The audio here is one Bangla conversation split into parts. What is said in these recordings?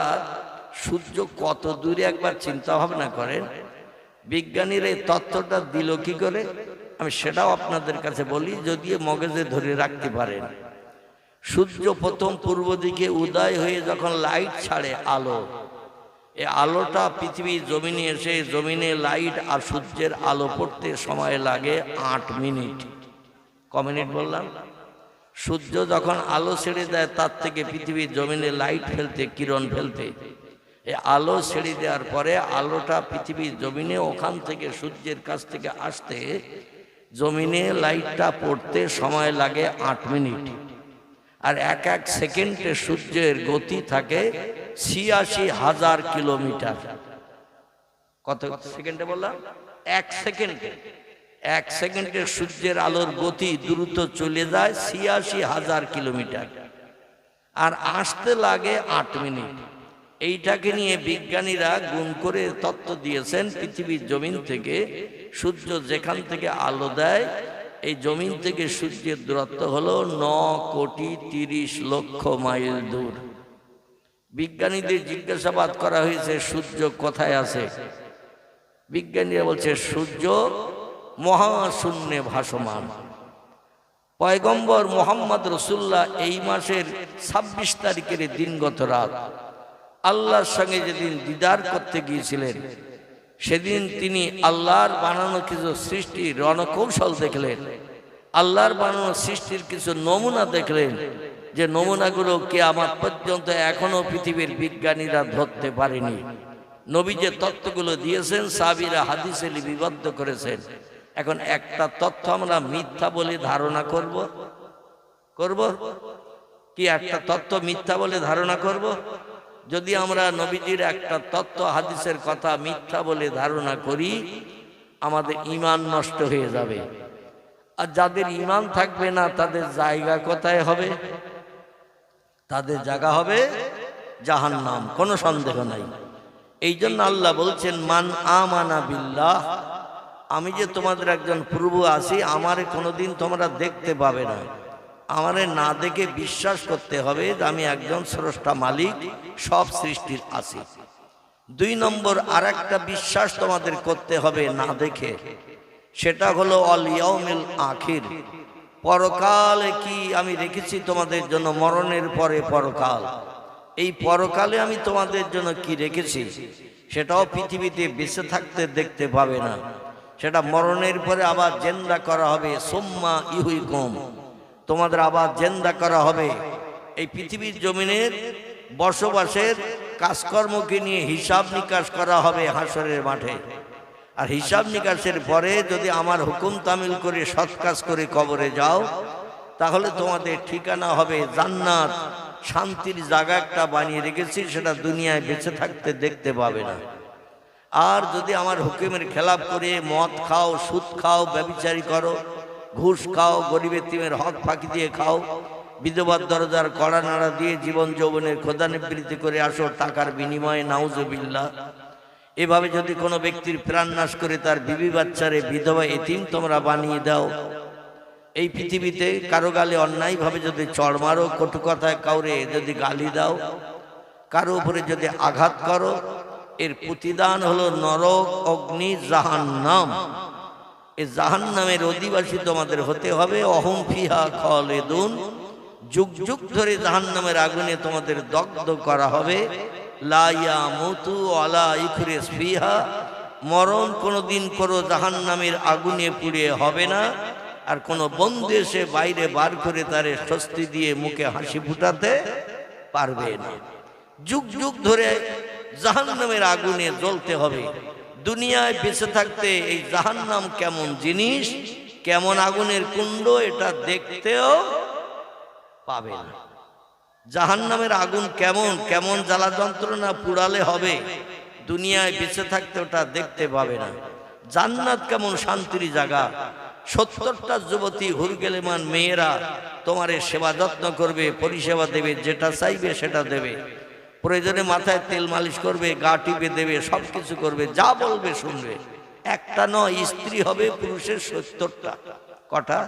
অর্থাৎ সূর্য কত দূরে একবার চিন্তা ভাবনা করেন। বিজ্ঞানীরা এই তত্ত্বটা দিল কি করে আমি সেটাও আপনাদের কাছে বলি, যদিও মগজে ধরে রাখতে পারেন। সূর্য প্রথম পূর্ব দিকে উদয় হয়ে যখন লাইট ছাড়ে, আলো, এই আলোটা পৃথিবীর জমিনে এসে জমিনে লাইট আর সূর্যের আলো পড়তে সময় লাগে 8 মিনিট। ক মিনিট বললাম? সূর্য যখন আলো ছেড়ে দেয় তার থেকে পৃথিবীর জমিনে লাইট ফেলতে, কিরণ ফেলতে, এই আলো ছেড়ে দেওয়ার পরে আলোটা পৃথিবীর জমিনে ওখান থেকে সূর্যের কাছ থেকে আসতে জমিনে লাইটটা পড়তে সময় লাগে 8 মিনিট। আর এক এক সেকেন্ডে সূর্যের গতি থাকে 86,000 কিলোমিটার। কত সেকেন্ডে বললাম? 1 সেকেন্ডে। 1 সেকেন্ডে সূর্যের আলোর গতি দ্রুত চলে যায় 86,000 কিলোমিটার, আর আসতে লাগে 8 মিনিট। এইটাকে নিয়ে বিজ্ঞানীরা গুণ করে তত্ত্ব দিয়েছেন, পৃথিবীর জমিন থেকে সূর্য যেখান থেকে আলো দেয়, এই জমিন থেকে সূর্যের দূরত্ব হলো 9,30,00,000 মাইল দূর। বিজ্ঞানীদের জিজ্ঞাসাবাদ করা হয়েছে সূর্য কোথায় আছে। বিজ্ঞানীরা বলছে সূর্য মহাশূন্যে ভাসমান। পয়গম্বর মুহাম্মদ রাসূলুল্লাহ এই মাসের 26 তারিখের দিনগত রাত আল্লাহর সঙ্গে যেদিন দিদার করতে গিয়েছিলেন, সেদিন তিনি আল্লাহর বানানো কিছু সৃষ্টির রণকৌশল দেখলেন, আল্লাহর বানানো সৃষ্টির কিছু নমুনা দেখলেন, যে নমুনাগুলো কিয়ামত পর্যন্ত এখনো পৃথিবীর বিজ্ঞানীরা ধরতে পারেনি। নবী যে তত্ত্বগুলো দিয়েছেন সাহাবীরা হাদিসে লিপিবদ্ধ করেছেন। এখন একটা তথ্য আমরা মিথ্যা বলে ধারণা করব কি? একটা তত্ত্ব মিথ্যা বলে ধারণা করব? যদি আমরা নবীজির একটা তত্ত্ব হাদিসের কথা মিথ্যা বলে ধারণা করি, আমাদের ঈমান নষ্ট হয়ে যাবে। আর যাদের ঈমান থাকবে না তাদের জায়গা কোথায় হবে? তাদের জায়গা হবে জাহান্নাম, কোনো সন্দেহ নাই। এই জন্য আল্লাহ বলছেন মান আমানা বিল্লাহ, আমি যে তোমাদের একজন প্রভু আছি, আমারে কোনোদিন তোমরা দেখতে পাবে না, আমারে না দেখে বিশ্বাস করতে হবে যে আমি একজন স্রষ্টা মালিক, সব সৃষ্টির আছি। 2 নম্বর আর একটা বিশ্বাস তোমাদের করতে হবে না দেখে, সেটা হলো অল ইয়াউমিল আখির, পরকালে কি আমি রেখেছি তোমাদের জন্য, মরণের পরে পরকাল। এই পরকালে আমি তোমাদের জন্য কি রেখেছি সেটাও পৃথিবীতে বেঁচে থাকতে দেখতে পাবে না। সেটা মরণের পরে আবার জিন্দা করা হবে, সুম্মা ইউহয়িকুম, তোমাদের আবার জিন্দা করা হবে। এই পৃথিবীর জমিনের বসবাসের কাজকর্মকে নিয়ে হিসাব নিকাশ করা হবে হাসরের মাঠে। আর হিসাব নিকাশের পরে যদি আমার হুকুম তামিল করে সৎ কাজ করে কবরে যাও, তাহলে তোমাদের ঠিকানা হবে জান্নাত। শান্তির জায়গা একটা বানিয়ে রেখেছি, সেটা দুনিয়ায় বেঁচে থাকতে দেখতে পাবে না। আর যদি আমার হুকুমের খেলাপ করে মদ খাও, সুদ খাও, ব্যভিচারী করো, ঘুষ খাও, গরিব এতিমের হক ফাঁকি দিয়ে খাও, বিধবার দরজার কড়া নাড়া দিয়ে জীবন যৌবনের খোদানিবৃত্তি করে আসো টাকার বিনিময়ে, নাউজুবিল্লাহ, এভাবে যদি কোনো ব্যক্তির প্রাণ নাশ করে তার বিবি বাচ্চারে বিধবা এতিম তোমরা বানিয়ে দাও, এই পৃথিবীতে কারো গালে অন্যায়ভাবে যদি চড় মারো, কটু কথায় কাউরে যদি গালি দাও, কারো উপরে যদি আঘাত করো, এর প্রতিদান হলো নরক, অগ্নি, জাহান্নাম। এই জাহান্নামের অধিবাসী তোমাদের হতে হবে। অহুম ফিহা খালিদুন, যুগ যুগ ধরে জাহান্নামের আগুনে তোমাদের দগ্ধ করা হবে। লা ইয়ামুতু ওয়ালা ইখরিজ ফিহা, মরণ কোনোদিন কোনো জাহান্নামের আগুনে পুড়ে হবে না। আর কোনো বন্ধু এসে বাইরে বার করে তারে স্বস্তি দিয়ে মুখে হাসি ফুটাতে পারবে না। যুগ যুগ ধরে জাহান্নামের আগুনে জ্বলতে হবে। দুনিয়ায় বেঁচে থাকতে এই জাহান্নাম কেমন জিনিস, কেমন আগুনের কুণ্ড, এটা দেখতেও পাবে না। জাহান্নামের আগুন কেমন, কেমন জ্বালা যন্ত্রণা পুড়ালে হবে, দুনিয়ায় বেঁচে থাকতে ওটা দেখতে পাবে না। জান্নাত কেমন শান্তির জায়গা, 70টা যুবতী হুরগেলেমান মেয়েরা তোমারে সেবা যত্ন করবে, পরিষেবা দেবে, যেটা চাইবে সেটা দেবে, প্রয়োজনে মাথায় তেল মালিশ করবে, গা টিপে দেবে, সব কিছু করবে, যা বলবে শুনবে। একটা নয়, স্ত্রী হবে পুরুষের 70টা। কটা?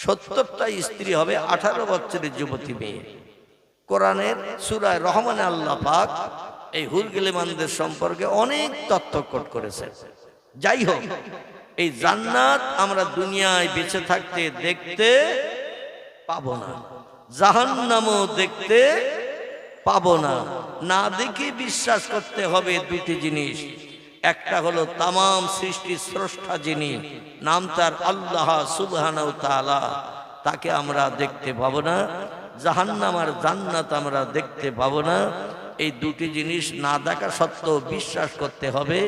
70টা স্ত্রী হবে 18 বছরের যুবতী মেয়ে। কোরআনের সূরা রহমানে আল্লাহ পাক এই হুর গিলেমানদের সম্পর্কে অনেক তথ্য কোট করেছেন। যাই হোক, এই জান্নাত আমরা দুনিয়ায় বেঁচে থাকতে দেখতে পাবো না, জাহান্নামও দেখতে পাবো না। না দেখে বিশ্বাস করতে হবে দুটি জিনিস। একটা হলো তামাম সৃষ্টির স্রষ্টা যিনি, নাম তার আল্লাহ সুবহানাহু তাআলা, তাকে আমরা দেখতে পাবো না। জাহান্নাম আর জান্নাত আমরা দেখতে পাবো না। এই দুটি জিনিস না দেখা সত্ত্বেও বিশ্বাস করতে হবে।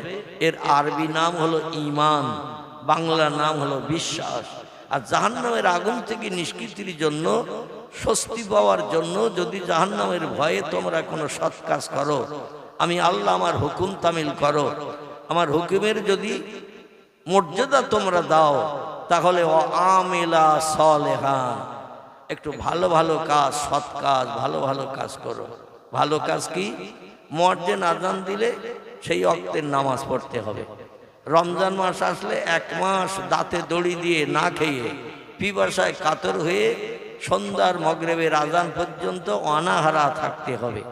এর আরবি নাম হলো ঈমান, বাংলা নাম হলো বিশ্বাস। আর জাহান্নামের আগুন থেকে নিষ্কৃতির জন্য, স্বস্তি পাওয়ার জন্য যদি জাহান্নামের ভয়ে তোমরা কোনো সৎ কাজ করো, আমি আল্লাহ আমার হুকুম তামিল করো, আমার হুকুমের যদি মর্যাদা তোমরা দাও, তাহলে ও আমিলা সালেহা, একটু ভালো ভালো কাজ, সৎ কাজ, ভালো ভালো কাজ করো। ভালো কাজ কি? মুয়াজ্জিন আযান দিলে সেই ওয়াক্তের নামাজ পড়তে হবে। রমজান মাস আসলে 1 মাস দাঁতে দড়ি দিয়ে না খেয়ে পিপাসায় কাতর হয়ে সন্ধ্যার মাগরিবের আযান পর্যন্ত অনাহারা থাকতে হবে।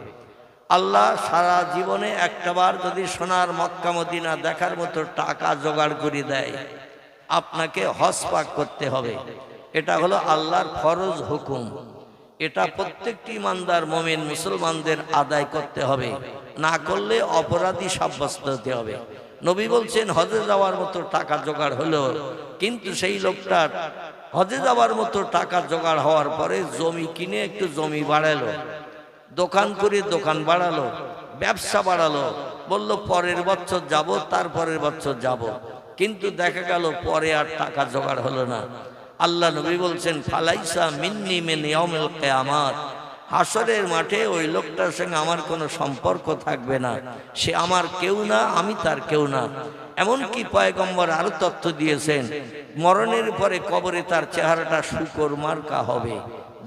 আল্লাহ সারা জীবনে একটাবার যদি সোনার মক্কা মদিনা দেখার মতো টাকা জোগাড় করে দেয়, আপনাকে হজ পাক করতে হবে। এটা হলো আল্লাহর ফরজ হুকুম। এটা প্রত্যেকটি ইমানদার মুমিন মুসলমানদের আদায় করতে হবে, না করলে অপরাধী সাব্যস্ত হতে হবে। নবী বলছেন হজে যাওয়ার মতো টাকা জোগাড় হলো, কিন্তু সেই লোকটার হজে যাওয়ার মতো টাকা জোগাড় হওয়ার পরে জমি কিনে একটু জমি বাড়ালো, দোকান করে দোকান বাড়ালো, ব্যবসা বাড়ালো, বলল পরের বছর যাব, তারপরের বছর যাব, কিন্তু দেখা গেল পরে আর টাকা জোগাড় হলো না। আল্লাহ নবী বলছেন ফালাইসা মিন্নি মিন ইয়াউমিল কিয়ামাত, হাসরের মাঠে ওই লোকটার সঙ্গে আমার কোনো সম্পর্ক থাকবে না, সে আমার কেউ না, আমি তার কেউ না। এমনকি পয়গম্বর আরো তথ্য দিয়েছেন, মরণের পরে কবরে তার চেহারাটা শুকর মার্কা হবে।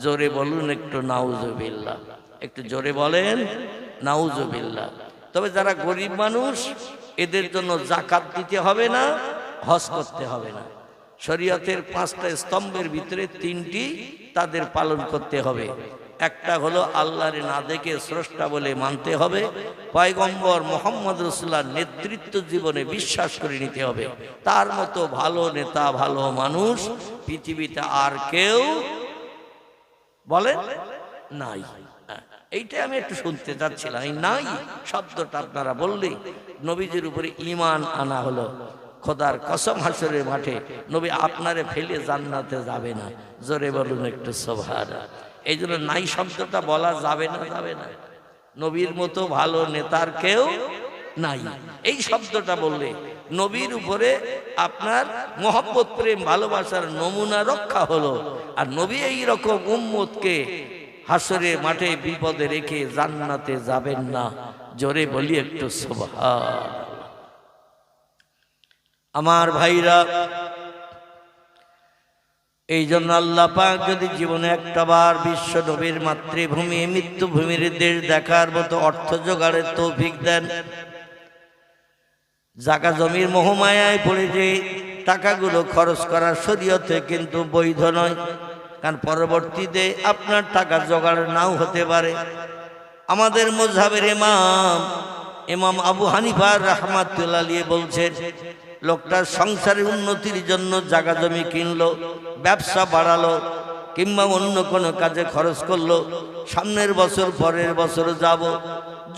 জোরে বলুন একটু নাউজুবিল্লাহ, একটু জোরে বলেন নাউজুবিল্লাহ। তবে যারা গরিব মানুষ, এদের জন্য যাকাত দিতে হবে না, হজ করতে হবে না। শরীয়তের 5টা স্তম্ভের ভিতরে 3টি তাদের পালন করতে হবে। একটা হলো আল্লাহর না দেখে স্রষ্টা বলে মানতে হবে, পয়গম্বর মুহাম্মদ রাসূলুল্লাহর নেতৃত্ব জীবনে বিশ্বাস করে নিতে হবে। তার মতো ভালো নেতা, ভালো মানুষ পৃথিবীতে আর কেউ বলেন নাই। এইটা আমি একটু শুনতে চাচ্ছিলাম, এই নাই শব্দটা আপনারা বললেই নবীজির উপরে ঈমান আনা হলো। খোদার কসম, হাসরের মাঠে নবী আপনারে ফেলে জান্নাতে যাবে না। জোরে বলুন একটু সুবহানাল্লাহ। এই জন্য নাই শব্দটা বলা যাবে না, যাবে না। নবীর মতো ভালো নেতার কেউ নাই, এই শব্দটা বললে নবীর উপরে আপনার মহব্বত, প্রেম, ভালোবাসার নমুনা রক্ষা হলো। আর নবী এই রকম উম্মতকে হাসরের মাঠে বিপদে রেখে জান্নাতে যাবেন না। জোরে বলি একটু সুবহানাল্লাহ। আমার ভাইরা, এই জন্য আল্লাহ পাক যদি জীবনে একটাবার বিশ্ব নবীর মাতৃভূমি মৃত্যুভূমির দেশ দেখার মতো অর্থ জোগাড়ের তৌফিক দেন, জায়গা জমির মোহমায়ায় পড়ে যে টাকাগুলো খরচ করা শরীয়তে কিন্তু বৈধ নয়, কারণ পরবর্তীতে আপনার টাকা জোগাড় নাও হতে পারে। আমাদের মাযহাবের ইমাম আবু হানিফা রাহমাতুল্লাহ আলাইহি বলছেন, লোকটার সংসারের উন্নতির জন্য জায়গা জমি কিনলো, ব্যবসা বাড়ালো, কিংবা অন্য কোনো কাজে খরচ করলো, সামনের বছর পরের বছর যাব,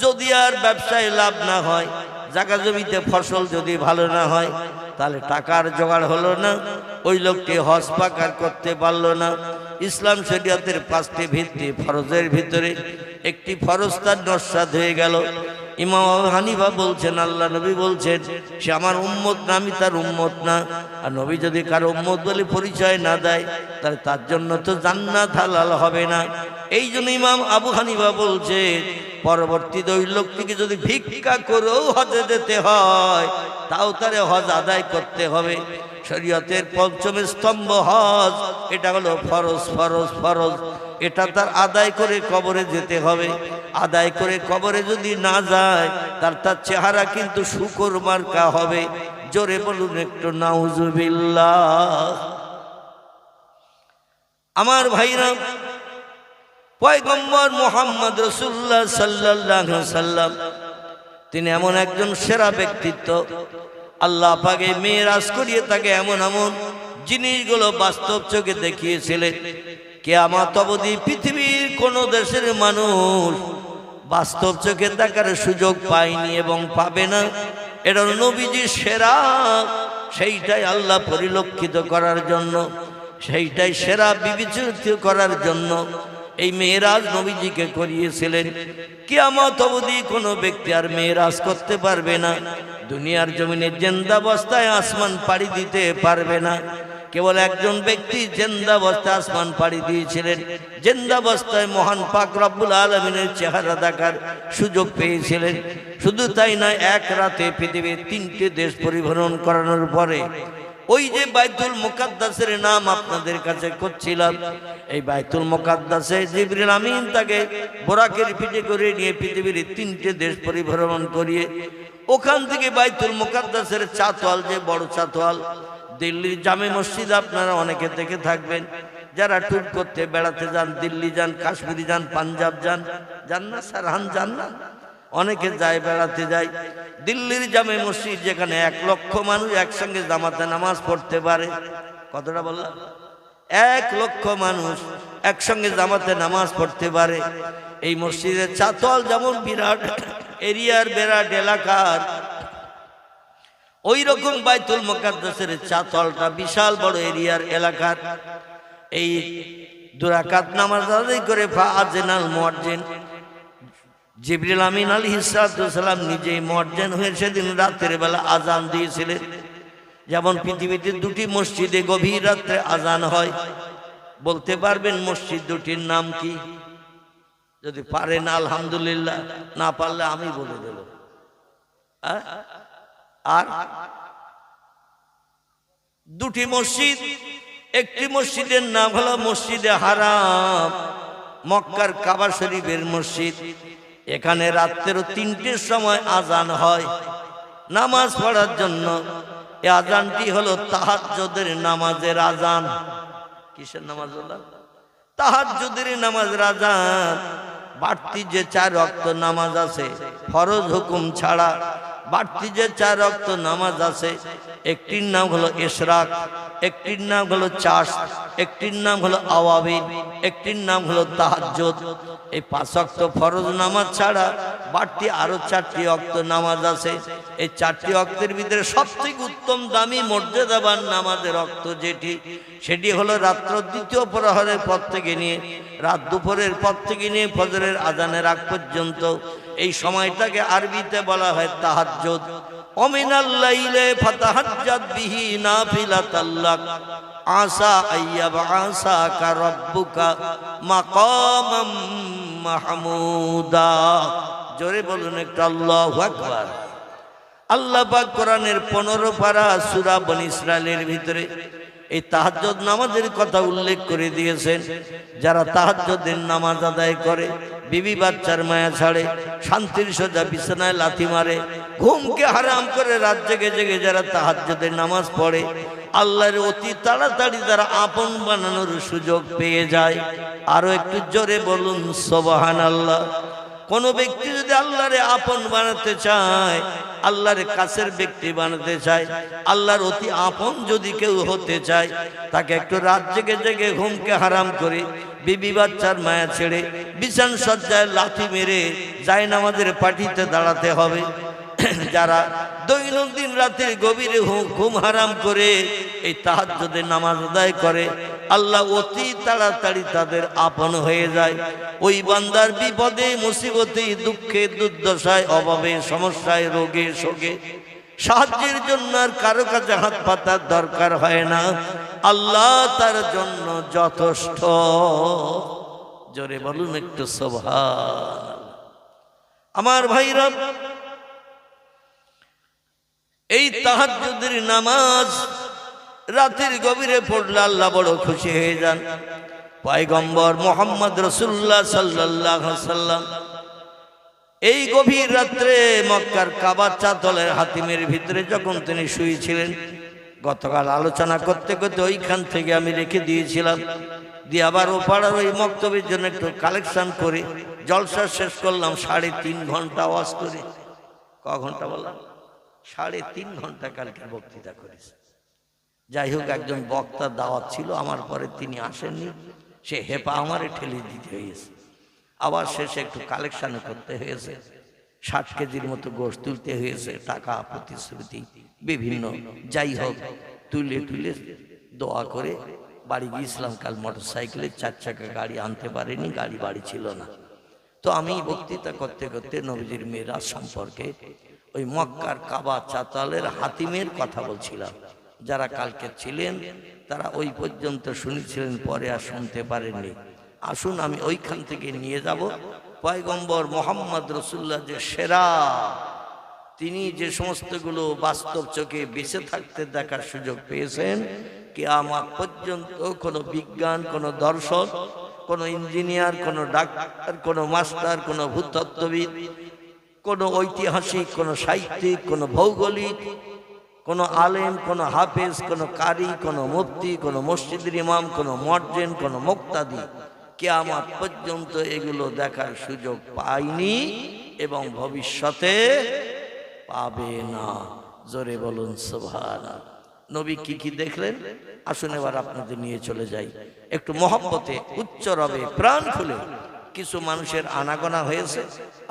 যদি আর ব্যবসায় লাভ না হয়, জায়গা জমিতে ফসল যদি ভালো না হয়, তাহলে টাকার জোগাড় হলো না, ওই লোকটি হজ পাক আর করতে পারলো না। ইসলাম শরীয়তের 5টি ভিত্তি ফরজের ভিতরে একটি ফরজ তার নস্যাৎ হয়ে গেল। ইমাম আবু হানিফা বলছেন, আল্লাহ নবী বলছেন সে আমার উম্মত না, আমি তার উম্মত না। আর নবী যদি কারো উম্মত বলে পরিচয় না দেয়, তাহলে তার জন্য তো জান্নাত হালাল হবে না। এই জন্য ইমাম আবু হানিফা বলছে, পরবর্তীতে ওই লোকটিকে যদি ভিক্ষা করেও হজে যেতে হয়, তাও তারে হজ আদায় করতে হবে। শরীয়তের 5ম স্তম্ভ হজ, এটা হলো ফরজ, ফরজ, ফরজ। এটা তার আদায় করে কবরে যেতে হবে। আদায় করে কবরে যদি না যায়, তার চেহারা কিন্তু শুকর মার্কা হবে। জোরে বলুন একটু নাউজুবিল্লাহ। আমার ভাইরা, পয়গম্বর মুহাম্মদ রাসূলুল্লাহ সাল্লাল্লাহু আলাইহি সাল্লাম তিনি এমন একজন সেরা ব্যক্তিত্ব, আল্লাহ পাকে মেরাজ করিয়ে তাকে এমন এমন জিনিসগুলো বাস্তব চোখে দেখিয়েছিলেন, কিয়ামত অবধি পৃথিবীর কোন দেশের মানুষ বাস্তব চোখে দেখার সুযোগ পায়নি এবং পাবে না। এটা নবীজি সেরা, সেইটাই আল্লাহ পরিলক্ষিত করার জন্য, সেইটাই সেরা বিবেচিত করার জন্য এই মেরাজ নবীজিকে করিয়েছিলেন। কিয়ামত অবধি কোনো ব্যক্তি আর মেরাজ করতে পারবে না, দুনিয়ার জমিনে জিন্দাবস্থায় আসমান পাড়ি দিতে পারবে না। কেবল একজন ব্যক্তি জিন্দাবস্থায় আসমান পাড়ি দিয়েছিলেন, জিন্দাবস্থায় মহান পাক রব্বুল আলামিনের চেহারা দেখার সুযোগ পেয়েছিলেন। শুধু তাই নয়, এক রাতে পৃথিবীর 3টে দেশ পরিভ্রমণ করানোর পরে ওই যে বাইতুল মুকাদ্দাসের নাম আপনাদের কাছে করছিলাম, এই বাইতুল মুকাদ্দাসে জিবরিল আমিন তাকে বোরাকের পিঠে করে নিয়ে পৃথিবীর 3টে দেশ পরিভ্রমণ করিয়ে ওখান থেকে বাইতুল মুকাদ্দাসের চাতওয়াল, যে বড় চাতওয়াল, দিল্লির জামে মসজিদ আপনারা অনেকে দেখে থাকবেন, যারা ট্যুর করতে বেড়াতে যান, দিল্লি যান, কাশ্মীর যান, পাঞ্জাব যান, যান না সারহান যান না, অনেকে যায়, বেড়াতে যায়। দিল্লির জামে মসজিদ, যেখানে 1 লক্ষ মানুষ একসঙ্গে জামাতে নামাজ পড়তে পারে। কতটা বললাম? 1 লক্ষ মানুষ একসঙ্গে জামাতে নামাজ পড়তে পারে। এই মসজিদের চাতওয়াল যেমন বিরাট এরিয়ার, বিরাট এলাকার, ওই রকম বাইতুল মুকাদ্দাসের চাতওয়ালটা বিশাল বড় এরিয়ার এলাকার। এই 2 রাকাত নামাজ আদায় করে ফাআযিনাল মুয়াজ্জিন জিবরিল আমিন আলাইহিস সালাম নিজেই মুয়াজ্জিন হয়ে সেদিন রাতের বেলা আজান দিয়েছিলেন। যেমন পৃথিবীতে 2টি মসজিদে গভীর রাত্রে আজান হয়। বলতে পারবেন মসজিদ 2টির নাম কি? যদি পারেন আলহামদুলিল্লাহ, না পারলে আমি বলে দেব। আর 2টি মসজিদ, একটি মসজিদের নাম হলো মসজিদে হারাম, মক্কার কাবা শরীফের মসজিদ। এখানে রাত্রের 3টের সময় আজান হয় নামাজ পড়ার জন্য। এই আজানটি হলো তাহাজ্জুদের নামাজের আজান। কিসের নামাজ হলো? তাহাজ্জুদের নামাজের আজান। বাড়তি যে 4 ওয়াক্ত নামাজ আছে ফরজ হুকুম ছাড়া, বাড়তি যে 4 ওয়াক্ত নামাজ আছে, একটির নাম হলো ইশরাক, একটির নাম হলো চাশ, একটির নাম হলো আওয়াবিন, একটির নাম হলো তাহাজ্জুদ। এই 5 ওয়াক্ত ফরজ নামাজ ছাড়া বাড়তি আরো 4টি ওয়াক্ত নামাজ আছে। এই 4টি ওয়াক্তের ভিতরে সবথেকে উত্তম দামি মর্যাদাবান নামাজের ওয়াক্ত যেটি, সেটি হলো রাত্র 2য় প্রহরের পর থেকে নিয়ে রাত দুপুরের পর থেকে নিয়ে ফজরের আজানের আগ পর্যন্ত। এই সময়টাকে আরবিতে বলা হয় তাহাজ্জুদ। ওমিনাল লাইলি ফাতাহাজ্জাদ বিহি নাফিলাতাল লাক আসা আইয়াবআসাকা রাব্বুকা মাকামাম মাহমুদা। জোরে বলুন একটু আল্লাহু আকবার। আল্লাহ পাক কোরআনের 15 পারা সূরা বনী ইসরাইলের ভিতরে এই তাহাজ্জুদ নামাজের কথা উল্লেখ করে দিয়েছেন। যারা তাহাজ্জুদের নামাজ আদায় করে, বিবি বাচ্চার মায়া ছাড়ে, শান্তির সোজা বিছানায় লাথি মারে, ঘুমকে হারাম করে রাত জেগে জেগে যারা তাহাজ্জুদের নামাজ পড়ে, আল্লাহর অতি তাড়াতাড়ি তারা আপন বানানোর সুযোগ পেয়ে যায়। আরো একটু জোরে বলুন সুবহানাল্লাহ। কোন ব্যক্তি যদি আল্লাহরে আপন বানাতে চায়, আল্লাহর কাছের ব্যক্তি বানাতে চায়, আল্লাহর অতি আপন যদি কেউ হতে চায়, তাকে একটু রাত জেগে জেগে ঘুমকে হারাম করে বিবি বাচ্চার মায়া ছেড়ে বিছান সজ্জায় লাথি মেরে জায়নামাজের পাটিতে দাঁড়াতে হবে। যারা দৈনন্দিন রাতের গভীরে ঘুম হারাম করে এই তাহাজ্জুদের নামাজ আদায় করে, আল্লাহ অতি তাড়াতাড়ি তাদের আপন হয়ে যায়। ওই বান্দার বিপদে মুসিবতে দুঃখে দুর্দশায় অভাবে সমস্যায় রোগে শোকে সাহায্যের জন্য আর কারো কাছে হাত পাতার দরকার হয় না। আল্লাহ তার জন্য যথেষ্ট। জোরে বলুন একটু সুবহান। আমার ভাইরা, এই তাহাজ্জুদের নামাজ রাতের গভীরে পড়লে আল্লাহ বড় খুশি হয়ে যান। পয়গম্বর মুহাম্মদ রাসূলুল্লাহ সাল্লাল্লাহু আলাইহি ওয়াসাল্লাম এই গভীর রাত্রে মক্কার কাবার চাতলের হাতিমের ভিতরে যখন তিনি শুয়েছিলেন, গতকাল আলোচনা করতে করতে ওইখান থেকে আমি রেখে দিয়েছিলাম, দিয়ে আবার ও পাড়ার ওই মক্তবের জন্য একটু কালেকশন করে জলসা শেষ করলাম 3.5 ঘন্টা ওয়াজ করে। ক ঘন্টা বললাম? 3.5 ঘন্টা কালকে বক্তৃতা করেছে। যাই হোক, একজন বক্তার দাওয়াত ছিল, আমার পরে তিনি আসেননি, সে হেপা আমারে ঠেলে দিতে হয়েছে। আবার শেষে একটু কালেকশন করতে হয়েছে, 60 কেজির মতো গোশত তুলতে হয়েছে, টাকা প্রতিশ্রুতি বিভিন্ন, যাই হোক তুলে তুলে দোয়া করে বাড়ি গিয়েছিলাম। কাল মোটর সাইকেলে 4 চাকা গাড়ি আনতে পারিনি, গাড়ি বাড়ি ছিল না। তো আমি বক্তৃতা করতে করতে নবীজির মেরাজ সম্পর্কে, ওই মক্কার কাবা চাতালের হাতিমের কথা বলছিলাম। যারা কালকে ছিলেন তারা ওই পর্যন্ত শুনেছিলেন, পরে আর শুনতে পারেননি। আসুন আমি ওইখান থেকে নিয়ে যাব। পয়গম্বর মোহাম্মদ রসুল্লাহ যে সেরা, তিনি যে সমস্তগুলো বাস্তব চোখে বেঁচে থাকতে দেখার সুযোগ পেয়েছেন, কিয়ামত পর্যন্ত কোনো বিজ্ঞান, কোনো দর্শন, কোনো ইঞ্জিনিয়ার, কোনো ডাক্তার, কোনো মাস্টার, কোনো ভূতত্ত্ববিদ, কোনো ঐতিহাসিক, কোনো সাহিত্যিক, কোনো ভৌগোলিক, কোনো আলেম, কোনো হাফেজ, কোনো কারি, কোনো মুফতি, কোনো মসজিদের ইমাম, কোনো মুয়াজ্জিন, কোনো মুক্তাদি কিয়ামত পর্যন্ত এগুলো দেখার সুযোগ পায়নি এবং ভবিষ্যতে পাবে না। জোরে বলুন সুবহানাল্লাহ। নবী কি কি দেখলেন? আসুন এবার আপনাদের নিয়ে চলে যাই। একটু মহব্বতে, উচ্চ রবে, প্রাণ খুলে। কিছু মানুষের আনাগোনা হয়েছে,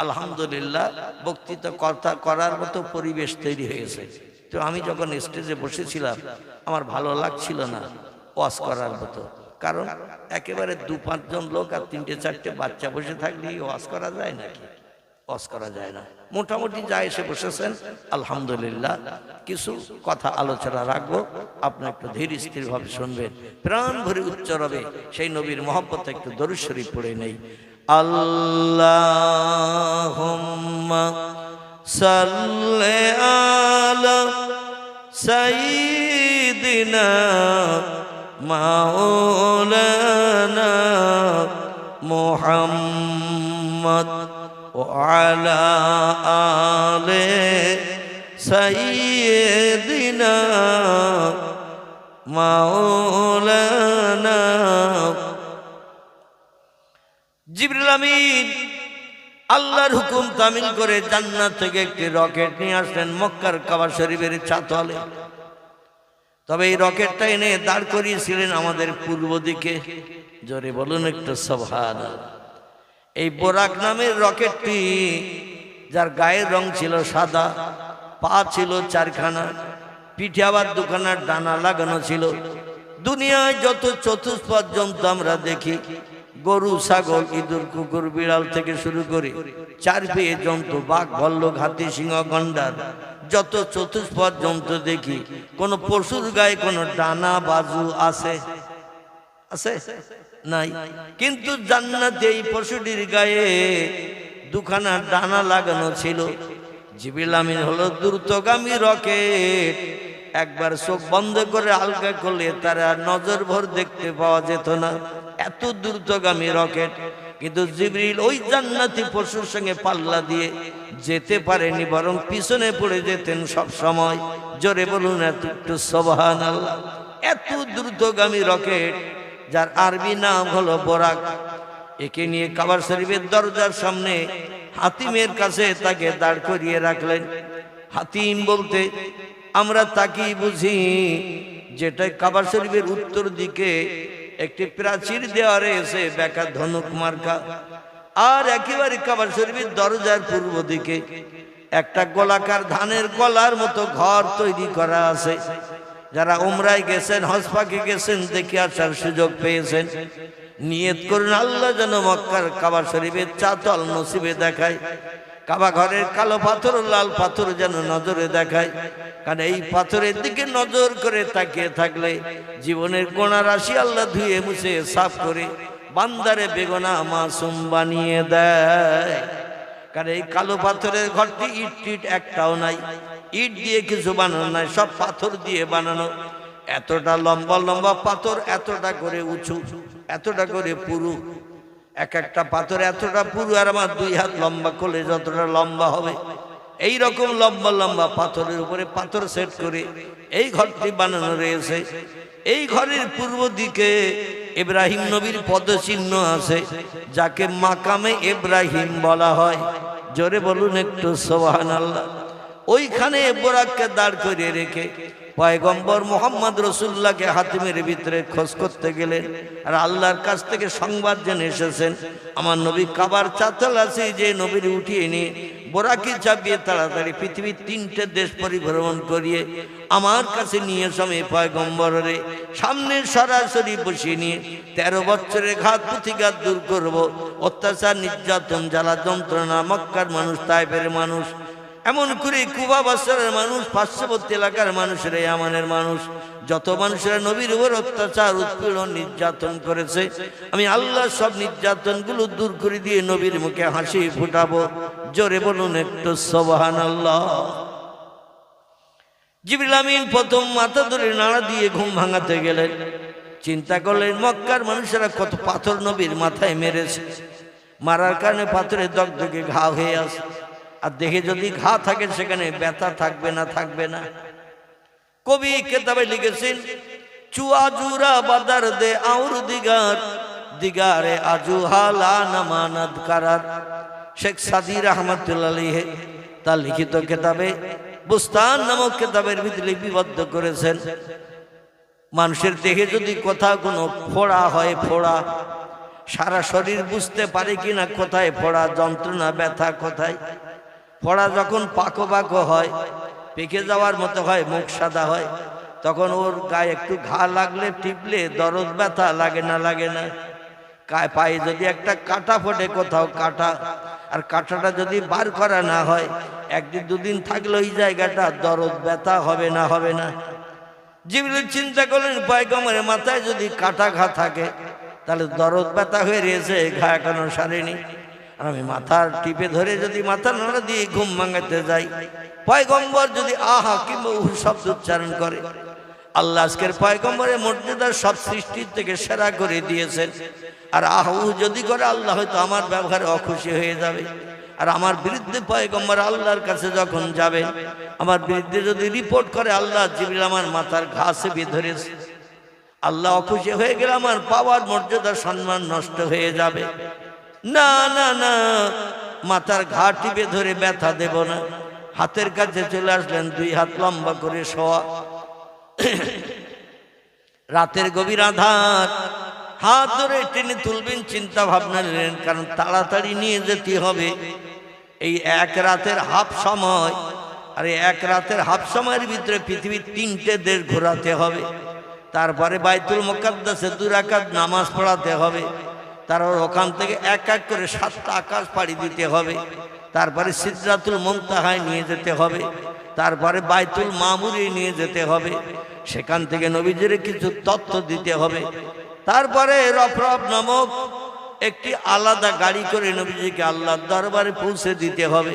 আলহামদুলিল্লাহ, বক্তৃতা কথা করার মতো পরিবেশ তৈরি হয়েছে। তো আমি যখন স্টেজে বসেছিলাম আমার ভালো লাগছিল না ওয়াজ করার মতো, কারণ একেবারে 2-5 জন লোক আর 3-4টে বাচ্চা বসে থাকলে ওয়াজ করা যায় নাকি? ওয়াজ করা যায় না। মোটামুটি যা এসে বসেছেন আলহামদুলিল্লাহ, কিছু কথা আলোচনা রাখবো, আপনি একটু ধীর স্থির ভাবে শুনবেন, প্রাণ ভরে উচ্চ রবে সেই নবীর মহব্বতে একটু দরুদ শরীফ পড়ে নেই। আল্লাহুম্মা সাল্লি আলা সাইয়্যিদিনা মাওলানা মুহাম্মদ ওয়া আলা আলি সাইয়্যিদিনা মাওলানা। জিবরিল আমিন আল্লাহর হুকুম তামিল করে জান্নাত থেকে একটি রকেট নিয়ে আসলেন মক্কার কাবা শরীফের চাতালে। তবে এই রকেটটা এনে দাঁড় করিয়েছিলেন আমাদের পূর্ব দিকে। জোরে বলুন একটু সুবহানাল্লাহ। এই বোরাক নামের রকেটটি, যার গায়ের রং ছিল সাদা, পা ছিল 4খানা, পিঠে আবার 2খানা ডানা লাগানো ছিল। দুনিয়ায় যত চতুষ্পদ জন্তু আমরা দেখি, গরু, ছাগল, ইঁদুর, কুকুর, বিড়াল থেকে শুরু করে 4 পেয়ে জন্তু, বাঘ, ভল্লুক, হাতি, সিংহ, গন্ডার, যত চতুষ্পদ জন্তু দেখি, কোন পশুর গায়ে কোনো ডানা বাজু আছে? আছে? নাই। কিন্তু জান্নাতে এই পশুটির গায়ে 2খানা ডানা লাগানো ছিল। জিবরিল আমিন হলো দ্রুতগামী রকেট। একবার চোখ বন্ধ করে আলগা করলে তারা নজর ভর দেখতে পাওয়া যেত না, এত দ্রুতগামী রকেট। কিন্তু জিবরিল ওই জান্নাতি পশুর সঙ্গে পাল্লা দিয়ে যেতে পারেনি, বরং পিছনে পড়ে যেতেন সব সময়। জোরে বলুন একটু সুবহানাল্লাহ। এত দ্রুতগামী রকেট, যার আরবি নাম হলো বোরাক। একে নিয়ে কাবা শরীফের দরজার সামনে হাতিমের কাছে তাকে দাঁড় করিয়ে রাখলেন। হাতিম বলতে আমরা তাকেই বুঝি যেটা কাবা শরীফের উত্তর দিকে একটি প্রাচীর দেওয়া রয়েছে বেকা ধনুক মার্কা, আর একেবারে কাবা শরীফের দরজার পূর্ব দিকে একটা গোলাকার ধানের গলার মতো ঘর তৈরি করা আছে। যারা উমরায় গেছেন, হজ পাকে গেছেন, দেখে আসার সুযোগ পেয়েছেন, নিয়ত করুন আল্লাহ যেন মক্কার কাবা শরীফের চাতাল নসিবে দেখায়। কাবা ঘরের কালো পাথর, লাল পাথর যেন নজরে দেখায়। কারণ এই পাথরের দিকে নজর করে তাকিয়ে থাকলে জীবনের গোনা রাশি আল্লাহ ধুয়ে মুছে সাফ করে বান্দারে বেগুনা মাসুম বানিয়ে দেয়। কারণ এই কালো পাথরের ঘরটি ইট টিট একটাও নাই, ইট দিয়ে কিছু বানানো নাই, সব পাথর দিয়ে বানানো। এতটা লম্বা লম্বা পাথর, এতটা করে উঁচু, এতটা করে পুরু। এক একটা পাথর এতটা পুরু, আর আমার 2 হাত লম্বা করলে যতটা লম্বা হবে। এই রকম লম্বা লম্বা পাথরের উপরে পাথর সেট করে এই ঘরটি বানানো রয়েছে। এই ঘরের পূর্ব দিকে ইব্রাহিম নবীর পদচিহ্ন আছে, যাকে মাকামে ইব্রাহিম বলা হয়। জোরে বলুন একটু সুবহানাল্লাহ। ওইখানে বোরাককে দাঁড় করিয়ে রেখে পয়গম্বর মুহাম্মদ রাসূলুল্লাহকে হাতিমের ভিতরে খোঁজ করতে গেলেন। আর আল্লাহর কাছ থেকে সংবাদ জেনে এসেছেন, আমার নবী কাবার চাতাল আছে, যে নবীর উঠিয়ে নিয়ে বোরাকে চাপিয়ে তাড়াতাড়ি পৃথিবীর 3টে দেশ পরিভ্রমণ করিয়ে আমার কাছে নিয়ে সময় পয়গম্বরের সামনে সরাসরি বসিয়ে নিয়ে 13 বছরের ঘাত প্রতিঘাত দূর করব, অত্যাচার নির্যাতন জ্বালা যন্ত্রণা মক্কার মানুষ, তায়েফের মানুষ, এমন করে কুবা বাসারের মানুষ, পার্শ্ববর্তী এলাকার মানুষেরা, ইয়ামানের মানুষ, যত মানুষেরা নবীর উপর অত্যাচার উৎপীড়ন নির্যাতন করেছে, আমি আল্লাহ সব নির্যাতনগুলো দূর করে দিয়ে নবীর মুখে হাসি ফুটাবো। জোরে বলুন একটু সুবহানাল্লাহ। জিবরিল আমিন প্রথম মাথা ধরে নাড়া দিয়ে ঘুম ভাঙাতে গেলেন। চিন্তা করলেন মক্কার মানুষেরা কত পাথর নবীর মাথায় মেরেছে, মারার কারণে পাথরের দগদগে ঘা হয়ে আসে। আর দেখে যদি ঘা থাকে সেখানে ব্যথা থাকবে না, থাকবে না। কবি কেতাবে লিখেছেন, চুয়াজুরা বাদার দে আউর দিগার, দিগারে আজু হালা নামানাদ কারার। শেখ সাদি রহমাতুল্লাহ আলাইহি তার লিখিত কেতাবে বুস্তান নামক কেতাবের ভিতরে লিপিবদ্ধ করেছেন, মানুষের দেহে যদি কোথাও কোনো ফোড়া হয়, ফোড়া সারা শরীর বুঝতে পারে কিনা কোথায় ফোড়া, যন্ত্রণা ব্যথা কোথায়। ফোড়া যখন পাকো পাকো হয়, পেকে যাওয়ার মতো হয়, মুখ সাদা হয়, তখন ওর গায়ে একটু ঘা লাগলে টিপলে দরদ ব্যথা লাগে না, লাগে না। পায়ে যদি একটা কাটা ফোটে কোথাও, কাটা, আর কাটাটা যদি বার করা না হয়, একদিন দুদিন থাকলে ওই জায়গাটা দরদ ব্যথা হবে না, হবে না। জিবরিল চিন্তা করলেন পয়গম্বরের মাথায় যদি কাটা ঘা থাকে তাহলে দরদ ব্যথা হয়ে রয়েছে, ঘা এখনো সারেনি। আর আমি মাথার টিপে ধরে যদি মাথা নাড়া দিয়ে ঘুম ভাঙাতে যাই, পয়গম্বর যদি আহা কিংবা উহু শব্দ উচ্চারণ করে, আল্লাহ আজকের পয়গম্বরের মর্যাদা সব সৃষ্টির থেকে সেরা করে দিয়েছেন। আর আহা উহু যদি করে, আল্লাহ হয়তো আমার ব্যবহারে অখুশি হয়ে যাবে। আর আমার বিরুদ্ধে পয়গম্বর আল্লাহর কাছে যখন যাবেন, আমার বিরুদ্ধে যদি রিপোর্ট করে আল্লাহ জিবরিল আমার মাথার ঘা চেপে ধরেছে, আল্লাহ অখুশি হয়ে গেলে আমার পাওয়ার মর্যাদা সম্মান নষ্ট হয়ে যাবে। না না না, মাথার ঘা টিপে ধরে ব্যথা দেব না। হাতের কাছে চলে আসলেন, 2 হাত লম্বা করে শোয়া, রাতের গভীর আঁধার, হাত ধরে টেনে তুলবেন, চিন্তা ভাবনা নিলেন, কারণ তাড়াতাড়ি নিয়ে যেতে হবে। এই 1 রাতের হাফ সময়, আর এই 1 রাতের হাফ সময়ের ভিতরে পৃথিবীর 3টে দেশ ঘোরাতে হবে। তারপরে বাইতুল মুকাদ্দাসে 2 রাকাত নামাজ পড়াতে হবে। তারপর ওখান থেকে এক এক করে 7টা আকাশ পাড়ি দিতে হবে। তারপরে সিদরাতুল মুনতাহায় নিয়ে যেতে হবে। তারপরে বাইতুল মামুরে নিয়ে যেতে হবে। সেখান থেকে নবীজির কিছু তথ্য দিতে হবে। তারপরে রফরফ নামক একটি আলাদা গাড়ি করে নবীজিকে আল্লাহর দরবারে পৌঁছে দিতে হবে।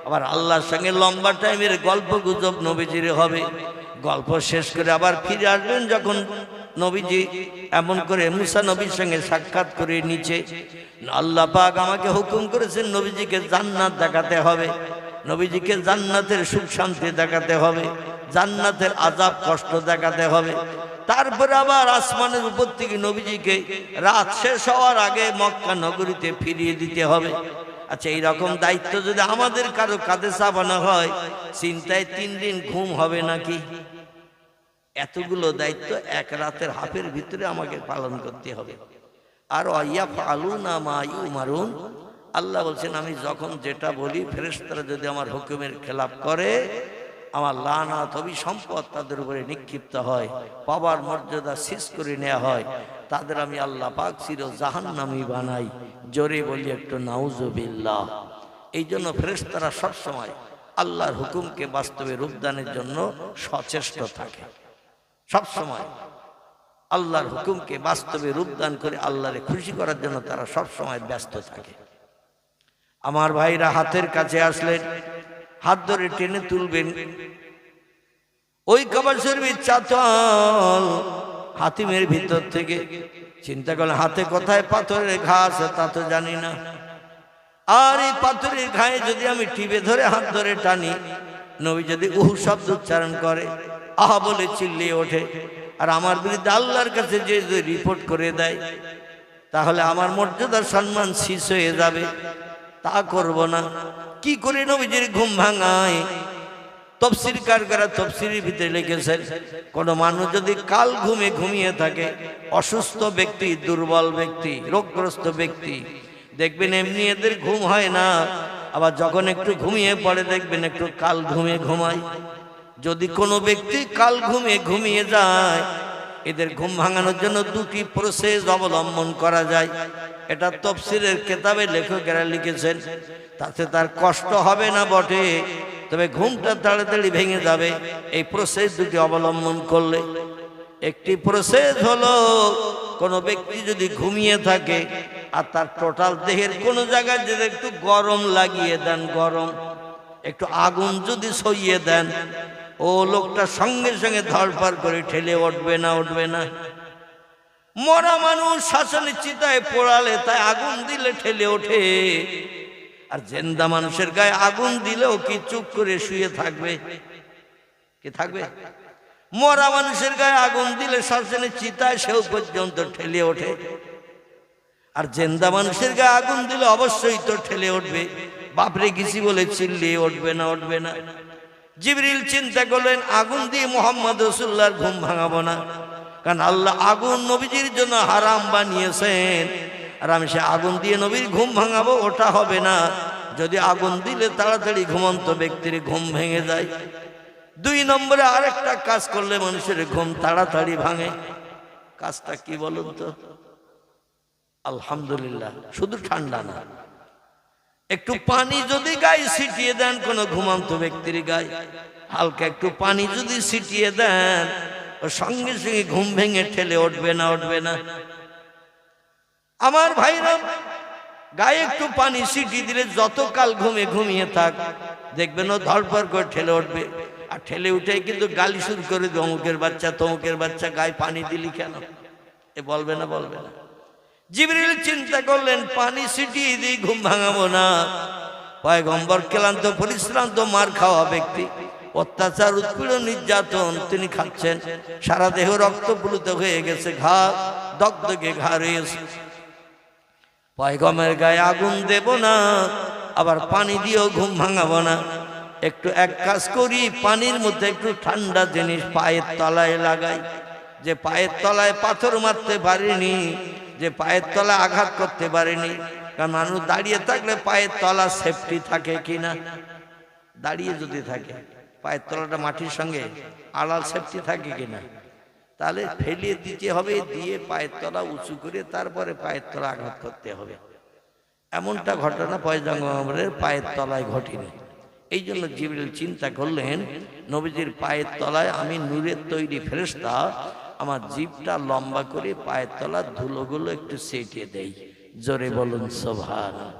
আবার আল্লাহর সঙ্গে লম্বা টাইমের গল্প গুজব নবীজির হবে। গল্প শেষ করে আবার ফিরে আসবেন যখন নবীজি এমন করে মুসা নবীর সঙ্গে সাক্ষাৎ করে নিচে, আল্লাহ পাক আমাকে হুকুম করেছেন নবীজিকে জান্নাত দেখাতে হবে, নবীজিকে জান্নাতের সুখ শান্তি দেখাতে হবে, জান্নাতের আযাব কষ্ট দেখাতে হবে। তারপরে আবার আসমানের উপর থেকে নবীজিকে রাত শেষ হওয়ার আগে মক্কা নগরীতে ফিরিয়ে দিতে হবে। আচ্ছা, এইরকম দায়িত্ব যদি আমাদের কারো কাঁধে চাপানো হয়, চিন্তায় 3 দিন ঘুম হবে নাকি? এতগুলো দায়িত্ব 1 রাতের হাফের ভিতরে আমাকে পালন করতে হবে। আর ইয়াফআলুনা মা ইউমারুন, আল্লাহ বলছেন আমি যখন যেটা বলি ফেরেশতারা যদি আমার হুকুমের খেলাফ করে, আমার লানাত অভিসম্পদ তাদের উপরে নিক্ষিপ্ত হয়, পাওয়ার মর্যাদা শেষ করে নেওয়া হয়, তাদের আমি আল্লাহ পাক চির জাহান্নামী বানাই। জোরে বলি একটু নাউজুবিল্লাহ। এই জন্য ফেরেশতারা সবসময় আল্লাহর হুকুমকে বাস্তবে রূপদানের জন্য সচেষ্ট থাকে। সবসময় আল্লাহর হুকুমকে বাস্তবে রূপদান করে আল্লাহরে খুশি করার জন্য তারা সবসময় ব্যস্ত থাকে। আমার ভাইরা হাতের কাছে আসলেন, হাত ধরে টেনে তুলবেন। ওই কাবা শরীফের চাতাল হাতিমের ভিতর থেকে চিন্তা করলেন হাতে কোথায় পাথরের ঘা আছে তা তো জানি না। আর এই পাথরের ঘায়ে যদি আমি টিপে ধরে হাত ধরে টানি, নবী যদি উহু শব্দ উচ্চারণ করে, আহা বলে চিল্লিয়ে ওঠে, আর আমার বিরুদ্ধে আল্লাহর কাছে যে রিপোর্ট করে দেয়, তাহলে আমার মর্যাদার সম্মান শেষ হয়ে যাবে। তা করব না। কি করে নবীজির ঘুম ভাঙায়? তফসিরকাররা তফসিরের ভিতরে লিখেছেন, কোন মানুষ যদি কাল ঘুমে ঘুমিয়ে থাকে, অসুস্থ ব্যক্তি, দুর্বল ব্যক্তি, রোগগ্রস্ত ব্যক্তি, দেখবেন এমনি এদের ঘুম হয় না, আবার যখন একটু ঘুমিয়ে পড়ে দেখবেন একটু কাল ঘুমে ঘুমায়। যদি কোনো ব্যক্তি কাল ঘুমে ঘুমিয়ে যায়, এদের ঘুম ভাঙানোর জন্য দুটি প্রসেস অবলম্বন করা যায়। এটা তফসিরের কেতাবে লেখকেরা লিখেছেন। তাতে তার কষ্ট হবে না বটে, তবে ঘুমটা তাড়াতাড়ি ভেঙে যাবে এই প্রসেস দুটি অবলম্বন করলে। একটি প্রসেস হলো, কোনো ব্যক্তি যদি ঘুমিয়ে থাকে আর তার টোটাল দেহের কোনো জায়গায় যদি একটু গরম লাগিয়ে দেন, গরম একটু আগুন যদি সইয়ে দেন, ও লোকটা সঙ্গে সঙ্গে ধড়ফড় করে ঠেলে উঠবে না, উঠবে না। মরা মানুষ শ্মশানের চিতায় পোড়ালে তাই আগুন দিলে ঠেলে ওঠে, আর জিন্দা মানুষের গায়ে আগুন দিলেও কি চুপ করে শুয়ে থাকবে? কি থাকবে? মরা মানুষের গায়ে আগুন দিলে শ্মশানের চিতায় সেও পর্যন্ত ঠেলে ওঠে, আর জিন্দা মানুষের গায়ে আগুন দিলে অবশ্যই তো ঠেলে উঠবে। বাপরে গেছি বলে চিল্লিয়ে উঠবে না, উঠবে না। জিবরিল চিন্তা করলেন, আগুন দিয়ে মুহাম্মদ রাসূলুল্লাহর ঘুম ভাঙাবো না, কারণ আল্লাহ আগুন নবীজির জন্য হারাম বানিয়েছেন, আর আমি সে আগুন দিয়ে নবীর ঘুম ভাঙাবো, ওটা হবে না। যদি আগুন দিলে তাড়াতাড়ি ঘুমন্ত ব্যক্তির ঘুম ভেঙে যায়। 2 নম্বরে আরেকটা কাজ করলে মানুষের ঘুম তাড়াতাড়ি ভাঙে। কাজটা কি বলুন তো? আলহামদুলিল্লাহ, শুধু ঠান্ডা না, একটু পানি যদি গায়ে ছিটিয়ে দেন কোনো ঘুমন্ত ব্যক্তির গায়ে, হালকা একটু পানি যদি ছিটিয়ে দেন, ও সঙ্গে সঙ্গে ঘুম ভেঙে ঠেলে উঠবে না, উঠবে না। আমার ভাইরা, গায়ে একটু পানি ছিটিয়ে দিলে যত কাল ঘুমে ঘুমিয়ে থাক, দেখবেন ও ধড়ফড় করে ঠেলে উঠবে, আর ঠেলে উঠে কিন্তু গালি শুরু করে দেবে, অমুকের বাচ্চা, তমুকের বাচ্চা, গায়ে পানি দিলি কেন? এ বলবে না, বলবে না। জিবরিল চিন্তা করলেন, পানি ছিটিয়ে দিয়ে ঘুম ভাঙাবো না। পয়গম্বর ক্লান্ত পরিশ্রান্ত মার খাওয়া ব্যক্তি, অত্যাচার, উৎপীড়ন, নির্যাতন তিনি খাচ্ছেন, সারা দেহ রক্তপ্লুত হয়ে গেছে, ঘা দগদগে ঘা রয়েছে। পয়গম্বরের গায়ে আগুন দেব না, আবার পানি দিয়েও ঘুম ভাঙাবো না। একটু এক কাজ করি, পানির মধ্যে একটু ঠান্ডা জিনিস পায়ের তলায় লাগাই, যে পায়ের তলায় পাথর মারতে পারিনি, যে পায়ের তলায় আঘাত করতে পারেনি। কারণ মানুষ দাঁড়িয়ে থাকলে পায়ের তলা সেফটি থাকে কিনা? দাঁড়িয়ে যদি থাকে পায়ের তলাটা মাটির সঙ্গে আড়াল সেফটি থাকে কিনা? তাহলে ফেলিয়ে দিতে হবে, দিয়ে পায়ের তলা উঁচু করে তারপরে পায়ের তলা আঘাত করতে হবে। এমনটা ঘটনা পয়গম্বরের পায়ের তলায় ঘটেনি। এই জন্য জিবরিল চিন্তা করলেন, নবীজির পায়ের তলায় আমি নূরের তৈরি ফেরেশতা, আমার জিভটা লম্বা করে পায়ের তলার ধুলোগুলো একটু সেটিয়ে দেই। জোরে বলুন সুবহানাল্লাহ।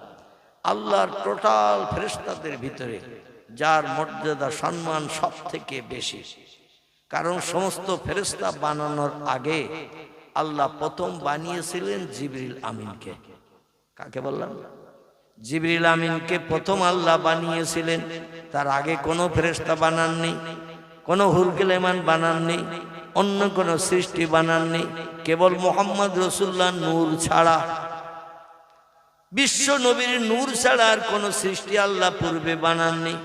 আল্লাহর টোটাল ফেরেশতাদের ভিতরে যার মর্যাদা সম্মান সব থেকে বেশি, কারণ সমস্ত ফেরেশতা বানানোর আগে আল্লাহ প্রথম বানিয়েছিলেন জিবরিল আমিনকে। কাকে বললাম? জিবরিল আমিনকে প্রথম আল্লাহ বানিয়েছিলেন। তার আগে কোনো ফেরেশতা বানাননি, কোনো হুরগিলেমান বানাননি, অন্য কোনো সৃষ্টি বানাননি, কেবল মুহাম্মদ রাসূলুল্লাহ নূর ছাড়া, বিশ্ব নবীর নূর ছাড়া আর কোনো সৃষ্টি আল্লাহ পূর্বে বানাননি।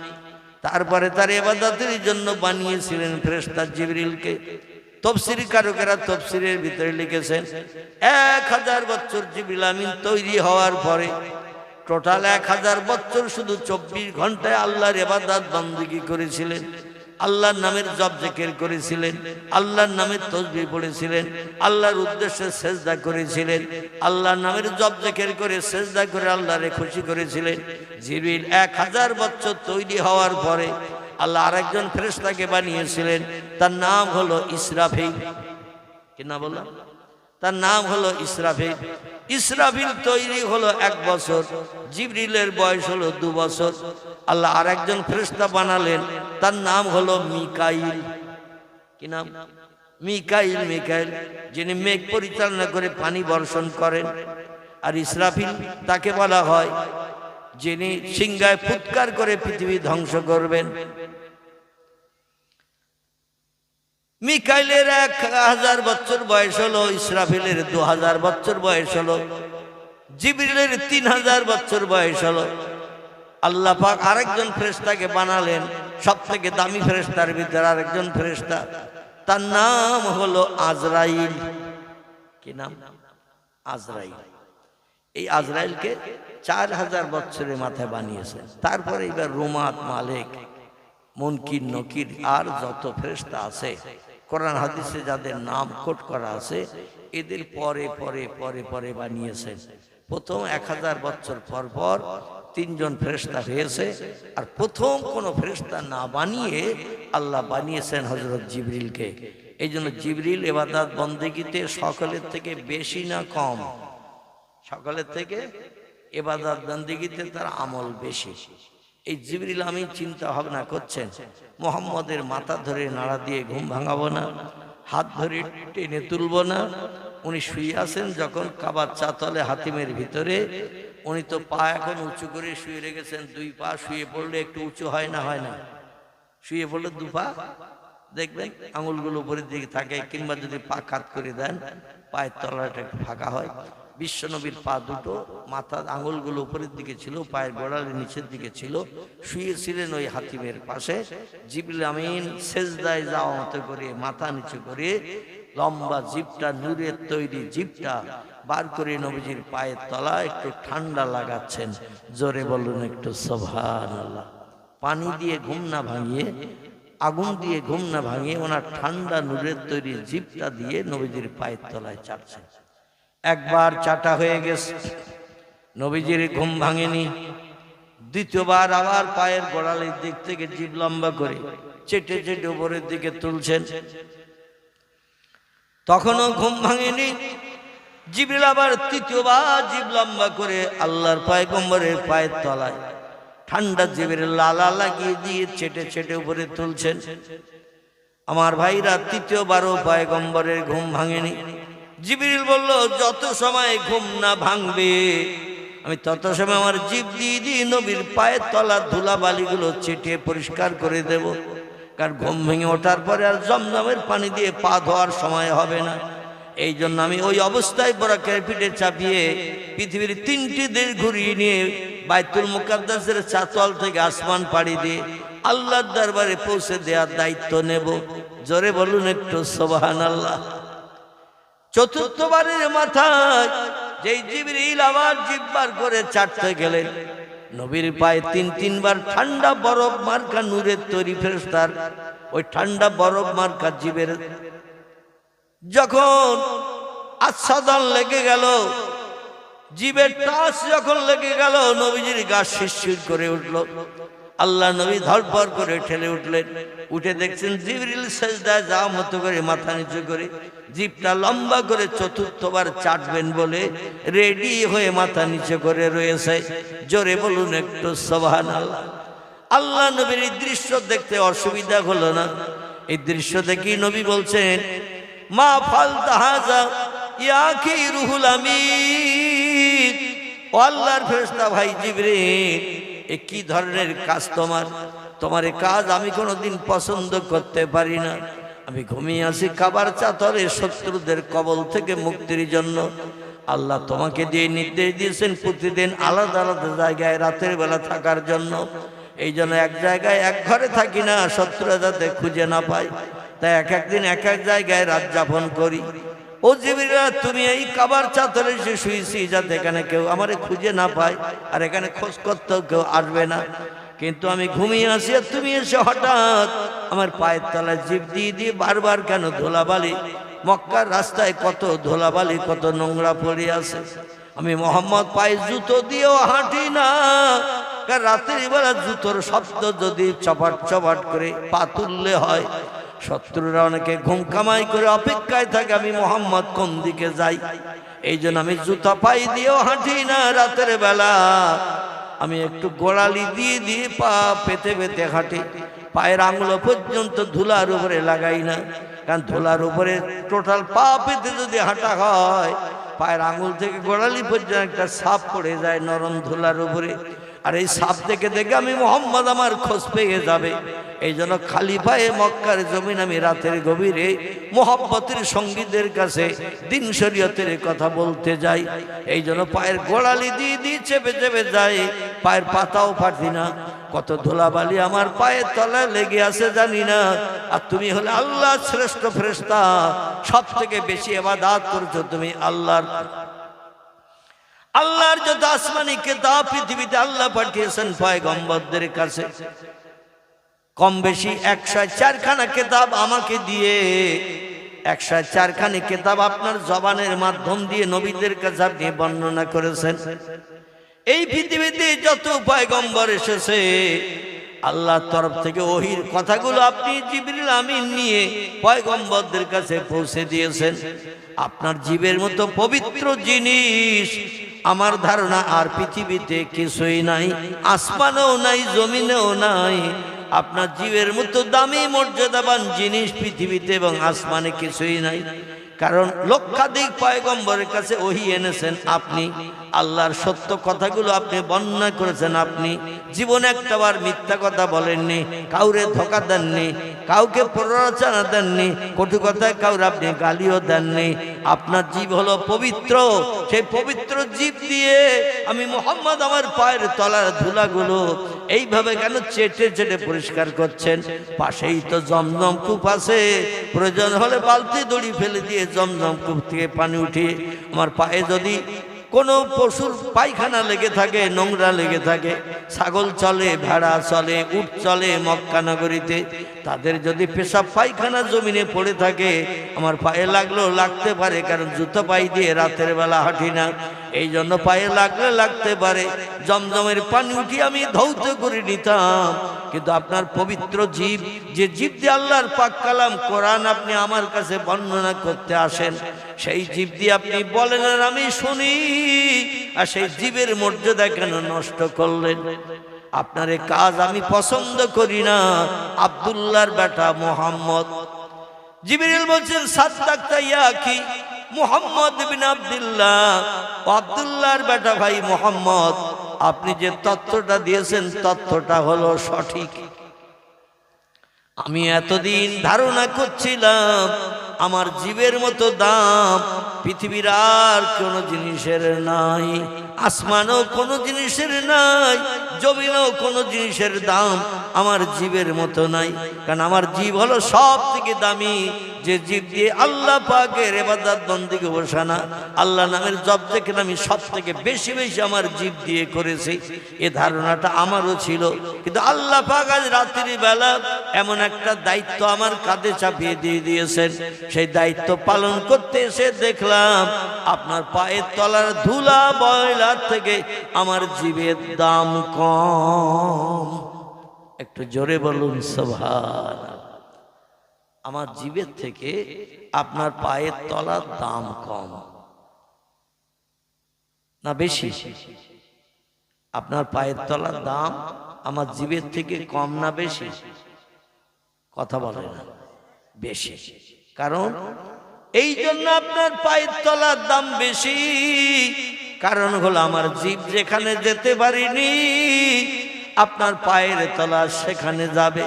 তারপরে তার ইবাদতের জন্য বানিয়েছিলেন ফেরেশতা জিবরিলকে। তফসিরকারকেরা তফসিরের ভিতরে লিখেছেন, 1000 বছর জিবরিল আমিন তৈরি হওয়ার পরে টোটাল 1000 বছর শুধু 24 ঘন্টায় আল্লাহর ইবাদত বন্দেগী করেছিলেন, আল্লাহর নামের জপ জিকির করেছিলেন, আল্লাহর নামের তাসবিহ পড়েছিলেন, আল্লাহর উদ্দেশ্যে সেজদা করেছিলেন, আল্লাহর নামের জপ জিকির করে সেজদা করে আল্লাহরে খুশি করেছিলেন। জিবরিল 1000 বছর তৈরি হওয়ার পরে আল্লাহ আরেকজন ফেরেশতাকে বানিয়েছিলেন, তার নাম হলো ইসরাফিল। কি নাম বললাম? তার নাম হলো ইসরাফিল। ইসরাফিল তৈরি হলো 1 বছর, জিবরিলের বয়স হলো 2 বছর। আল্লাহ আরেকজন ফেরেশতা বানালেন, তার নাম হলো মিকাইল। কি নাম? মিকাইল। মিকাইল যিনি মেঘ পরিচালনা করে পানি বর্ষণ করেন। আর ইসরাফিল তাকে বলা হয় যিনি সিংহায় ফুৎকার করে পৃথিবী ধ্বংস করবেন। মিকাইলের 1000 বছর বয়স হলো, ইসরাফিলের 2000 বছর বয়স হলো, জিবরিলের 3000 বছর বয়স হলো। আল্লাহ পাক আরেকজন ফেরেশতাকে বানালেন, সব থেকে দামি ফেরেশতার ভিতরে আরেকজন ফেরেশতা, তার নাম হলো আজরাইল। কি নাম? আজরাইল। এই আজরাইলকে 4000 বছরের মাথায় বানিয়েছেন। তারপরে এবার রুমাত, মালিক, মুনকির, নকির আর যত ফেরেশতা আছে কোরআন হাদিসে যাদের নাম কোট করা আছে, এদের পরে পরে পরে পরে বানিয়েছেন। প্রথম 1000 বছর পর পর 3 জন ফেরেশতা হয়েছে। আর প্রথম কোন ফেরেশতা না বানিয়ে আল্লাহ বানিয়েছেন হযরত জিবরিলকে। এই জন্য জিবরিল ইবাদত বন্দেগীতে সকলের থেকে বেশি না কম? সকলের থেকে ইবাদত বন্দেগীতে তার আমল বেশি। এই জিবরিল আমিন চিন্তা ভাবনা করছেন, মুহাম্মদের মাথা ধরে নাড়া দিয়ে ঘুম ভাঙাবো না, হাত ধরে টেনে তুলবো না। উনি শুয়ে আছেন যখন কাবার চাতলে হাতিমের ভিতরে, উনি তো পা এখন উঁচু করে শুয়ে রেখেছেন। 2 পা শুয়ে পড়লে একটু উঁচু হয় না? হয় না? শুয়ে পড়লে 2 পা দেখবেন আঙুলগুলো উপরের দিকে থাকে, কিংবা যদি পা কাত করে দেন পায়ের তলাটা একটু ফাঁকা হয়। বিশ্বনবীর পা দুটো, মাথা আঙুলগুলো উপরের দিকে ছিল, পায়ের গোড়ালি নিচের দিকে ছিল। শুয়েছিলেন ওই হাতিমের পাশে। জিবরিল আমিন সেজদায় যাওয়া মতো করে মাথা নিচু করে লম্বা জিভটা, নূরের তৈরি জিভটা বার করে নবীজির পায়ের তলা একটু ঠান্ডা লাগাচ্ছেন। জোরে বলুন একটু সুবহানাল্লাহ। পানি দিয়ে ঘুম না ভাঙিয়ে, আগুন দিয়ে ঘুম না ভাঙিয়ে ওনার ঠান্ডা নূরের তৈরি জিভটা দিয়ে নবীজির পায়ের তলায় চাটছেন। একবার চাটা হয়ে গেছে, নবীজির ঘুম ভাঙেনি। দ্বিতীয়বার আবার পায়ের গোড়ালির দিক থেকে জিভ লম্বা করে চেটে চেটে উপরের দিকে তুলছেন, তখনও ঘুম ভাঙেনি। জিবরিল আবার তৃতীয়বার জিভ লম্বা করে আল্লাহর পয়গম্বরের পায়ের তলায় ঠান্ডা জিভের লালা লাগিয়ে দিয়ে চেটে চেটে উপরে তুলছেন। আমার ভাইরা, তৃতীয়বারও পয়গম্বরের ঘুম ভাঙেনি। জিবরিল বলল, যত সময় ঘুম না ভাঙবে আমি তত সময় আমার জিভ দিয়ে দিয়ে নবীর পায়ের তলার ধুলাবালিগুলো চেটে পরিষ্কার করে দেব। কারণ ঘুম ভেঙে ওঠার পরে আর জমজমের পানি দিয়ে পা ধোয়ার সময় হবে না। এই জন্য আমি ওই অবস্থায় বরাকের পিঠে চাপিয়ে পৃথিবীর 3টি দেশ ঘুরিয়ে নিয়ে বাইতুল মুকাদ্দাসের চাতল থেকে আসমান পাড়ি দিয়ে আল্লাহর দরবারে পৌঁছে দেওয়ার দায়িত্ব নেব। জোরে বলুন একটু সুবহানাল্লাহ। চতুর্থবারের মাথায় যেই জিবরিল আবার জিব্বার করে চাটতে গেলেন, নবীর পায়ে 3 বার ঠান্ডা বরফ মার্কা নূরের তৈরি ফেরেশতার ওই ঠান্ডা বরফ মার্কা জিবের যখন আচ্ছাদন লেগে গেল, জিবের টাচ যখন লেগে গেল, নবীজির গা শিরশির করে উঠল। আল্লাহ নবী ধরপড় করে ঠেলে উঠলেন। উঠে দেখছেন জিবরিল সেজদায় যাওয়া মতো করে মাথা নিচু করে জিভটা লম্বা করে চতুর্থবার চাটবেন বলে রেডি হয়ে মাথা নিচু করে রয়েছে। জোরে বলুন একটু সুবহানাল্লাহ। আল্লাহ নবীর এই দৃশ্য দেখতে অসুবিধা হলো না। এই দৃশ্য দেখি নবী বলছেন, মা ফালতা হাযা ইয়া কি রুহুল আমিন। ও আল্লাহর ফেরেশতা ভাই জিবরিল, এ কি ধরনের কাজ তোমার? তোমার এই কাজ আমি কোনোদিন পছন্দ করতে পারি না। আমি ঘুমিয়ে আছি কাবার চাতরে শত্রুদের কবল থেকে মুক্তির জন্য। আল্লাহ তোমাকে দিয়ে নির্দেশ দিয়েছেন প্রতিদিন আলাদা আলাদা জায়গায় রাতের বেলা থাকার জন্য। এই জন্য এক জায়গায় এক ঘরে থাকি না, শত্রুরা যাতে খুঁজে না পায়, তাই এক একদিন এক এক জায়গায় রাত যাপন করি। ও জিবরিল, তুমি এই কাবার চাতরে এসে শুয়েছি যাতে এখানে কেউ আমারে খুঁজে না পায়, আর এখানে খোঁজ করতেও কেউ আসবে না। কিন্তু আমি ঘুমিয়ে আছি আর তুমি এসে হঠাৎ আমার পায়ের তলায় জিভ দিয়ে দিয়ে বারবার কেন ধুলাবালি? মক্কার রাস্তায় কত ধুলাবালি, কত নোংরা পড়ে আছে। আমি মোহাম্মদ পায়ে জুতো দিয়েও হাঁটি না, কারণ রাতের বেলা জুতোর শব্দ যদি চপাট চপাট করে পা তুললে হয়, শত্রুরা অনেকে ঘুম কামাই করে অপেক্ষায় থাকে আমি মোহাম্মদ কোন দিকে যাই। এই জন্য আমি জুতা পাই দিয়েও হাঁটি না রাতের বেলা। আমি একটু গোড়ালি দিয়ে দিয়ে পা পেতে পেতে হাঁটি। পায়ের আঙুল পর্যন্ত ধুলার উপরে লাগাই না, কারণ ধুলার উপরে টোটাল পা পেতে যদি হাঁটা হয়, পায়ের আঙুল থেকে গোড়ালি পর্যন্ত একটা ছাপ পড়ে যায় নরম ধুলার উপরে। আর এই সাপ দেখে দেখে আমি মোহাম্মদ আমার খোঁজ পেয়ে যাবে। এই জন্য খালি পায়ে মক্কার জমিন আমি রাতের গভীরে মোহাব্বতের সঙ্গীদের কাছে দিন শরীয়তের কথা বলতে যাই। এই জন্য পায়ের গোড়ালি দিয়ে দিয়ে চেপে চেপে যাই, পায়ের পাতাও ফাটি না। কত ধুলাবালি আমার পায়ের তলায় লেগে আছে জানি না। আর তুমি হলে আল্লাহ শ্রেষ্ঠ ফেরেশতা, সব থেকে বেশি ইবাদত করছো তুমি আল্লাহর। আল্লাহর যত আসমানি কিতাব পৃথিবীতে আল্লাহ পাঠিয়েছেন পয়গম্বরদের কাছে, কম বেশি 104 খানা কিতাব আমাকে দিয়ে 104 খানি কিতাব আপনার জবানের মাধ্যম দিয়ে নবীদের কাছে আপনি বর্ণনা করেছেন। এই পৃথিবীতে যত পয়গম্বর এসেছে আল্লাহর তরফ থেকে ওহির কথাগুলো আপনি জিবরিল আমিন নিয়ে পয়গম্বরদের কাছে পৌঁছে দিয়েছেন। আপনার জীবের মতো পবিত্র জিনিস আমার ধারণা আর পৃথিবীতে কিছুই নাই, আসমানেও নাই, জমিনেও নাই। আপনার জীবের মতো দামি মর্যাদাবান জিনিস পৃথিবীতে এবং আসমানে কিছুই নাই। কারণ লক্ষাধিক পয়গম্বরের কাছে ওহী এনেছেন আপনি, আল্লাহর সত্য কথাগুলো আপনি বর্ণনা করেছেন আপনি। জীবনে একটাবার মিথ্যা কথা বলেননি, কাউরে ধোঁকা দেননি, কাউকে প্ররোচনা দেননি, কটু কথায় কাউরে আপনি গালিও দেননি। আপনার জীব হলো পবিত্র, সেই পবিত্র জীব দিয়ে আমি মুহাম্মদ আমার পায়ের তলার ধুলাগুলো এইভাবে কেন চেটে চেটে পরিষ্কার করছেন? পাশেই তো জমজম কূপ আছে, প্রয়োজন হলে বালতি দড়ি ফেলে দিয়ে জমজম কূপ থেকে পানি উঠিয়ে আমার পায়ে যদি কোনো পশুর পায়খানা লেগে থাকে, নোংরা লেগে থাকে, ছাগল চলে, ভেড়া চলে, উট চলে মক্কা নগরীতে, তাদের যদি পেশাব পায়খানা জমিনে পড়ে থাকে আমার পায়ে লাগলেও লাগতে পারে, কারণ জুতো পাই দিয়ে রাতের বেলা হাঁটি না, এই জন্য পায়ে লাগলে লাগতে পারে। জমজমের পানি উঠিয়ে আমি ধৌত করে নিতাম। কিন্তু আপনার পবিত্র জীব, যে জীব দিয়ে আল্লাহর পাক কালাম কোরআন আপনি আমার কাছে বর্ণনা করতে আসেন, সেই জীব দিয়ে আপনি বলেন আর আমি শুনি, আর সেই জীবের মর্যাদা কেন নষ্ট করলেন? আপনার এই কাজ আমি পছন্দ করি না। আব্দুল্লাহর বেটা মুহাম্মদ, জিবরিল বলছেন সাদ্দাকতা ইয়া কি মুহাম্মদ বিন আব্দুল্লাহ, আব্দুল্লাহর বেটা ভাই মুহাম্মদ, আপনি যে তথ্যটা দিয়েছেন তথ্যটা হলো সঠিক। আমি এতদিন ধারণা করছিলাম আমার জীবের মতো দাম পৃথিবীর আর কোনো জিনিসের নাই, আসমানও কোনো জিনিসের নাই, জমিনও কোনো জিনিসের দাম আমার জীবের মতো নাই। কারণ আমার জীব হলো সব থেকে দামি, যে জীব দিয়ে আল্লাহ পাকের ইবাদত বন্দেগী উপাসনা, আল্লাহ নামের জপ থেকে আমি সব থেকে বেশি বেশি আমার জীব দিয়ে করেছি। এ ধারণাটা আমারও ছিল, কিন্তু আল্লাহ পাক আজ রাত্রি বেলা এমন একটা দায়িত্ব আমার কাঁধে চাপিয়ে দিয়ে দিয়েছেন। সেই দায়িত্ব পালন করতে এসে দেখলাম আপনার পায়ের তলার ধুলা ময়লার থেকে আমার জীবের দাম কম। একটু জোরে বলুন সুবহানাল্লাহ। আমার জীবের থেকে আপনার পায়ের তলার দাম কম না বেশি? আপনার পায়ের তলার দাম আমার জীবের থেকে কম না বেশি? কথা বলে না, বেশি। কারণ এই জন্য আপনার পায়ের তলার দাম বেশি, কারণ হলো আমার জীব যেখানে যেতে পারিনি আপনার পায়ের তলা সেখানে যাবে।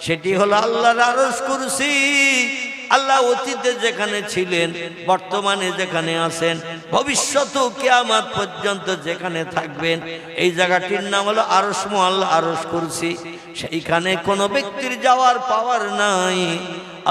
সেটি হলো আল্লাহর আরশ কুরসি। আল্লাহ অতীতে যেখানে ছিলেন, বর্তমানে যেখানে আছেন, ভবিষ্যতেও কিয়ামত পর্যন্ত যেখানে থাকবেন, এই জায়গাটির নাম হলো আরশ মুআল্লা, আরশ কুরসি। সেইখানে কোনো ব্যক্তির যাওয়ার পাওয়ার নাই।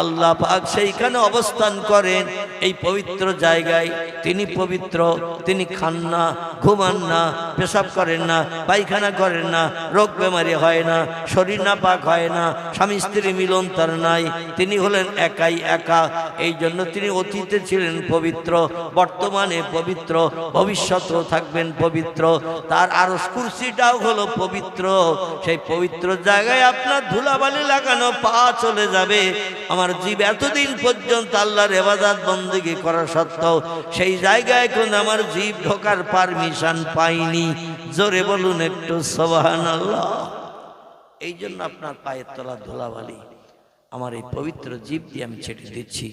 আল্লাহ পাক সেইখানে অবস্থান করেন, এই পবিত্র জায়গায়। তিনি পবিত্র, তিনি খান না, ঘুমান না, পেশাব করেন না, পায়খানা করেন না, রোগ বেমারি হয় না, শরীর নাপাক হয় না, স্বামী স্ত্রী মিলন তার নাই। তিনি হলেন একাই একা। এই জন্য তিনি অতীতে ছিলেন পবিত্র, বর্তমানে পবিত্র, ভবিষ্যতেও থাকবেন পবিত্র। তার আরশ কুরসিটাও হলো পবিত্র। সেই পবিত্র জায়গায় আপনার ধুলাবালি লাগানো পা চলে যাবে। আমার জীব এতদিন পর্যন্ত আল্লাহর ইবাদত বন্দেগী করা সত্ত্বেও সেই জায়গায় কোন আমার জীব ঢোকার পারমিশন পাইনি। জোরে বলুন একটু সুবহানাল্লাহ। এই জন্য আপনার পায়ের তলা ধুলাবালি আমার এই পবিত্র জীব দিয়ে আমি ছেড়ে দিচ্ছি,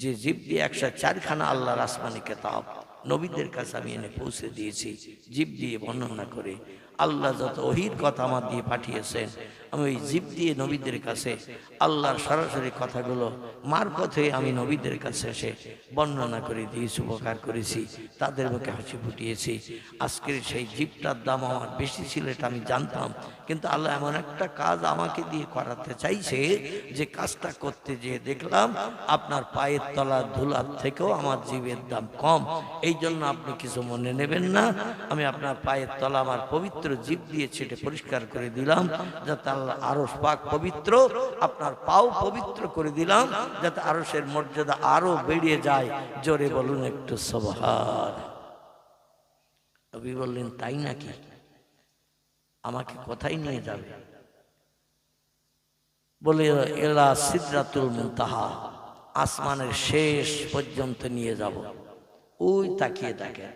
যে জীব দিয়ে 104 খানা আল্লাহর আসমানি কিতাব নবীদের কাছে আমি এনে পৌঁছে দিয়েছি। জীব দিয়ে বর্ণনা করে আল্লাহ যত ওহির কথা আমার দিয়ে পাঠিয়েছেন, আমি ওই জিব দিয়ে নবীদের কাছে আল্লাহর সরাসরি কথাগুলো মারফত হয়ে আমি নবীদের কাছে এসে বর্ণনা করে দিয়েছি, উপকার করেছি, তাদের মুখে হাসি ফুটিয়েছি। আজকের সেই জিবটার দাম আমার বেশি ছিল, এটা আমি জানতাম, কিন্তু আল্লাহ এমন একটা কাজ আমাকে দিয়ে করাতে চাইছে যে কাজটা করতে যেয়ে দেখলাম আপনার পায়ের তলার ধুলার থেকেও আমার জিবের দাম কম। এই জন্য আপনি কিছু মনে নেবেন না, আমি আপনার পায়ের তলা আমার পবিত্র জিব দিয়ে ছেটে পরিষ্কার করে দিলাম, যাতে আল্লাহ আরশ পাক পবিত্র, আপনার পাও পবিত্র করে দিলাম, যাতে আরশের মর্যাদা আরো বেড়ে যায়। জোরে বলুন একটু সুবহান। নবী বললেন, তাই নাকি? আমাকে কোথায় নিয়ে যাবে? বলে, এলা সিদরাতুল মুনতাহা, আসমানের শেষ পর্যন্ত নিয়ে যাব। ওই তাকিয়ে দেখেন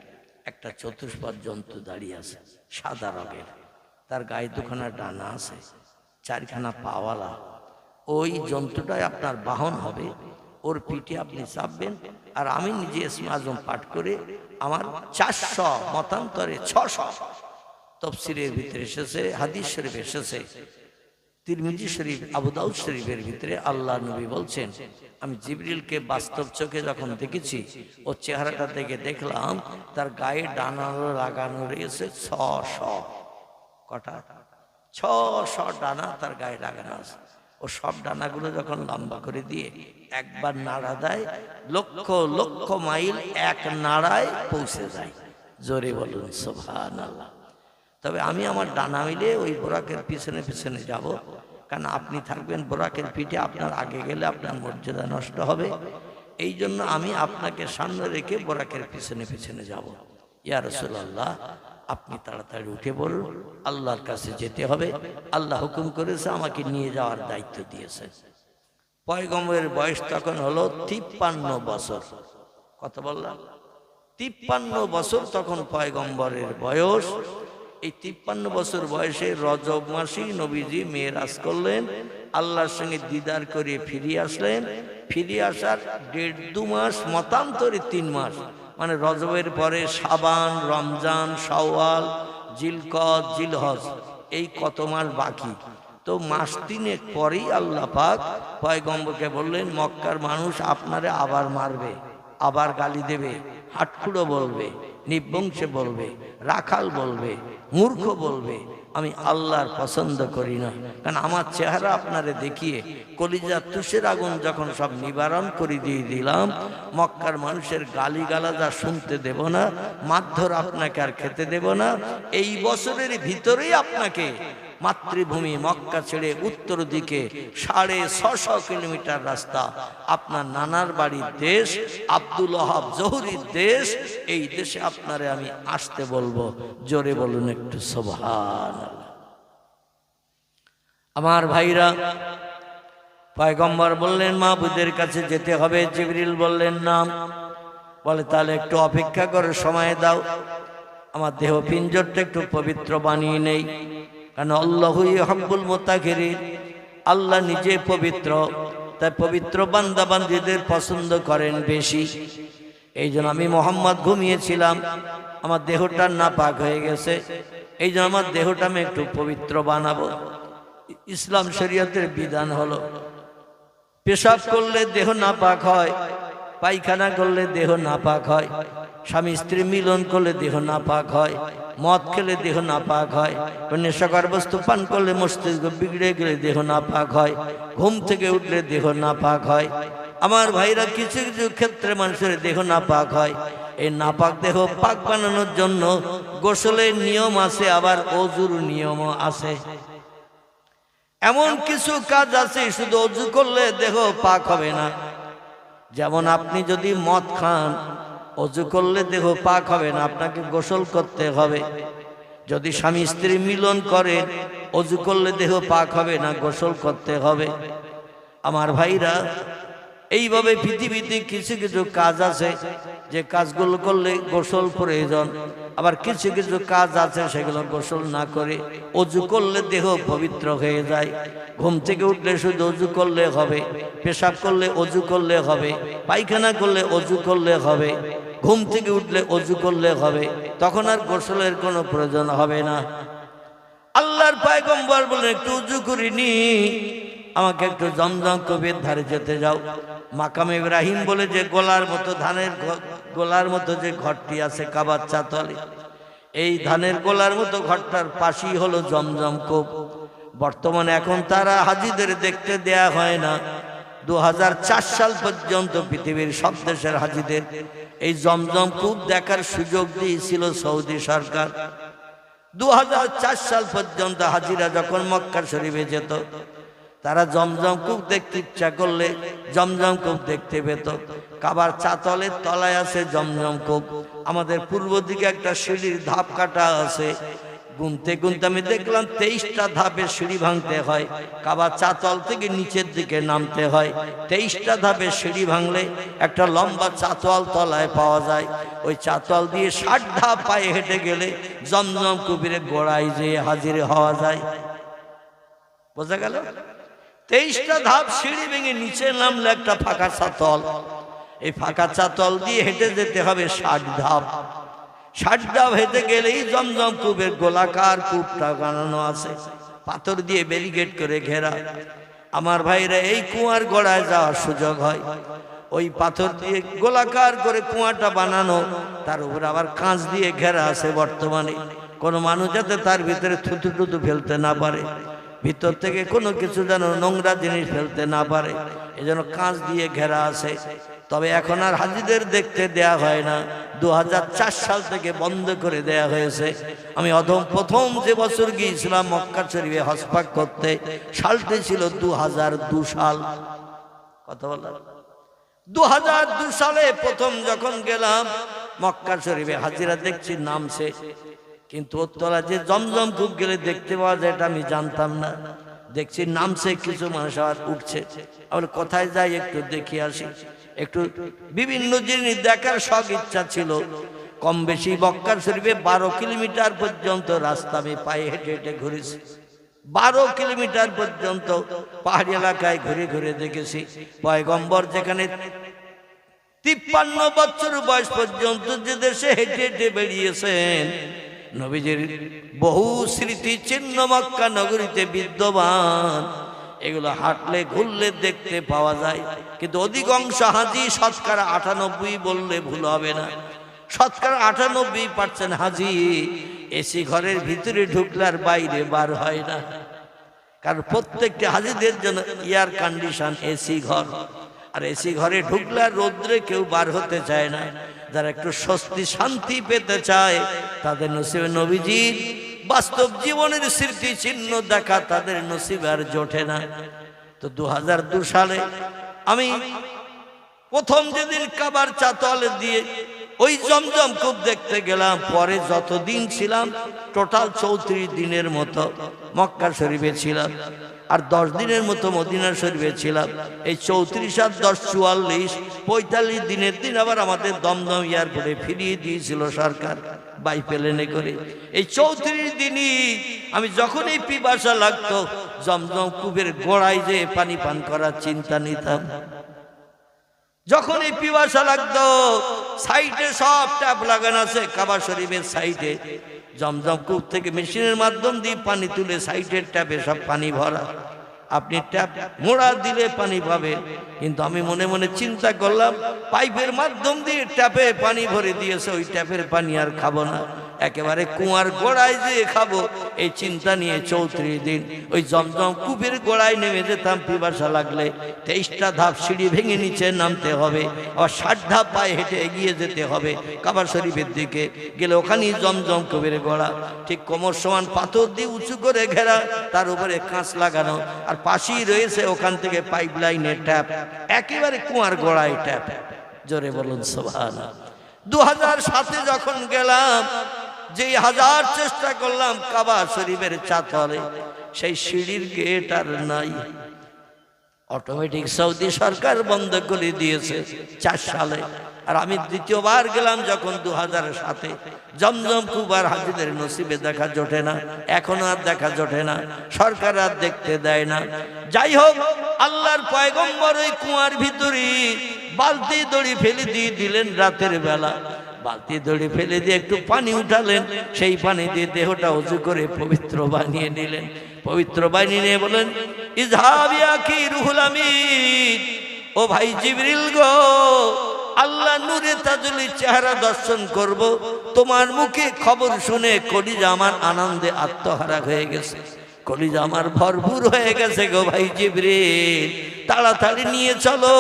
একটা চতুষ্পদ জন্তু দাঁড়িয়ে আছে, সাদা রঙের, তার গায়ে দুখানা ডানা আছে, চারখানা পাওয়ালা। ওই জন্তুটাই আপনার বাহন হবে, ওর পিঠে আপনি চাপবেন, আর আমি নিজে ইসমে আজম পাঠ করে আমার 400 মতান্তরে 600 তফসিরের ভিতরে এসেছে, হাদিস শরীফ এসেছে, তিরমিজি শরীফ, আবু দাউদ শরীফের ভিতরে আল্লাহ নবী বলছেন, আমি জিবরিলকে বাস্তব চোখে যখন দেখেছি, ও চেহারাটা দেখে দেখলাম তার গায়ে ডানা লাগানো রয়েছে 600। কটা? 600 ডানা তার গায়ে লাগানো আছে। ও সব ডানাগুলো যখন লম্বা করে দিয়ে একবার নাড়া দেয়, লক্ষ লক্ষ মাইল এক নাড়ায় পৌঁছে যায়। জোরে বলুন সুবহানাল্লাহ। তবে আমি আমার ডানা মিলে ওই বোরাকের পিছনে পিছনে যাব, কারণ আপনি থাকবেন বোরাকের পিঠে, আপনার আগে গেলে আপনার মর্যাদা নষ্ট হবে। এই জন্য আমি আপনাকে সামনে রেখে বোরাকের পিছনে পিছনে যাব। ইয়া রাসূলুল্লাহ, আপনি তাড়াতাড়ি উঠে পড়ুন, আল্লাহর কাছে যেতে হবে। আল্লাহ হুকুম করেছে, আমাকে নিয়ে যাওয়ার দায়িত্ব দিয়েছে। পয়গম্বরের বয়স তখন হলো 53 বছর। কত বললাম? 53 বছর তখন পয়গম্বরের বয়স। এই 53 বছর বয়সে রজব মাসেই নবীজি মেরাজ করলেন, আল্লাহর সঙ্গে দিদার করে ফিরিয়ে আসলেন। ফিরিয়ে আসার 1.5-2 মাস, মতান্তরে 3 মাস, মানে রজবের পরে শাবান, রমজান, শাওয়াল, জিলকদ, জিলহজ, এই কত মাস বাকি। তো মাস 3 পরেই আল্লাহ পাক পয়গম্বরকে বললেন, মক্কার মানুষ আপনারে আবার মারবে, আবার গালি দেবে, হাটখুড়ো বলবে, নিবংশে বলবে, রাখাল বলবে, মূর্খ বলবে। আমি আল্লাহর পছন্দ করি না, কারণ আমার চেহারা আপনারে দেখিয়ে কলিজা তুষের আগুন যখন সব নিবারণ করে দিয়ে দিলাম, মক্কার মানুষের গালি গালাজা শুনতে দেব না, মারধর আপনাকে আর খেতে দেব না। এই বছরের ভিতরেই আপনাকে মাতৃভূমি মক্কা ছেড়ে উত্তর দিকে 650 কিলোমিটার রাস্তা, আপনার নানার বাড়ির দেশ, আব্দুল ওয়াহাব জহুরির দেশ, এই দেশে আপনারে আমি আসতে বলবো। জোরে বলুন একটু সুবহানাল্লাহ। আমার ভাইরা, পয়গম্বর বললেন মাবুদের কাছে যেতে হবে। জিবরিল বললেন না। বলে, তাহলে একটু অপেক্ষা করে সময় দাও, আমার দেহ পিঞ্জরটা একটু পবিত্র বানিয়ে নেই, কারণ আল্লাহু ইউহিব্বুল মুতাহহিরিন, আল্লাহ নিজে পবিত্র, তাই পবিত্র বান্দা বান্দীদের পছন্দ করেন বেশি। এই জন্য আমি মোহাম্মদ ঘুমিয়েছিলাম, আমার দেহটা নাপাক হয়ে গেছে, এই জন্য আমার দেহটা আমি একটু পবিত্র বানাবো। ইসলাম শরীয়তের বিধান হলো, পেশাব করলে দেহ নাপাক হয়, পায়খানা করলে দেহ নাপাক হয়, স্বামী স্ত্রী মিলন করলে দেহ নাপাক হয়, মদ খেলে দেহ নাপাক হয়, নেশাকর বস্তু পান করলে মস্তিষ্ক বিগড়ে গেলে দেহ নাপাক হয়, ঘুম থেকে উঠলে দেহ নাপাক হয়। আমার ভাইরা, কিছু কিছু ক্ষেত্রে মানুষের দেহ নাপাক হয়। এই নাপাক দেহ পাক বানানোর জন্য গোসলের নিয়ম আছে, আবার ওযুর নিয়মও আছে। এমন কিছু কাজ আছে শুধু ওযু করলে দেহ পাক হবে না। যেমন আপনি যদি মদ খান, ওযু করলে দেহ পাক হবে না, আপনাকে গোসল করতে হবে। যদি স্বামী স্ত্রী মিলন করেন, ওযু করলে দেহ পাক হবে না, গোসল করতে হবে। আমার ভাইরা, এইভাবে পৃথিবীতে কিছু কিছু কাজ আছে যে কাজগুলো করলে গোসল প্রয়োজন, আবার কিছু কিছু কাজ আছে সেগুলো গোসল না করে ওযু করলে দেহ পবিত্র হয়ে যায়। ঘুম থেকে উঠলে শুধু ওযু করলে হবে, পেশাব করলে ওযু করলে হবে, পায়খানা করলে ওযু করলে হবে, ঘুম থেকে উঠলে ওযু করলে হবে, তখন আর গোসলের কোনো প্রয়োজন হবে না। আল্লাহর পয়গম্বর বলেন একটু উজু করিনি, আমাকে একটু জমজম কূপের ধারে যেতে যাও। মাকাম ইব্রাহিম বলে যে গোলার মতো ধানের গোলার মতো যে ঘরটি আছে কাবার চাতলে, এই ধানের গোলার মতো ঘরটার পাশেই হলো জমজম কূপ। বর্তমানে এখন তারা হাজিদের দেখতে দেয়া হয় না। 2004 সাল পর্যন্ত পৃথিবীর সব দেশের হাজিদের এই জমজম কূপ দেখার সুযোগ দিয়েছিল সৌদি সরকার। 2004 সাল পর্যন্ত হাজিরা যখন মক্কা শরীফে যেত, তারা জমজম কূপ দেখতে ইচ্ছা করলে জমজম কূপ দেখতে পেত। কাবার চাতলের তলায় আছে জমজম কূপ। আমাদের পূর্ব দিকে একটা সিঁড়ির ধাপ কাটা আছে, গুনতে গুনতে আমি দেখলাম 23টা ধাপের সিঁড়ি ভাঙতে হয়। কাবার চাতল থেকে নিচের দিকে নামতে হয়। 23টা ধাপের সিঁড়ি ভাঙলে একটা লম্বা চাতল তলায় পাওয়া যায়। ওই চাতল দিয়ে 60 ধাপ পায়ে হেঁটে গেলে জমজম কূপের গোড়ায় যেয়ে হাজির হওয়া যায়। বোঝা গেল? 23টা ধাপ সিঁড়ি ভেঙে নিচে নামলে একটা ফাঁকা চাতল, এই ফাঁকা চাতল দিয়ে হেঁটে যেতে হবে 60 ধাপ। 60 ধাপ হেঁটে গেলেই জমজম কূপের গোলাকার কূপটা বানানো আছে, পাথর দিয়ে ব্যারিকেড করে ঘেরা। আমার ভাইরা, এই কুয়ার গোড়ায় যাওয়ার সুযোগ হয়। ওই পাথর দিয়ে গোলাকার করে কুয়াটা বানানো, তার উপর আবার কাঁচ দিয়ে ঘেরা আছে। বর্তমানে কোনো মানুষ যাতে তার ভিতরে থুতু টুতু ফেলতে না পারে, ভিতর থেকে কোনো কিছু যেন নোংরা জিনিস ফেলতে না পারে, এজন্য কাঁচ দিয়ে ঘেরা আছে। তবে এখন আর হাজিদের দেখতে দেয়া হয় না। 2004 সাল থেকে বন্ধ করে দেয়া হয়েছে। আমি প্রথম যে বছর গিয়েছিলাম মক্কা শরীফে হজ পাক করতে, সালটি ছিল 2002 সাল। কথা বললাম 2002 সালে প্রথম যখন গেলাম মক্কা শরীফে, হাজিরা দেখছি নামছে, কিন্তু ওতলা যে জমজম কূপ গেলে দেখতে পাওয়া যায় এটা আমি জানতাম না। দেখছি নামছে, কিছু মানুষ আর উঠছে। আবার কোথায় যাই একটু দেখে আসি, একটু বিভিন্ন জিনিস দেখার শখ ইচ্ছা ছিল। কম বেশি মক্কা শরীফে 12 কিলোমিটার পর্যন্ত রাস্তা আমি পায়ে হেঁটে হেঁটে ঘুরেছি। 12 কিলোমিটার পর্যন্ত পাহাড়ি এলাকায় ঘুরে ঘুরে দেখেছি। পয়গম্বর যেখানে 53 বছর বয়স পর্যন্ত যে দেশে হেঁটে হেঁটে বেরিয়েছেন, নবীজির বহু স্মৃতি চিহ্ন মক্কা নগরীতে বিদ্যমান। এগুলো হাঁটলে ঘুরলে দেখতে পাওয়া যায়। কিন্তু অধিকাংশ হাজি, শতকরা 98 বললে ভুল হবে না, শতকরা 98% হাজি এসি ঘরের ভিতরে ঢুকলে আর বাইরে বার হয় না। কারণ প্রত্যেকটা হাজিদের জন্য এয়ার কন্ডিশন এসি ঘর, আর এসি ঘরে ঢুকলে আর রোদ্রে কেউ বার হতে চায় না। যারা একটু স্বস্তি শান্তি পেতে চায় তাদের নসিবে নবীজির বাস্তব জীবনের স্মৃতি চিহ্ন দেখা তাদের নসিবে আর জোটে না। তো 2002 সালে আমি প্রথম যেদিন কাবার চাতল দিয়ে ওই জমজম কূপ দেখতে গেলাম, পরে যতদিন ছিলাম টোটাল 34 দিনের মতো মক্কা শরীফে ছিলাম, আর 10 দিনের মতো মদিনা শরীফে ছিলাম। এই 34 আর 10 44 45 দিনের দিন আবার আমাদের দমদম এয়ারপোর্টে ফিরিয়ে দিয়েছিল সরকার বাই প্লেনে করে। এই 34 দিনই আমি যখন এই পিপাসা লাগতো জমজম কূপের গোড়ায় যে পানি পান করার চিন্তা নিতাম। যখন এই পিপাসা লাগতো, সাইডে সব ট্যাপ লাগানো আছে কাবা শরীফের সাইডে, জমজম কূপ থেকে মেশিনের মাধ্যম দিয়ে পানি তুলে সাইডের ট্যাপে সব পানি ভরা। আপনি ট্যাপ মোড়া দিলে পানি পাবেন। কিন্তু আমি মনে মনে চিন্তা করলাম, পাইপের মাধ্যম দিয়ে ট্যাপে পানি ভরে দিয়েছে, ওই ট্যাপের পানি আর খাবো না, একেবারে কুয়ার গোড়ায় যেয়ে খাবো। এই চিন্তা নিয়ে 34 দিন ওই জমজম কূপের গোড়ায় নেমে যেতাম পিপাসা লাগলে। 23টা ধাপ সিঁড়ি ভেঙে নিচে নামতে হবে, আর 60 ধাপ পায়ে হেঁটে এগিয়ে যেতে হবে কাবা শরীফের দিকে। গেলে ওখানেই জমজম কূপের গোড়া, ঠিক কোমর সমান পাথর দিয়ে উঁচু করে ঘেরা, তার উপরে কাঁচ লাগানো, আর পাশেই রয়েছে ওখান থেকে পাইপ লাইনের ট্যাপ, একেবারে কুয়ার গোড়ায় ট্যাপ। জোরে বলুন সুবহানাল্লাহ। 2007 যখন গেলাম, যেই হাজার চেষ্টা করলাম কাবা শরীফের চাতলে, সেই সিঁড়ির গেট আর নাই, অটোমেটিক সৌদি সরকার বন্ধ করে দিয়েছে 4 সালে। আর আমি দ্বিতীয়বার গেলাম যখন 2007, জমজম কূপ আর হাজিদের নসিবে দেখা জোটে না, এখনো আর দেখা জোটে না, সরকার আর দেখতে দেয় না। যাই হোক, আল্লাহর পয়গম্বর ওই কুয়ার ভিতরে বালতি দড়ি ফেলে দিয়ে দিলেন রাতের বেলা। বালতি দড়ি ফেলে দিয়ে একটু পানি উঠালেন, সেই পানি দিয়ে দেহটা উজু করে পবিত্র বানিয়ে নিলেন। পবিত্র বানিয়ে নিয়ে বলেন, ইযহাব ইয়া আখি রুহুল আমিন, ও ভাই জিবরিল গো, আল্লাহ নূরে তাজুলি চেহারা দর্শন করব, তোমার মুখে খবর শুনে কলিজা আমার আনন্দে আত্মহারা হয়ে গেছে, কলিজা আমার ভরপুর হয়ে গেছে গো ভাই জিবরিল, তাড়াতাড়ি নিয়ে চলো,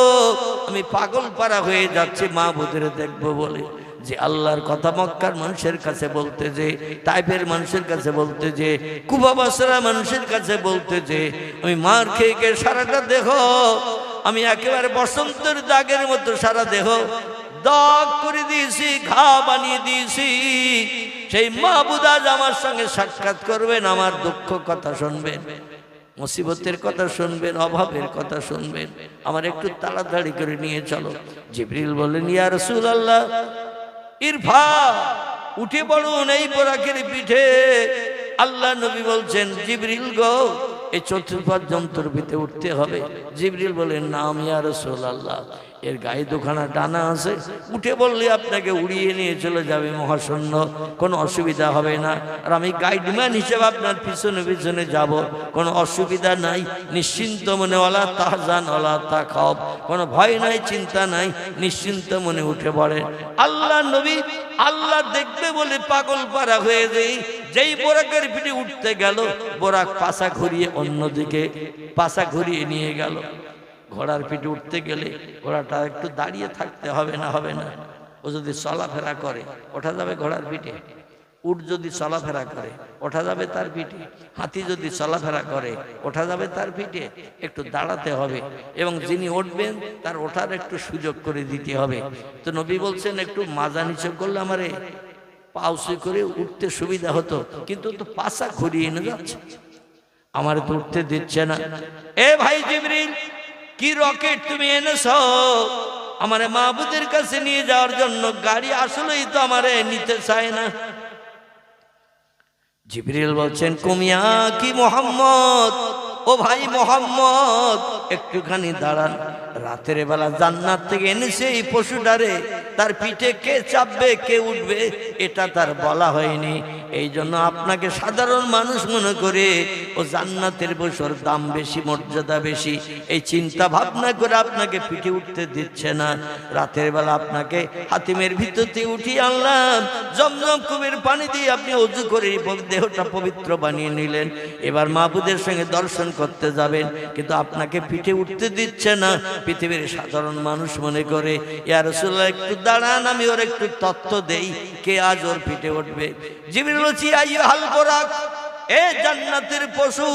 আমি পাগল পারা হয়ে যাচ্ছি মাবুদের দেখবো বলে। যে আল্লাহর কথা মক্কার মানুষের কাছে বলতে, যে তাইফের মানুষের কাছে বলতে, যে কুফা বসরা মানুষের কাছে বলতে, যে আমি মার খেয়ে খেয়ে সারাটা দেহ, আমি একেবারে বসন্তের দাগের মতো সারা দেহ দাগ করে দিয়েছি, ঘা বানিয়ে দিয়েছি। সেই মাবুদ আজ আমার সঙ্গে সাক্ষাৎ করবেন, আমার দুঃখ কথা শুনবেন, মুসিবতের কথা শুনবেন, অভাবের কথা শুনবেন, আমার একটু তাড়াতাড়ি করে নিয়ে চলো। জিবরিল বললেন, ইয়া রাসূলুল্লাহ, ইরফা, উঠে পড়ুন এই বোরাকের পিঠে। আল্লাহ নবী বলছেন, জিবরিল গো, এই চতুর্পাদ যন্ত্রের ভিতরে উঠতে হবে। জিবরিল বলেন, নাম ইয়া রাসূলুল্লাহ, এর গায়ে দুখানা ডানা আছে, উঠে বললে আপনাকে উড়িয়ে নিয়ে চলে যাবে মহাশূন্য, কোনো অসুবিধা হবে না। আর আমি গাইডম্যান হিসেবে আপনার পিছনে পিছনে যাব, কোনো অসুবিধা নাই, নিশ্চিন্ত মনে, ওয়ালা তাহজান ওয়ালা তাখাফ, কোনো ভয় নাই, চিন্তা নাই, নিশ্চিন্ত মনে উঠে পড়ে। আল্লাহ নবী আল্লাহ দেখবে বলে পাগল পারা হয়ে যায়। যেই বোরাকের পিঠে উঠতে গেল, বোরাক পাছা ঘুরিয়ে অন্যদিকে পাছা ঘুরিয়ে নিয়ে গেল। ঘোড়ার পিঠে উঠতে গেলে ঘোড়াটা একটু দাঁড়িয়ে থাকতে হবে না, হবে না? ও যদি চলাফেরা করে ওঠা যাবে ঘোড়ার পিঠে, উট যদি চলাফেরা করে ওঠা যাবে তার পিঠে, হাতি যদি চলাফেরা করে ওঠা যাবে তার পিঠে। একটু দাঁড়াতে হবে এবং যিনি উঠবেন তার ওঠার একটু সুযোগ করে দিতে হবে। তো নবী বলছেন, একটু মাজা নিচে করলে আমারে পাউসি করে উঠতে সুবিধা হতো, কিন্তু তো পাছা ঘুরিয়ে নিয়ে যাচ্ছে, আমার তো উঠতে দিচ্ছে না। এ ভাই জিবরিল, কি রকেট তুমি এনেছো আমারে মাবুদের কাছে নিয়ে যাওয়ার জন্য? গাড়ি আসলেই তো আমারে নিতে চায় না। জিবরিল বলছেন, কুমিয়া কি মোহাম্মদ, ও ভাই মোহাম্মদ, একটুখানি দাঁড়ান। রাতের বেলা জান্নাত থেকে এনেছে এই পশুটারে, তার পিঠে কে চাপবে কে উঠবে এটা তার বলা হয়নি। এই জন্য আপনাকে সাধারণ মানুষ মনে করে ও জান্নাতের পশুর দাম বেশি, মর্যাদা বেশি, এই চিন্তা ভাবনা করে আপনাকে পিঠে উঠতে দিচ্ছে না। রাতের বেলা আপনাকে হাতিমের ভিতরতে উঠিয়ে আনলাম, জমজম কুবের পানি দিয়ে আপনি ওযু করে দেহটা পবিত্র বানিয়ে নিলেন। এবার মাবুদের সঙ্গে দর্শন করতে যাবেন, কিন্তু আপনাকে পিঠে উঠতে দিচ্ছে না। পৃথিবীর সাধারণ মানুষ মনে করে, ইয়া রাসূলুল্লাহ একটু দাঁড়ান, আমি ওর একটু তত্ত্ব দেই, কে আজ ওর পিঠে উঠবে। জিবরিল বলছি, আইয়ুহাল বুরাক, এ জান্নাতের পশু,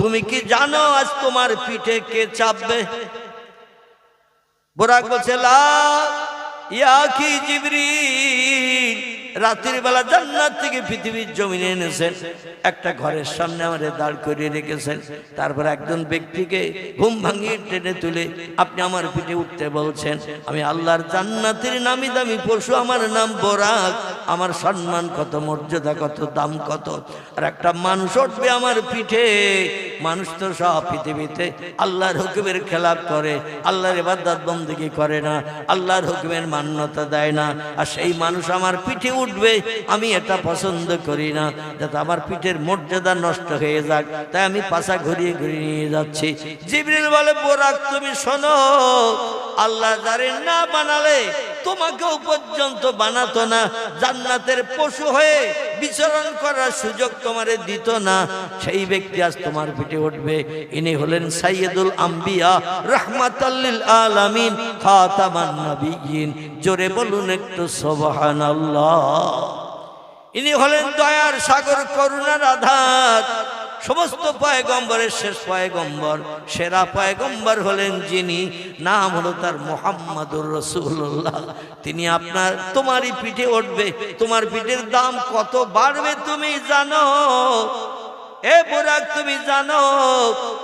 তুমি কি জানো আজ তোমার পিঠে কে চাপবে? বুরাক বলছে, লা ইয়া আখি জিবরিল, রাতের বেলা জান্নাত থেকে পৃথিবীর জমিনে এনেছেন, একটা ঘরের সামনে আমারে দাঁড় করিয়ে রেখেছেন, তারপর একজন ব্যক্তিকে ঘুম ভাঙিয়ে টেনে তুলে আপনি আমার পিঠে উঠতে বলছেন। আমি আল্লাহর জান্নাতের নামি দামি পশু, আমার নাম বোরাক, আমার সম্মান কত, মর্যাদা কত, দাম কত। আর একটা মানুষ উঠবে আমার পিঠে। মানুষ তো সব পৃথিবীতে আল্লাহর হুকুমের খেলাপ করে, আল্লাহর ইবাদত বন্দেগী করে না, আল্লাহর হুকুমের মান্যতা দেয় না। আর সেই মানুষ আমার পিঠে উঠবে, আমি এটা পছন্দ করি না, যাতে আমার পিঠের মর্যাদা নষ্ট হয়ে যাক, তাই আমি পাছা ঘুরিয়ে ঘুরিয়ে নিয়ে যাচ্ছি। জিবরিল বলে, বোরাক তুমি শোনো, আল্লাহ যারে না বানালে তোমাকেও পর্যন্ত বানাতো না, জান্নাতের পশু হয়ে বিচরণ করার সুযোগ তোমারে দিত না, সেই ব্যক্তি আজ তোমার পিঠে উঠবে। ইনি হলেন সাইয়্যিদুল আম্বিয়া, রাহমাতাল লিল আলামিন, খাতামান নবিয়্যিন। জোরে বলুন একটু সুবহানাল্লাহ। ইনি হলেন দয়ার সাগর, করুণার আধার, সমস্ত পয়গম্বরের শেষ পয়গম্বর, সেরা পয়গম্বর হলেন যিনি, নাম হলো তার মুহাম্মাদুর রাসূলুল্লাহ। তিনি তোমারই পিঠে উঠবে। তোমার পিঠের দাম কত বাড়বে তুমি জানো? এ বুরাক, তুমি জানো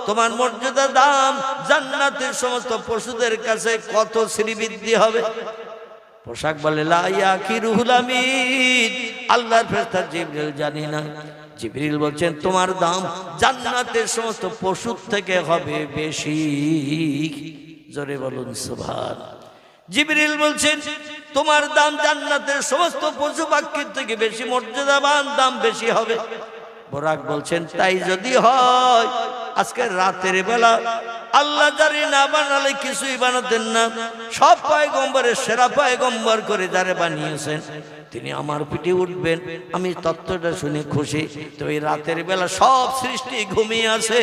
তোমার মর্যাদা, দাম জান্নাতের সমস্ত পশুদের কাছে কত শ্রীবৃদ্ধি হবে? পোশাক বলে, লা ইয়া আখি রুহুল আমিন, আল্লাহর ফেরেশতা জিবরিল জানি না। জিবরিল বলছেন, তোমার দাম জান্নাতের সমস্ত পশুর থেকে হবে বেশি। জোরে বলুন সুবহান। জিবরিল বলছেন তোমার দাম জান্নাতের সমস্ত পশু পাখির থেকে বেশি মর্যাদাবান, দাম বেশি হবে। বোরাক বলছেন তাই যদি হয় আজকে রাতের বেলা আল্লাহ যারে না বানালে কিছুই বানাতেন না, সব পয়গম্বরের সেরা পয়গম্বর করে যারে বানিয়েছেন তিনি আমার পিঠে উঠবেন। আমি তত্ত্বটা শুনে খুশি। তো এই রাতের বেলা সব সৃষ্টি ঘুমিয়ে আছে,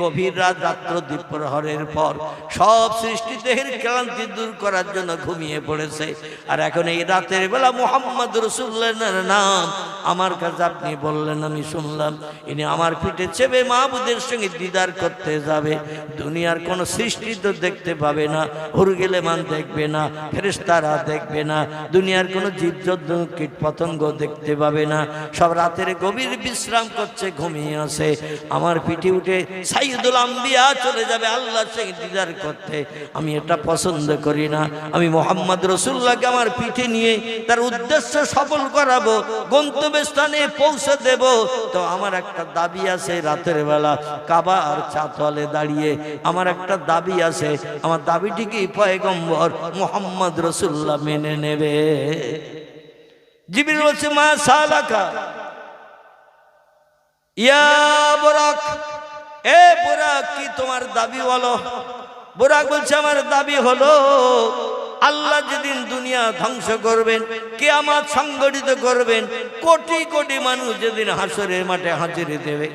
গভীর রাত, রাত্র দ্বীপ্রহরের পর সব সৃষ্টি দেহের ক্লান্তি দূর করার জন্য ঘুমিয়ে পড়েছে। আর এখন এই রাতের বেলা মুহাম্মদ রাসূলুল্লাহর নাম আমার কাছে আপনি বললেন, আমি শুনলাম ইনি আমার পিঠে চেপে মাহবুদের সঙ্গে দিদার করতে যাবে। দুনিয়ার কোন সৃষ্টি তো দেখতে পাবে না, হুরগেলেমান দেখবে না, ফেরেশতারা দেখবে না, দুনিয়ার কোন জীবজন্তু কীট পতঙ্গ দেখতে পাবে না, সব রাতের গভীর বিশ্রাম করছে, ঘুমিয়ে আছে। আমার পিঠে উঠে সাইয়্যিদুল আম্বিয়া চলে যাবে আল্লাহর সঙ্গে দিদার করতে। আমি এটা পছন্দ করি না। আমি মুহাম্মদ রাসূলুল্লাহকে আমার পিঠে নিয়ে তার উদ্দেশ্য সফল করাবো, গন্তব্যস্থানে পৌঁছে দেব। তো আমার একটা দাবি আছে, রাতের বেলা কাবা আর চাতলে দাঁড়িয়ে আমার একটা দাবি আছে। আমার দাবিটি কি পয়গম্বর মুহাম্মদ রাসূলুল্লাহ মেনে নেবে? জিবরিল বলছে মা সালাকা ইয়া বুরাক, এ বুরাক কি তোমার দাবি বলো? বুরাক বলছে আমার দাবি হলো আল্লাহ যেদিন দুনিয়া ধ্বংস করবেন, কিয়ামত সংগঠিত করবেন, কোটি কোটি মানুষ যেদিন হাসরের মাঠে হাজিরি দেবে,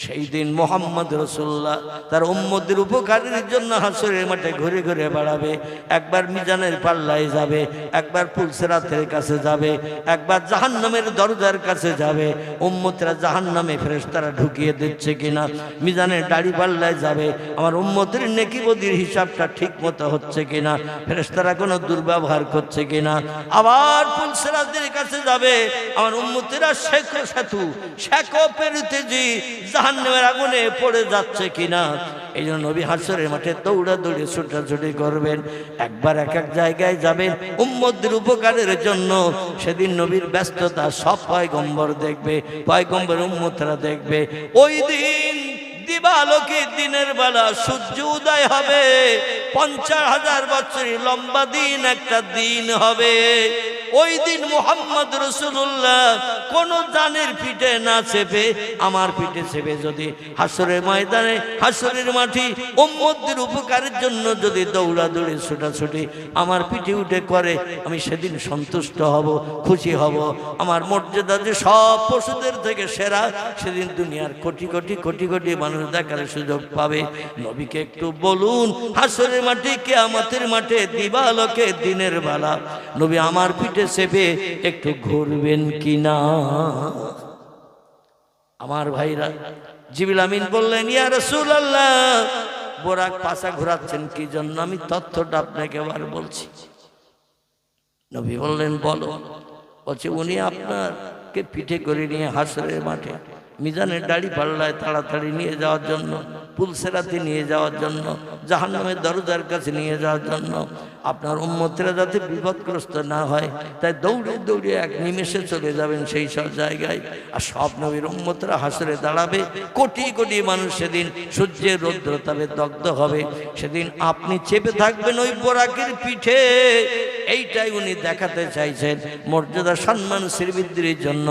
সেই দিন মুহাম্মদ রাসূলুল্লাহ তার উম্মতের উপকারের জন্য হাসরের মাঠে ঘুরে ঘুরে বেড়াবে। একবার মিজানের পাল্লায় যাবে, একবার পুলসিরাতের কাছে যাবে, একবার জাহান্নামের দরজার কাছে যাবে। উম্মতরা জাহান্নামে ফেরেশতারা ঢুকিয়ে দিচ্ছে কিনা, মিজানের দাড়ি পাল্লায় যাবে, আমার উম্মতের নেকি বদির হিসাবটা ঠিক মতো হচ্ছে কিনা, ফেরেশতারা কোনো দুর্ব্যবহার করছে কিনা। আবার পুলসিরাতের কাছে যাবে, আমার উম্মতেরা শেখো পেরিতেজি জাহান্নামের আগুনে পড়ে যাচ্ছে কিনা। এই জন্য নবী হাসরের মাঠে দৌড়াদৌড়ি ছুটাছুটি করবেন। একবার এক এক জায়গায় যাবেন উম্মতদের উপকারের জন্য। সেদিন নবীর ব্যস্ততা সব পয়গম্বর দেখবে, পয়গম্বর উম্মতরা দেখবে। ওই দিন দিবালোকে দিনের বেলা সূর্য উদয় হবে, 50,000 বছরের লম্বা দিন একটা দিন হবে। ওই দিন মুহাম্মদ রাসূলুল্লাহ কোন জানের পিঠে না চেপে আমার পিঠে চেপে যদি হাসরের ময়দানে, হাসরের মাঠে উম্মতদের উপকারের জন্য যদি দৌড়াদৌড়ি ছোটাছুটি আমার পিঠে উঠে করে, আমি সেদিন সন্তুষ্ট হব, খুশি হব। আমার মর্যাদা যে সব পশুদের থেকে সেরা, সেদিন দুনিয়ার কোটি কোটি কোটি কোটি মানুষ দেখার সুযোগ পাবে। নবীকে একটু বলুন হাসরের মাঠে, কিয়ামতের মাঠে, দিবালোকে দিনের বেলা নবী আমার পিঠে চেপে একটু ঘুরবেন কিনা? আমার ভাইরা, জিবরিল আমিন বললেন ইয়া রাসূলুল্লাহ, বোরাক পাছা ঘোরাচ্ছেন কি জন্য? আমি তথ্যটা আপনাকে আবার বলছি। নবী বললেন বলো। বলছে উনি আপনাকে পিঠে করে নিয়ে হাসরের মাঠে মিজানের দাড়ি পাল্লায় তাড়াতাড়ি নিয়ে যাওয়ার জন্য, পুলসিরাতে নিয়ে যাওয়ার জন্য, জাহান্নামের দরজার কাছে নিয়ে যাওয়ার জন্য, আপনার উম্মতরা যাতে বিপদগ্রস্ত না হয় তাই দৌড়ে দৌড়ে এক নিমেষে চলে যাবেন সেই সব জায়গায়। আর সব নবীর উম্মতরা হাসরে দাঁড়াবে, কোটি কোটি মানুষ সেদিন সূর্যের রৌদ্রতাপে দগ্ধ হবে। সেদিন আপনি চেপে থাকবেন ওই বোরাকের পিঠে। এইটাই উনি দেখাতে চাইছেন, মর্যাদা সম্মান শ্রীবৃদ্ধির জন্য।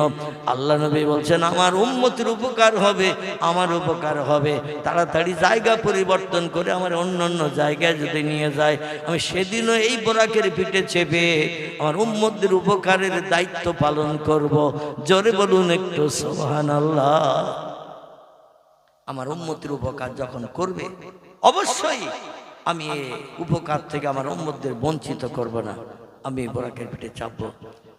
আল্লাহ নবী বলছেন আমার উম্মতের উপকার হবে, আমার উপকার হবে। তাড়াতাড়ি জায়গা পরিবর্তন করে আমার অন্য অন্য জায়গায় যদি নিয়ে যায়, আমি সেদিনও এই বোরাকের পিঠে চেপে আমার উম্মতদের উপকারের দায়িত্ব পালন করব। জোরে বলুন একটু সুবহানাল্লাহ। আমার উম্মতের উপকার যখন করবে, অবশ্যই আমি এই উপকার থেকে আমার উম্মতদের বঞ্চিত করব না, আমি বোরাকের পিঠে চাপবো।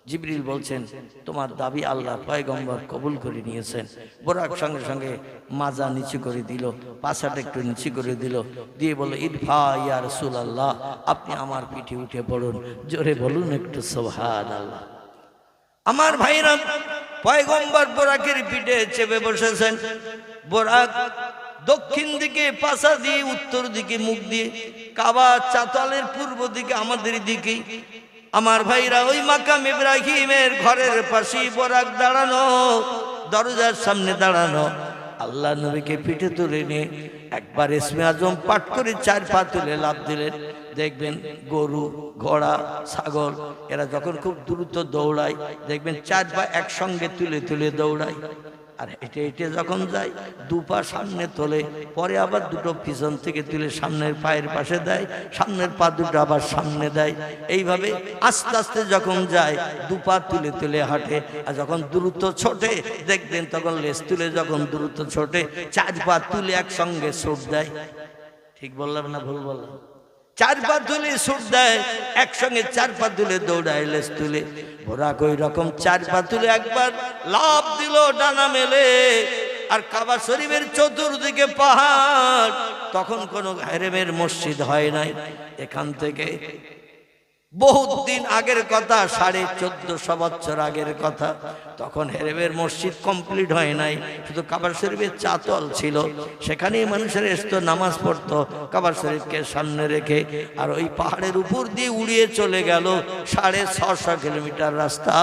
জিবরিল বলছেন তোমার দাবি আল্লাহ পয়গম্বর কবুল করে নিয়েছেন। বোরাক সঙ্গে সঙ্গে মাজা নিচু করে দিল, পাছাটা একটু নিচু করে দিল, দিয়ে বলল ইরফা ইয়া রাসূলুল্লাহ, আপনি আমার পিঠে উঠে পড়ুন। জোরে বলুন একটু সুবহানাল্লাহ। আমার ভাইরা, পয়গম্বর বোরাকের পিঠে চেপে বসেছেন। বোরাক দক্ষিণ দিকে পাছা দিয়ে, উত্তর দিকে মুখ দিয়ে, কাবা চাতালের পূর্ব দিকে আমাদের দিকে। আমার ভাইরা, ওই মাকাম ইব্রাহিমের ঘরের পাশে বোরাক দাঁড়ানো, দরজার সামনে দাঁড়ানো। আল্লাহ নবীকে পিঠে তুলে নিয়ে একবার ইসমে আজম পাঠ করে 4 পা তুলে লাফ দিলেন। দেখবেন গরু, ঘোড়া, ছাগল এরা যখন খুব দ্রুত দৌড়ায় দেখবেন 4 পা একসঙ্গে তুলে তুলে দৌড়ায়। আর হেঁটে হেঁটে যখন যায় 2 পা সামনে তোলে, পরে আবার 2টো পিছন থেকে তুলে সামনের পায়ের পাশে দেয়, সামনের পা 2টো আবার সামনে দেয়। এইভাবে আস্তে আস্তে যখন যায় 2 পা তুলে তুলে হাঁটে। আর যখন দ্রুত ছোটে দেখবেন তখন লেজ তুলে যখন দ্রুত ছোটে 4 পা তুলে একসঙ্গে ছুট দেয়। ঠিক বললাম না ভুল বললাম? 4 পা তুলে ছুট দেয়, একসঙ্গে 4 পা তুলে দৌড়ায় লেজ তুলে। বোরাক ওই রকম 4 পা তুলে একবার লাফ দিল ডানা মেলে। আর কাবা শরীফের চতুর্দিকে পাহাড়, তখন কোনো হেরেমের মসজিদ হয় নাই। এখান থেকে বহুত দিন আগের কথা, 1450 বছর আগের কথা। তখন হেরেমের মসজিদ কমপ্লিট হয় নাই, শুধু কাবা শরীফের চাতল ছিল। সেখানেই মানুষের এসতো, নামাজ পড়তো কাবা শরীফকে সামনে রেখে। আর ওই পাহাড়ের উপর দিয়ে উড়িয়ে চলে গেল 650 কিলোমিটার রাস্তা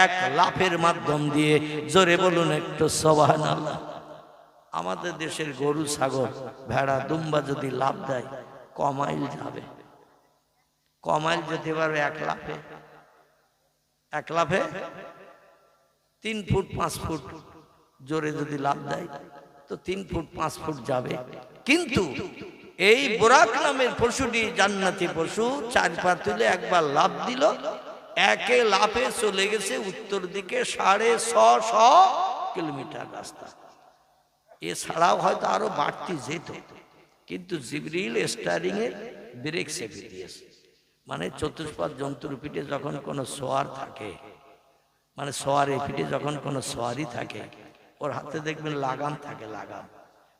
এক লাফের মাধ্যম দিয়ে। জোরে বলুন একটু সুবহানাল্লাহ। আমাদের দেশের গরু, ছাগল, ভেড়া, দুম্বা যদি লাফ দেয় কমাইল যাবে, কমাইল যেতে পারবে এক লাফে। 3 ফুট 5 ফুট জোরে যদি লাফ দেয় তো 3 ফুট 5 ফুট যাবে। কিন্তু এই বোরাক নামের পশুটি জান্নাতি পশু, 4 পা তুলে একবার লাফ দিল, একে লাফে চলে গেছে উত্তর দিকে 650 কিলোমিটার রাস্তা। এছাড়াও হয়তো আরো বাড়তি যেত, কিন্তু জিবরিল স্টারিং এর ব্রেক চেপে দিয়েছে। মানে চতুষ্পদ জন্তুর পিঠে যখন কোনো সোয়ার থাকে, মানে সোয়ারের পিঠে যখন কোনো সোয়ারি থাকে, ওর হাতে দেখবেন লাগাম থাকে। লাগাম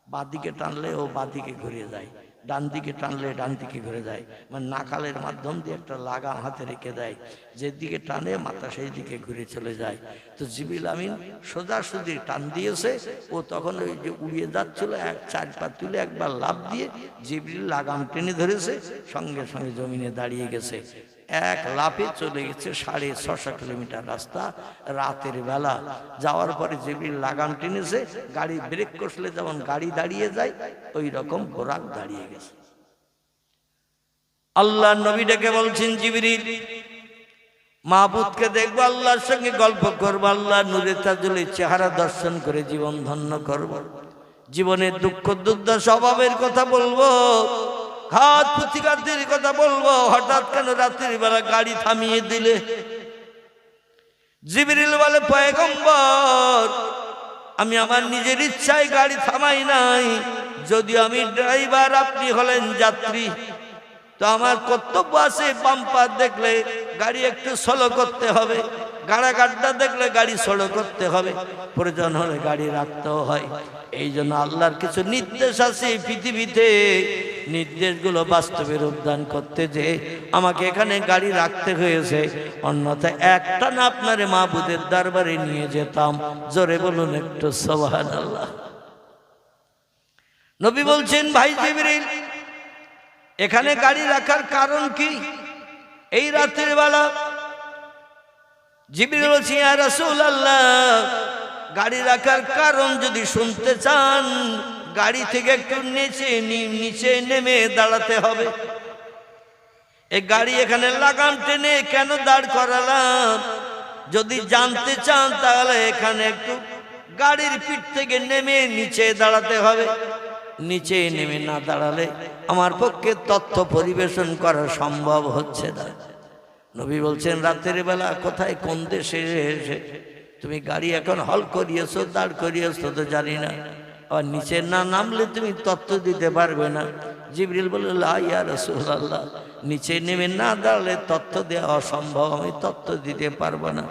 বাঁদিকে টানলে ও বাঁদিকে ঘুরে যায়, ডান দিকে টানলে ডান দিকে ঘুরে যায়। মানে নাকালের মাধ্যম দিয়ে একটা লাগাম হাতে রেখে দেয়, যেদিকে টানে মাথা সেই দিকে ঘুরে চলে যায়। তো জিবরিল আমিন সোজাসুজি টান দিয়েছে। ও তখন ওই যে উড়িয়ে যাচ্ছিল, 4 পা তুলে একবার লাফ দিয়ে জিবরিল লাগাম টেনে ধরেছে, সঙ্গে সঙ্গে জমিনে দাঁড়িয়ে গেছে। এক লাফে চলে গেছে 650 কিলোমিটার রাস্তা রাতের বেলা। যাওয়ার পরে জিবরিল লাগাম টেনেছে, গাড়ি ব্রেক কষলে যেমন গাড়ি দাঁড়িয়ে যায় ওই রকম বোরাক দাঁড়িয়ে গেছে। আল্লাহ নবীটাকে বলছেন জিবরিল, মাহবুবকে দেখবো, আল্লাহর সঙ্গে গল্প করবো, আল্লাহ নূরে তাজুলের চেহারা দর্শন করে জীবন ধন্য করব। জীবনের দুঃখ দুর্দশা স্বভাবের কথা বলবো, ঘাত প্রতিঘাতের কথা বলবো। হঠাৎ কেন রাত্রির বেলা গাড়ি থামিয়ে দিলে? জিবরিল বলে, পয়গম্বর, আমি আমার নিজের ইচ্ছায় গাড়ি থামাই নাই। যদি আমি ড্রাইভার, আপনি হলেন যাত্রী, তো আমার কর্তব্য আছে বাম্পার দেখলে গাড়ি একটু স্লো করতে হবে, গাড়া গাড্ডা দেখলে গাড়ি স্লো করতে হবে, প্রয়োজন হলে গাড়ি রাখতেও হয়। এই জন্য আল্লাহর কিছু নির্দেশ আছে পৃথিবীতে, নির্দেশগুলো বাস্তবে রূপদান করতে যে আমাকে এখানে গাড়ি রাখতে হয়েছে। অন্যথায় একটা না আপনারে মাহবুদের দরবারে নিয়ে যেতাম। জোরে বলুন একটু সুবহানাল্লাহ। নবী বলছেন, ভাই জিবরিল, এখানে গাড়ি রাখার কারণ কি? এই রাতের বেলা জিবরিল বলছে, ইয়া রাসূলুল্লাহ, গাড়ি রাখার কারণ যদি শুনতে চান, গাড়ি থেকে একটু নিচে নেমে দাঁড়াতে হবে। এই গাড়ি এখানে লাগাম টেনে কেন দাঁড় করালাম, যদি জানতে চান তাহলে এখানে একটু গাড়ির পিঠ থেকে নেমে নিচে দাঁড়াতে হবে। নিচে নেমে না দাঁড়ালে আমার পক্ষে তথ্য পরিবেশন করা সম্ভব হচ্ছে না। নবী বলছেন, রাতের বেলা কোথায় কোন দেশে এসে তুমি গাড়ি এখন হল করিয়েছো, দাঁড় করিয়েছো তো জানি না, আর নিচে না নামলে তুমি তথ্য দিতে পারবে না। জিবরিল বলল, লা ইয়া রাসূলুল্লাহ, নিচে নেমে না দাঁড়ালে তথ্য দেওয়া অসম্ভব, আমি তথ্য দিতে পারবো না।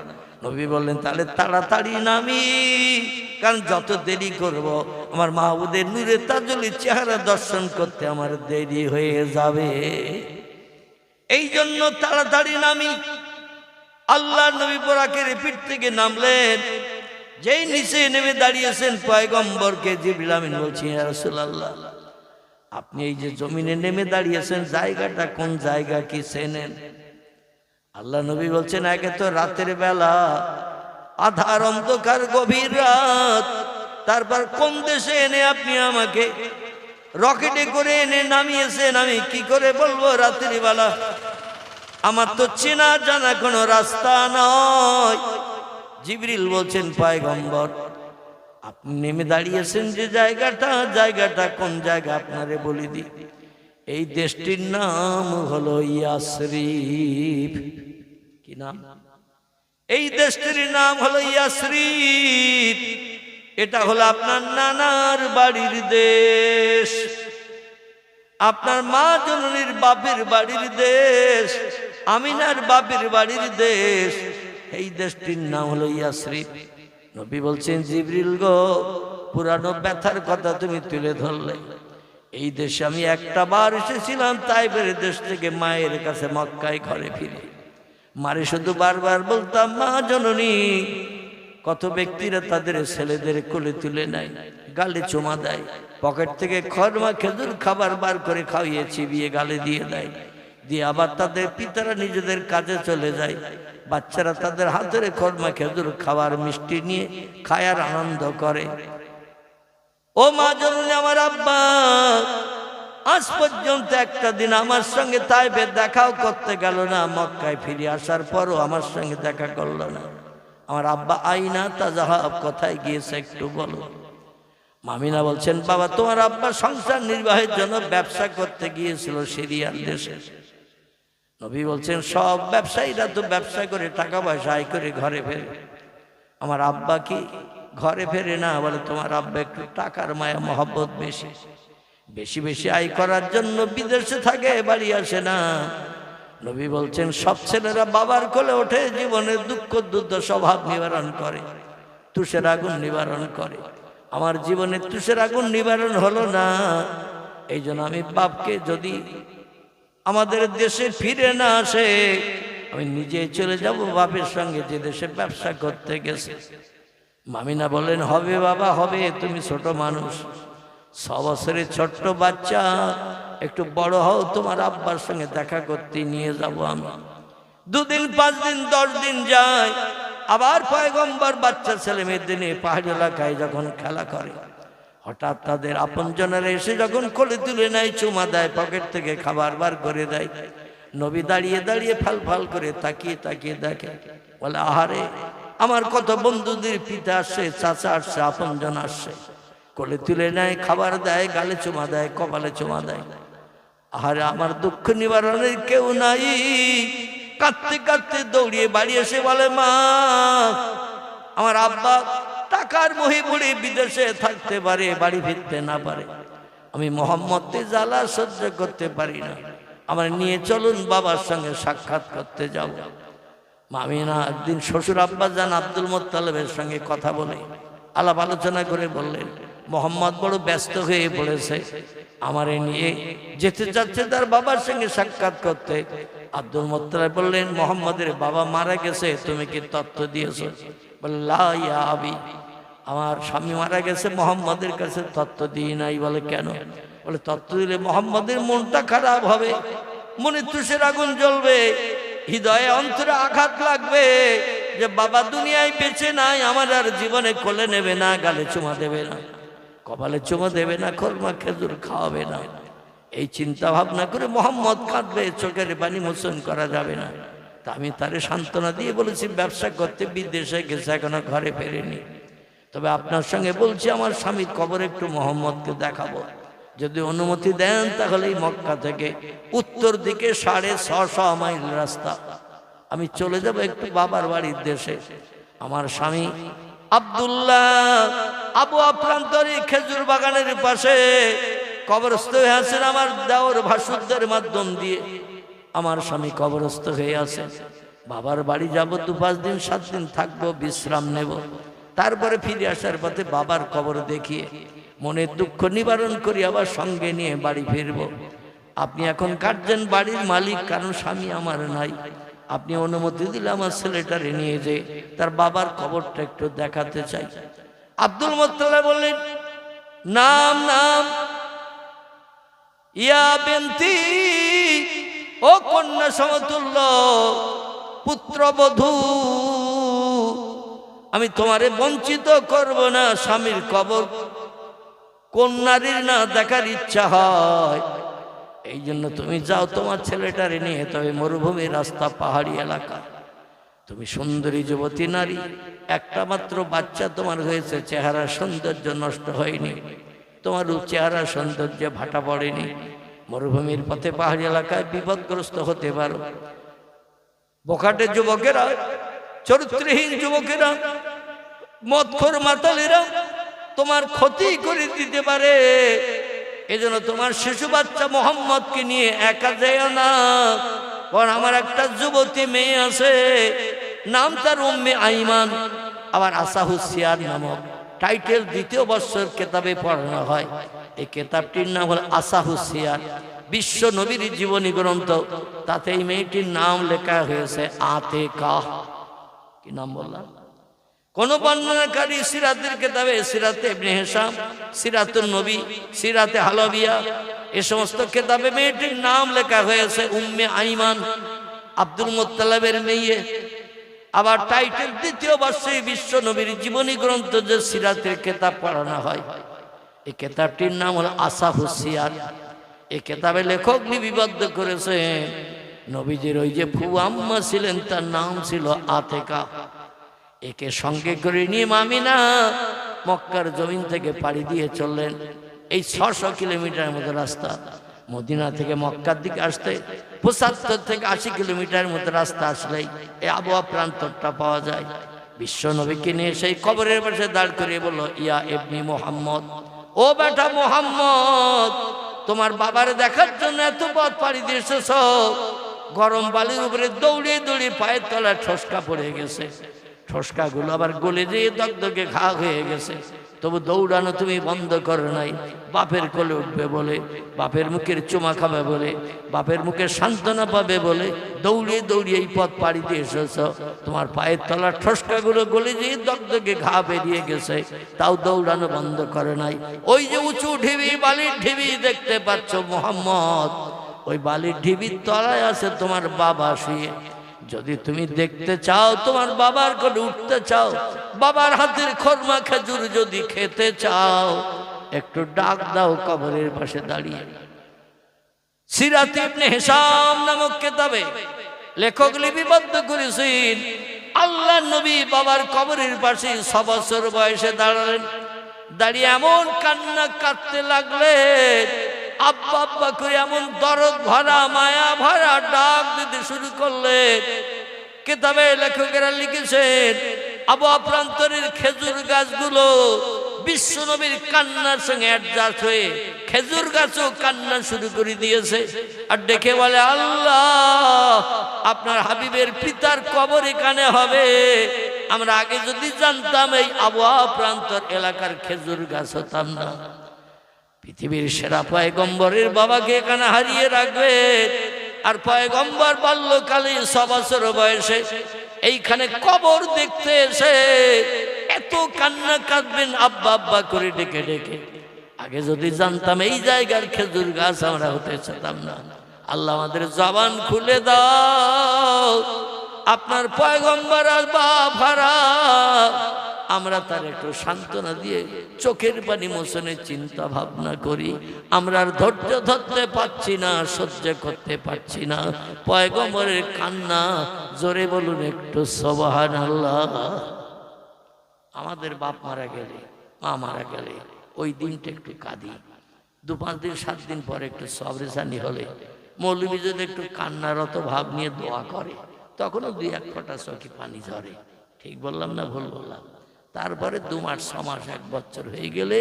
নবী বললেন, তাহলে তাড়াতাড়ি নামি, কারণ যত দেরি করব আমার মাহবুদের নূরে তাজুলের চেহারা দর্শন করতে আমার দেরি হয়ে যাবে। এই জন্য তাড়াতাড়ি নামি। আল্লাহ নবী বোরাকের পিঠ থেকে নামলেন। যেই নিচে নেমে দাঁড়িয়েছেন পয়গম্বরকে জিবরিল আমিন বলছেন, ইয়া রাসূলুল্লাহ, আপনি এই যে জমিনে নেমে দাঁড়িয়েছেন, জায়গাটা কোন জায়গা কি চেনেন? আল্লাহ নবী বলছেন, একে তো রাতের বেলা, আধার অন্ধকার গভীর রাত, তারপর কোন দেশে এনে আপনি আমাকে রকেটে করে এনে নামিয়েছেন, আমি কি করে বলবো রাত্রিবেলা? আমার তো চেনা জানা কোনো রাস্তা নয়। জিবরিল বলছেন, পয়গম্বর আপনি নেমে দাঁড়িয়েছেন যে জায়গাটা কোন জায়গা আপনারে বলে দি। এই দেশটির নাম হলো ইয়াসরিব। কি নাম? এই দেশটির নাম হলো ইয়াসরিব। এটা হলো আপনার নানার বাড়ির দেশ, আপনার মা জননীর বাপের বাড়ির দেশ, আমিনার বাপের বাড়ির দেশ। এই দেশটির নাম হলো ইয়াসরিব। নবী বলছেন, জিবরিল গো, পুরানো ব্যথার কথা তুমি তুলে ধরলে। এই দেশে আমি একটা বার এসেছিলাম তাইফের দেশ থেকে মায়ের কাছে মক্কায় ঘরে ফিরে। মারে শুধু বারবার বলতাম, মা জননী। কত ব্যক্তিরা তাদের ছেলেদের কোলে তুলে নেয়, গালে চুমা দেয়, পকেট থেকে খরমা খেজুর খাবার বার করে খাইয়ে চিবিয়ে গালে দিয়ে দেয়, দিয়ে আবার তাদের পিতারা নিজেদের কাজে চলে যায়। বাচ্চারা তাদের হাতের খরমা খেজুর খাবার মিষ্টি নিয়ে খায় আর আনন্দ করে। ও মা জননী, আমার আব্বা আজ পর্যন্ত একটা দিন আমার সঙ্গে তাইফে দেখাও করতে গেল না। মক্কায় ফিরে আসার পরও আমার সঙ্গে দেখা করলো না। আমার আব্বা আইনা তাজাহাব কোথায় গিয়েছে একটু বলো। মামিনা বলছেন, বাবা তোমার আব্বা সংসার নির্বাহের জন্য ব্যবসা করতে গিয়েছিল সিরিয়ার দেশে। নবী বলছেন, সব ব্যবসায়ীরা তো ব্যবসা করে টাকা পয়সা আয় করে ঘরে ফেরে, আমার আব্বা কি ঘরে ফেরে না? বলে তোমার আব্বা একটু টাকার মায়া মহব্বত বেশি, বেশি বেশি আয় করার জন্য বিদেশে থাকে, বাড়ি আসে না। নবী বলছেন, সব ছেলেরা বাবার কোলে ওঠে, জীবনের দুঃখ দুর্দশা স্বভাব নিবারণ করে, তুষের আগুন নিবারণ করে। আমার জীবনে তুষের আগুন নিবারণ হলো না। এই জন্য আমি বাপকে যদি আমাদের দেশে ফিরে না আসে, আমি নিজে চলে যাব বাপের সঙ্গে, যে দেশে ব্যবসা করতে গেছে। মামিনা বলেন, হবে বাবা হবে, তুমি ছোট মানুষ, 6 বছরের ছোট্ট বাচ্চা, একটু বড় হও, তোমার আব্বার সঙ্গে দেখা করতে নিয়ে যাব আমি। 2 দিন 5 দিন 10 দিন যায়, আবার পয়গম্বর বাচ্চা ছেলে মেয়েদের নিয়ে পাহাড়ি এলাকায় যখন খেলা করে, হঠাৎ তাদের আপনজনেরা এসে যখন কোলে তুলে নেয়, চুমা দেয়, পকেট থেকে খাবার বার করে দেয়। নবী দাঁড়িয়ে দাঁড়িয়ে ফাল ফাল করে তাকিয়ে তাকিয়ে দেখে, বলে আহারে, আমার কত বন্ধুদের পিতা আসছে, চাচা আসছে, আপনজন আসছে, কোলে তুলে নেয়, খাবার দেয়, গালে চুমা দেয়, কপালে চুমা দেয়। আহারে, আমার দুঃখ নিবারণের কেউ নাই। কাঁদতে কাঁদতে দৌড়িয়ে বাড়ি এসে বলে, মা, আমার আব্বা টাকার মোহে পড়ে বিদেশে থাকতে পারে, বাড়ি ফিরতে না পারে, আমি মোহাম্মদকে জ্বালা সহ্য করতে পারি না, আমার নিয়ে চলুন, বাবার সঙ্গে সাক্ষাৎ করতে যাব। মামিনা একদিন শ্বশুর আব্বা জান আব্দুল মুত্তালিবের সঙ্গে কথা বলে আলাপ আলোচনা করে বললেন, মোহাম্মদ বড় ব্যস্ত হয়ে পড়েছে, আমারে নিয়ে যেতে চাচ্ছে তার বাবার সঙ্গে সাক্ষাৎ করতে। আব্দুল মুত্তালিব বললেন, মোহাম্মদের বাবা মারা গেছে, তুমি কি তথ্য দিয়েছ? বলে, লা ইয়া আবি, আমার স্বামী মারা গেছে, মোহাম্মদের কাছে তথ্য দিই নাই। বলে, কেন? বলে, তথ্য দিলে মোহাম্মদের মনটা খারাপ হবে, মনে তুষের আগুন জ্বলবে, হৃদয়ে অন্তরে আঘাত লাগবে যে বাবা দুনিয়ায় বেঁচে নাই, আমার আর জীবনে কোলে নেবে না, গালে চুমা দেবে না, কপালে চুমা দেবে না, খরমা খেজুর খাওয়াবে না। এই চিন্তা ভাবনা করে মোহাম্মদ কাঁদবে, চোখের পানি মোচন করা যাবে না। তা আমি তারে সান্ত্বনা দিয়ে বলেছি, ব্যবসা করতে বিদেশে গেছে, এখনো ঘরে ফেরেনি, তবে আপনার সঙ্গে বলছি, আমার স্বামীর কবর একটু মোহাম্মদকে দেখাবো, যদি অনুমতি দেন তাহলে এই মক্কা থেকে উত্তর দিকে 650 মাইল রাস্তা, আমি চলে যাব একটু বাবার বাড়ির দেশে। আমার স্বামী আব্দুল্লাহ আবু আপ্রান্তরী খেজুর বাগানের পাশে কবরস্থ হয়ে আছেন, আমার দেওর ভাসুরদের মাধ্যম দিয়ে আমার স্বামী কবরস্থ হয়ে আছে। বাবার বাড়ি যাব, 2-5 দিন 7 দিন থাকবো, বিশ্রাম নেব, তারপরে ফিরে আসার পথে বাবার কবর দেখিয়ে মনের দুঃখ নিবারণ করি, আবার সঙ্গে নিয়ে বাড়ি ফিরব। আপনি এখন কাটছেন বাড়ির মালিক, কারণ স্বামী আমার নাই, আপনি অনুমতি দিলে আমার ছেলেটারে নিয়ে যে তার বাবার কবরটা একটু দেখাতে চাই। আব্দুল মুত্তালিব বললেন, নাম নাম ইয়া বিনতি, ও কন্যা সমতুল্য পুত্রবধূ, আমি তোমারে বঞ্চিত করব না। স্বামীর কবর কোন নারীর না দেখার ইচ্ছা হয়? এই জন্য তুমি যাও তোমার ছেলেটারে নিয়ে, তবে মরুভূমির রাস্তা, পাহাড়ি এলাকা। তুমি সুন্দরী যুবতী নারী, একটা মাত্র বাচ্চা তোমার হয়েছে, চেহারা সৌন্দর্য নষ্ট হয়নি, তোমার চেহারা সৌন্দর্যে ভাটা পড়েনি। মরুভূমির পথে, পাহাড়ি এলাকায় বিপদগ্রস্ত হতে পারো। বখাটে যুবকেরা, চরিত্রহীন যুবকেরা, মদখোর মাতালেরা তোমার ক্ষতি করে দিতে পারে। এজন্য তোমার শিশু বাচ্চা মোহাম্মদকে নিয়ে একা যেও না। কারণ আমার একটা যুবতী মেয়ে আছে, নাম তার উম্মে আইমান, আবার আসাহুসিয়ার নামক টাইটেল 2য় বর্ষের কেতাবে পড়ানো হয়। এই কেতাবটির নাম হল আসাহুসিয়ার, বিশ্ব নবীর জীবনী গ্রন্থ। তাতে এই মেয়েটির নাম লেখা হয়েছে আতেকা। কি নাম বললাম? কোন বর্ণনাকারী সিরাতের কেতাবে, সিরাতে ইবনে হিশাম, সিরাতুন নবী, সিরাতে হালাবিয়া, এই সমস্ত কেতাবে মেয়েটির নাম লেখা হয়েছে উম্মে আইমান, আব্দুল মুত্তালিবের মেয়ে। আবার টাইটেল 2য় বর্ষে বিশ্ব নবীর জীবনী গ্রন্থ যে সিরাতের কেতাব পড়ানো হয়, এই কেতাবটির নাম হলো আসাহুসিয়ার। এই কেতাবে লেখক লিপিবদ্ধ করেছে নবীজির ওই যে ফুফু আম্মা ছিলেন, তার নাম ছিল আতেকা। একে সঙ্গে করে নিয়ে আমিনা মক্কার জমিন থেকে পাড়ি দিয়ে চললেন। এই 600 কিলোমিটার মতো রাস্তা। মদিনা থেকে মক্কার দিকে আসতে 75 থেকে 80 কিলোমিটার মতো রাস্তা আসলেই এই আবহাওয়া প্রান্তরটা পাওয়া যায়। বিশ্ব নবীকে নিয়ে সেই কবরের পাশে দাঁড় করিয়ে বলল, ইয়া ইবনি মুহাম্মদ, ও বেটা মুহাম্মদ, তোমার বাবার দেখার জন্য এত পথ পাড়ি দিয়ে এসেছ। গরম বালির উপরে দৌড়িয়ে দৌড়িয়ে পায়ের তলায় ঠসকা পড়ে গেছে। ঠসকাগুলো আবার গলে যেয়ে দগদগে ঘা হয়ে গেছে। তবু দৌড়ানো তুমি বন্ধ করো নাই। বাপের কোলে উঠবে বলে, বাপের মুখের চুমা খাবে বলে, বাপের মুখে সান্ত্বনা পাবে বলে দৌড়িয়ে দৌড়িয়ে এই পথ পাড়ি দিয়ে এসেছ। তোমার পায়ের তলার ঠসকাগুলো গলে যেয়ে দগদগে ঘা বেরিয়ে গেছে, তাও দৌড়ানো বন্ধ করে নাই। ওই যে উঁচু ঢিবি, বালির ঢিবি দেখতে পাচ্ছ মুহাম্মদ, ওই বালির ঢিবির তলায় আছে তোমার বাবা শুয়ে। যদি তুমি দেখতে চাও, তোমার বাবার কোলে উঠতে চাও, বাবার হাতের খরমা খেজুর যদি খেতে চাও, একটু ডাক দাও কবরের পাশে দাঁড়িয়ে। সিরাত ইবনে হিশাম নামক কেতাবে লেখক লিপিবদ্ধ করেছেন, আল্লাহর নবী বাবার কবরের পাশে 6 বছর বয়সে দাঁড়ালেন। দাঁড়িয়ে এমন কান্না কাঁদতে লাগলেন, আব্বা আব্বা করে এমন দরদ ভরা, মায়া ভরা ডাক দিতে শুরু করলেন। কিতাবে লেখকেরা লিখেছেন, আবহাওয়া প্রান্তরের খেজুর গাছগুলো বিশ্ব নবীর কান্নার সঙ্গে অ্যাডজাস্ট হয়ে খেজুর গাছও কান্না শুরু করে দিয়েছে। আর ডেকে বলে, আল্লাহ, আপনার হাবিবের পিতার কবর এখানে হবে। আমরা আগে যদি জানতাম, এই আবহাওয়া প্রান্তর এলাকার খেজুর গাছ হতাম না। পৃথিবীর সেরা পয়গম্বরের বাবাকে এখানে হারিয়ে রাখবে। আর পয়গম্বর বাল্যকালে 6 বছর বয়সে এইখানে কবর দেখতে এসে এত কান্না কাঁদবেন আব্বা আব্বা করে ডেকে ডেকে। আগে যদি জানতাম এই জায়গার খেজুর গাছ আমরা হতে চাইতাম না। আল্লাহ আমাদের জবান খুলে দাও, আপনার পয়গম্বর আর বাবারা আমরা তার একটু সান্ত্বনা দিয়ে চোখের পানি মোছনের চিন্তা ভাবনা করি। আমরা আর ধৈর্য ধরতে পারছি না, সহ্য করতে পারছি না পয়গম্বরের কান্না। জোরে বলুন একটু সুবহানাল্লাহ। আমাদের বাপ মারা গেলে, মা মারা গেলে ওই দিনটা একটু কাঁদি। 2-5 দিন 7 দিন পরে একটু সবরেশানি হলে মৌলবী যদি একটু কান্নারত ভাব নিয়ে দোয়া করে, তখনও 2-1 ফোঁটা চোখে পানি ঝরে। ঠিক বললাম না ভুল বললাম? তারপরে 2 মাস 6 মাস 1 বছর হয়ে গেলে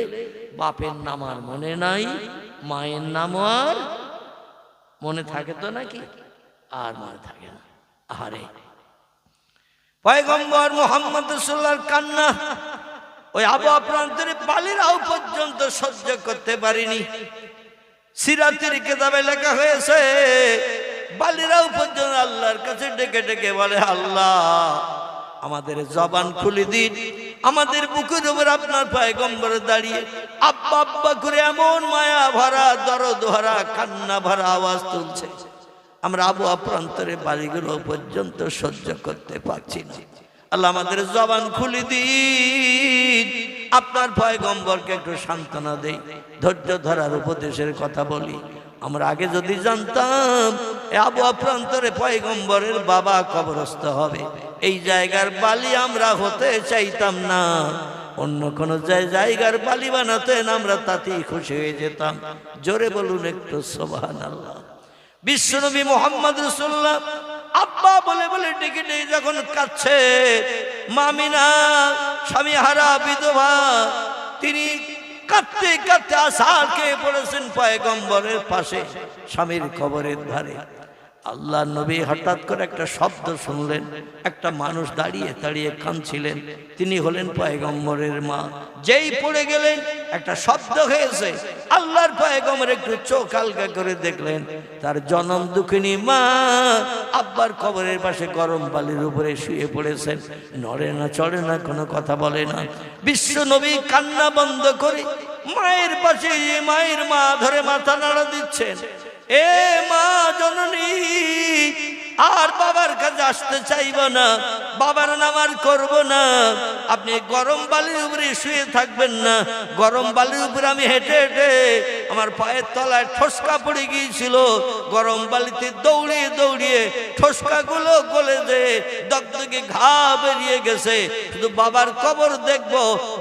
বাপের নাম আর মনে নাই, মায়ের নাম আর মনে থাকে তো নাকি? আর মনে থাকে না। আরে পয়গম্বর মুহাম্মদ রাসূলুল্লাহর কান্না ওই আবহাওয়া প্রান্তরে বালিরাও পর্যন্ত সহ্য করতে পারিনি। সিরাতের কিতাবে লেখা হয়েছে, বালিরাও পর্যন্ত আল্লাহর কাছে ডেকে ডেকে বলে, আল্লাহ আমাদের জবান খুলে দিন। আমাদের বুকের উপর আপনার পয়গম্বর দাঁড়িয়ে আব্বা আব্বা করে এমন মায়া ভরা, দরদ ভরা, কান্না ভরা আওয়াজ তুলছে, আমরা আবহাওয়া প্রান্তরে বাড়িগুলো পর্যন্ত সহ্য করতে পারছি না। আল্লাহ আমাদের জবান খুলে দিন, আপনার পয়গম্বরকে একটু সান্ত্বনা দেই, ধৈর্য ধরার উপদেশের কথা বলি। আমরা আগে যদি জানতাম আবহাওয়া প্রান্তরে পয়গম্বরের বাবা কবরস্থ হবে, এই জায়গার বালি আমরা হতে চাইতাম না, অন্য কোন জায়গার বালি বানাতেন, আমরা তাতেই খুশি হয়ে যেতাম। জোরে বলুন একটু সুবহানাল্লাহ। বিশ্বনবী মুহাম্মদ রাসূলুল্লাহ আব্বা বলে বলে ডেকে ডেকে যখন কাঁদছে, মামিনা স্বামী হারা বিধবা, তিনি কাঁদতে কাঁদতে আছাড় খেয়ে পড়েছেন পয়গম্বরের পাশে স্বামীর কবরের ধারে। আল্লাহ নবী হঠাৎ করে একটা শব্দ শুনলেন, একটা মানুষ দাঁড়িয়ে দাঁড়িয়ে কাঁদছিলেন, তিনি হলেন পয়গম্বরের মা। যেই পড়ে গেলেন একটা শব্দ হয়েছে, আল্লাহর পয়গম্বর একটু চোখ হালকা করে দেখলেন, তার জনম দুঃখিনী মা আব্বার কবরের পাশে গরম বালির উপরে শুয়ে পড়েছেন, নড়ে না চড়ে না, কোনো কথা বলে না। বিশ্ব নবী কান্না বন্ধ করে মায়ের পাশে, মায়ের মা ধরে মাথা নাড়া দিচ্ছেন, এ মা জননী আর বাবার কাছে আসতে চাইব না, বাবার নাম আর করব না, আপনি গরম বালির উপরে শুয়ে থাকবেন না। গরম বালির উপরে আমি হেঁটে হেঁটে আমার পায়ের তলায় ঠোসকা পড়ে গিয়েছিল, গরম বালিতে দৌড়িয়ে দৌড়িয়ে ঠোসকাগুলো গলে যে দগদগে ঘা বেরিয়ে গেছে, শুধু বাবার কবর দেখব,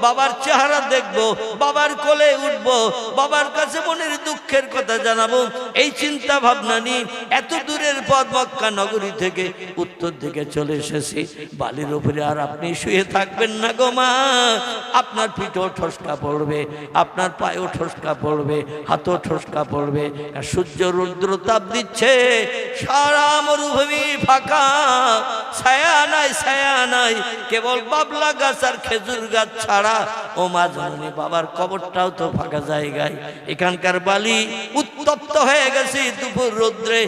বাবার চেহারা দেখব, বাবার কোলে উঠব, বাবার কাছে মনের দুঃখের কথা জানাবো, এই চিন্তা ভাবনা নিয়ে এত দূরের পথ মক্কা নগরী থেকে উত্তর দিকে চলে এসেছি। বালির উপরে আর আপনি শুয়ে থাকবেন না গো মা, আপনার পিঠেও ঠোসকা পড়বে, আপনার পায়েও ঠোসকা পড়বে, হাতও ঠোসকা পড়বে। সূর্য রৌদ্র তাপ দিচ্ছে, সারা মরুভূমি ফাঁকা, ছায়া নাই ছায়া নাই, কেবল বাবলা গাছ আর খেজুর গাছ ছাড়া। ও মা জননী, বাবার কবরটাও তো ফাঁকা জায়গায়, এখানকার বালি উত্তপ্ত হয়ে গেছে দুপুর রৌদ্রে,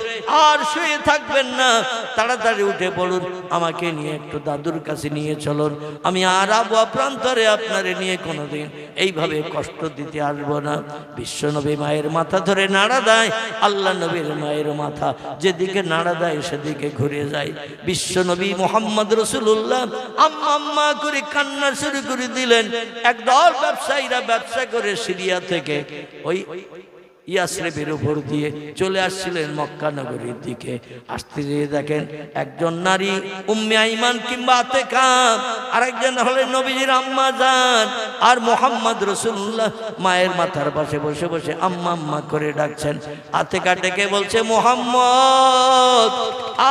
আর শুয়ে থাকবেন না, তাড়াতাড়ি উঠে পড়ুন, আমাকে নিয়ে একটু দাদুর কাছে নিয়ে চলুন, আমি আর আবহাওয়া প্রান্তরে আপনারে নিয়ে কোনোদিন এইভাবে কষ্ট দিতে আসবো না। বিশ্ব নবী মায়ের মাথা ধরে নাড়া দেয়, আল্লাহ নবীর মায়ের মাথা যেদিকে নাড়া দেয় সেদিকে ঘুরে যায়। বিশ্ব নবী মুহাম্মদ রাসূলুল্লাহ আম্মা আম্মা করে কান্না শুরু করে দিলেন। একদল ব্যবসায়ীরা ব্যবসা করে সিরিয়া থেকে ওই ইয়াসরিবের উপর দিয়ে চলে আসছিলেন মক্কা নগরীর দিকে। আসতে গিয়ে দেখেন একজন নারী উম্মে আইমান কিংবা আতেকা, আরেকজন হলেন নবীজির আম্মা জান, আর মুহাম্মদ রাসূলুল্লাহ মায়ের মাথার পাশে বসে বসে আম্মা আম্মা করে ডাকছেন। আতেকা ডেকে বলছে, মুহাম্মদ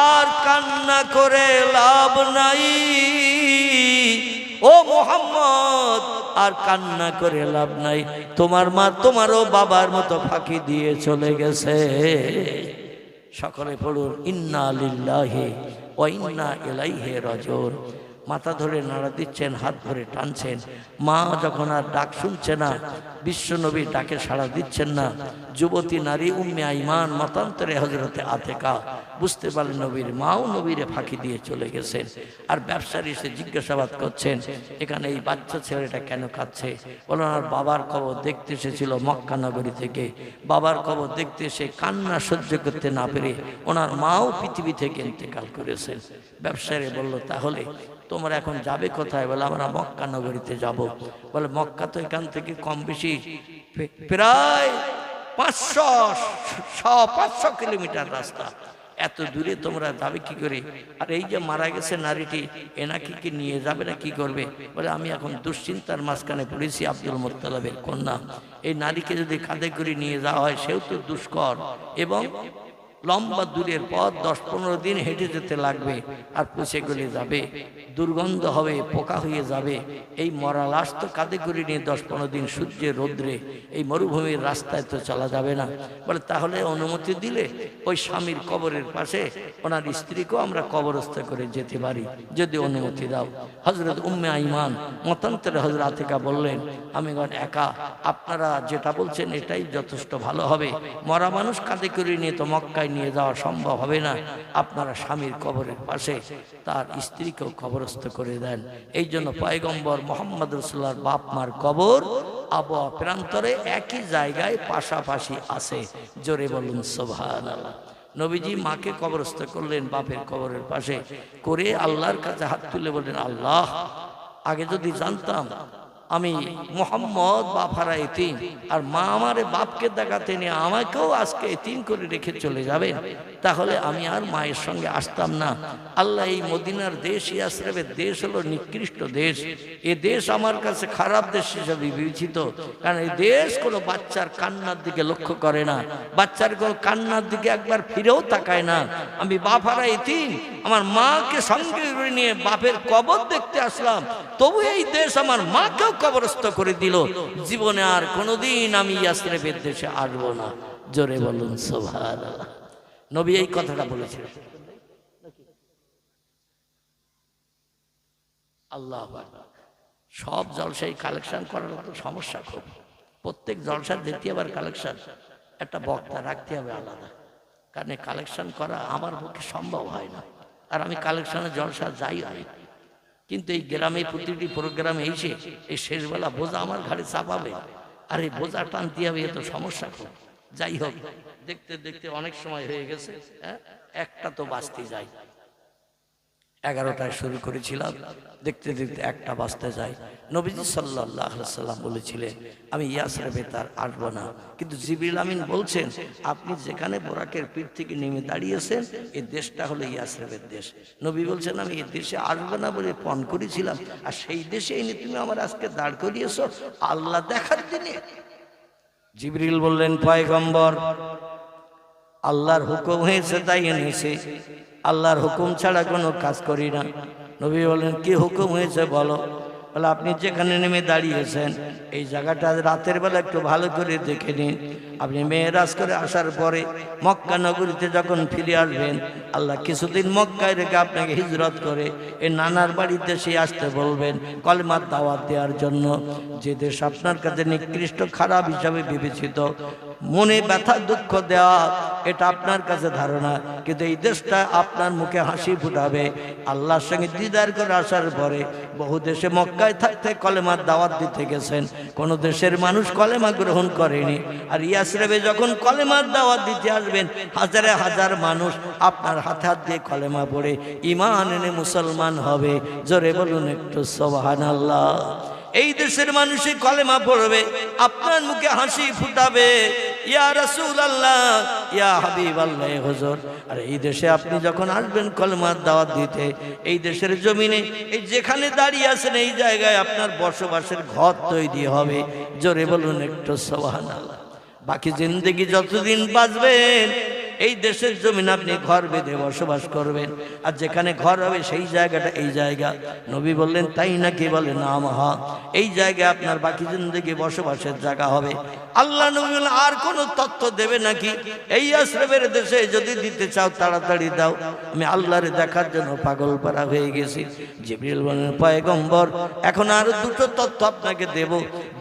আর কান্না করে লাভ নাই, ও মুহাম্মদ আর কান্না করে লাভ নাই, তোমার মা তোমারও বাবার মতো ফাঁকি দিয়ে চলে গেছে। সকলে পড়ুন ইন্না লিল্লাহি ওয়া ইন্না ইলাইহি রাজিউন। মাথা ধরে নাড়া দিচ্ছেন, হাত ধরে টানছেন। মা যখন আর ডাক শুনছে না, বিশ্ব নবী ডাকে সাড়া দিচ্ছেন না, যুবতী নারী উম্মে আইমান মতান্তরে হযরতে আতেকা বুঝতে পারলেন নবীর মাও নবীরে ফাঁকি দিয়ে চলে গেছেন। আর ব্যবসায়ী এসে জিজ্ঞাসাবাদ করছেন, এখানে এই বাচ্চা ছেলেটা কেন কাঁদছে? বলেন আর বাবার কবর দেখতে এসেছিল মক্কা নগরী থেকে, বাবার কবর দেখতে এসে কান্না সহ্য করতে না পেরে ওনার মাও পৃথিবী থেকে ইন্তেকাল করেছেন। ব্যবসায়ী বলল, তাহলে তোমরা এখন যাবে কোথায়? বলে আমরা মক্কা নগরীতে যাব। বলে মক্কা তো এখান থেকে কম বেশি প্রায় 500 কিলোমিটার রাস্তা, এত দূরে তোমরা যাবে কি করে? আর এই যে মারা গেছে নারীটি, এনাকে কি নিয়ে যাবে না কি করবে? বলে আমি এখন দুশ্চিন্তার মাঝখানে পড়েছি, আব্দুল মুত্তালিবের কন্যা, এই নারীকে যদি কাঁধে করে নিয়ে যাওয়া হয় সেও তো দুষ্কর এবং লম্বা দূরের পথ, 10-15 দিন হেঁটে যেতে লাগবে, আর পুষে গলে যাবে, দুর্গন্ধ হবে, পোকা হয়ে যাবে। এই মরা লাশ তো কাঁধে করে নিয়ে 10-15 দিন সূর্যের রৌদ্রে এই মরুভূমির রাস্তায় তো চলা যাবে না। বলে তাহলে অনুমতি দিলে ওই স্বামীর কবরের পাশে ওনার স্ত্রীকেও আমরা কবরস্থ করে যেতে পারি, যদি অনুমতি দাও। হযরত উম্মে আইমান মতান্তরে হযরত আতিকা বললেন, আমি একা, আপনারা যেটা বলছেন এটাই যথেষ্ট ভালো হবে, মরা মানুষ কাঁধে করে নিয়ে তো মক্কায় নিয়ে যাওয়া সম্ভব হবে না, আপনারা স্বামীর কবরের পাশে তার স্ত্রীকেও কবরস্থ করে দেন। এই জন্য পয়গম্বর মুহাম্মদ রাসূলুল্লাহর বাপ মার কবর আবহাওয়া প্রান্তরে একই জায়গায় পাশাপাশি আছে। জোরে বলুন সুবহানাল্লাহ। নবীজি মাকে কবরস্থ করলেন বাপের কবরের পাশে করে আল্লাহর কাছে হাত তুলে বললেন, আল্লাহ, আগে যদি জানতাম আমি মোহাম্মদ বাপ হারা এতিম, আর মা আমারে বাপকে দেখাতে নিয়ে আমাকেও আজকে এতিম করে রেখে চলে যাবেন, তাহলে আমি আর মায়ের সঙ্গে আসতাম না। আল্লাহ, এই মদিনার দেশ, ইয়াসরিবের দেশ হলো নিকৃষ্ট দেশ। এ দেশ আমার কাছে খারাপ দেশ হিসেবে বিবেচিত, কারণ এই দেশ কোনো বাচ্চার কান্নার দিকে লক্ষ্য করে না, বাচ্চার কোনো কান্নার দিকে একবার ফিরেও তাকায় না। আমি বাপ হারা এতিম, আমার মাকে সঙ্গে করে নিয়ে বাপের কবর দেখতে আসলাম, তবু এই দেশ আমার মাকেও কবরস্থ করে দিল। জীবনে আর কোনোদিন আমি ইয়াসরিবের দেশে আসবো না। জোরে বলুন সুবহানাল্লাহ। নবী এই কথাটা বলেছিলেন। আল্লাহু আকবার। সব জলসায় কালেকশন করার মতো সমস্যা খুব। প্রত্যেক জলসার দ্বিতীয়বার কালেকশন, একটা বক্তা রাখতে হবে আলাদা, কারণ কালেকশন করা আমার পক্ষে সম্ভব হয় না। আর আমি কালেকশনে জলসা যাই হয়, কিন্তু এই গ্রামে প্রতিটি প্রোগ্রামে এসে এই শেষবেলা বোঝা আমার ঘাড়ে চাপাবে, আর এই বোঝা টানতে হবে, এ তো সমস্যা খুব। যাই হোক, দেখতে দেখতে অনেক সময় হয়ে গেছে, একটা তো বাঁচতে যায়। 11টায় শুরু করেছিলাম, দেখতে দেখতে একটা বাজতে যায়। নবীজি সাল্লাল্লাহু আলাইহি সাল্লাম বলেছিলেন, আমি ইয়াসরিবে তার আসবো না, কিন্তু জিবরিল আমিন বলছেন, আপনি যেখানে বোরাকের পিঠ থেকে নেমে দাঁড়িয়েছেন এই দেশটা হলো ইয়াসরিবের দেশ। নবী বলছেন, আমি এই দেশে আসবো না বলে পণ করেছিলাম, আর সেই দেশে এনে তুমি আমার আজকে দাঁড় করিয়েছো আল্লাহ দেখার দিনে। জিবরিল বললেন, পয়গম্বর, আল্লাহর হুকুম হয়েছে তাই এনেছে, আল্লাহর হুকুম ছাড়া কোনো কাজ করি না। নবী বলেন, কি হুকুম হয়েছে বলো? বলে, আপনি যেখানে নেমে দাঁড়িয়েছেন এই জায়গাটা রাতের বেলা একটু ভালো করে দেখে নিন। আপনি মেরাজ করে আসার পরে মক্কা নগরীতে যখন ফিরে আসবেন, আল্লাহ কিছুদিন মক্কায় রেখে আপনাকে হিজরত করে এই নানার বাড়িতে সে আসতে বলবেন কলেমার দাওয়াত দেওয়ার জন্য। যে দেশ আপনার কাছে নিকৃষ্ট খারাপ হিসাবে বিবেচিত, মনে ব্যথা দুঃখ দেওয়া, এটা আপনার কাছে ধারণা, কিন্তু এই দেশটা আপনার মুখে হাসি ফুটাবে। আল্লাহর সঙ্গে দিদার করে আসার পরে বহু দেশে মক্কায় থাকতে কলেমার দাওয়াত দিতে গেছেন, কোন দেশের মানুষ কলেমা গ্রহণ করেনি। আর ইয়াসরিবে যখন কলেমার দাওয়াত দিতে আসবেন, হাজারে হাজার মানুষ আপনার হাতে হাত দিয়ে কলেমা পড়ে ঈমান এনে মুসলমান হবে। জোরে বলুন একটু সুবহানাল্লাহ। এই দেশের মানুষই কলেমা পড়বে, আপনার মুখে হাসি ফুটাবে, ইয়া রাসূলুল্লাহ, ইয়া হাবিবাল্লাহ, হুজুর। আর এই দেশে আপনি যখন আসবেন কলেমার দাওয়াত দিতে, এই দেশের জমিনে এই যেখানে দাঁড়িয়ে আছেন এই জায়গায় আপনার বসবাসের ঘর তৈরি হবে। জোরে বলুন একটু সুবহানাল্লাহ। বাকি জিন্দেগি যতদিন বাঁচবেন এই দেশের জমিন আপনি ঘর বেঁধে বসবাস করবেন, আর যেখানে ঘর হবে সেই জায়গাটা এই জায়গা। নবী বললেন, তাই নাকি? বলে, না মহা, এই জায়গায় আপনার বাকি জিন্দেগি বসবাসের জায়গা হবে। আল্লাহ নবী বললেন, আর কোনো তথ্য দেবে নাকি? এই ইয়াসরিবের দেশে যদি দিতে চাও তাড়াতাড়ি দাও, আমি আল্লাহরে দেখার জন্য পাগল পারা হয়ে গেছি। জিবরিল বললেন, পয়গম্বর, এখন আরো দুটো তথ্য আপনাকে দেব।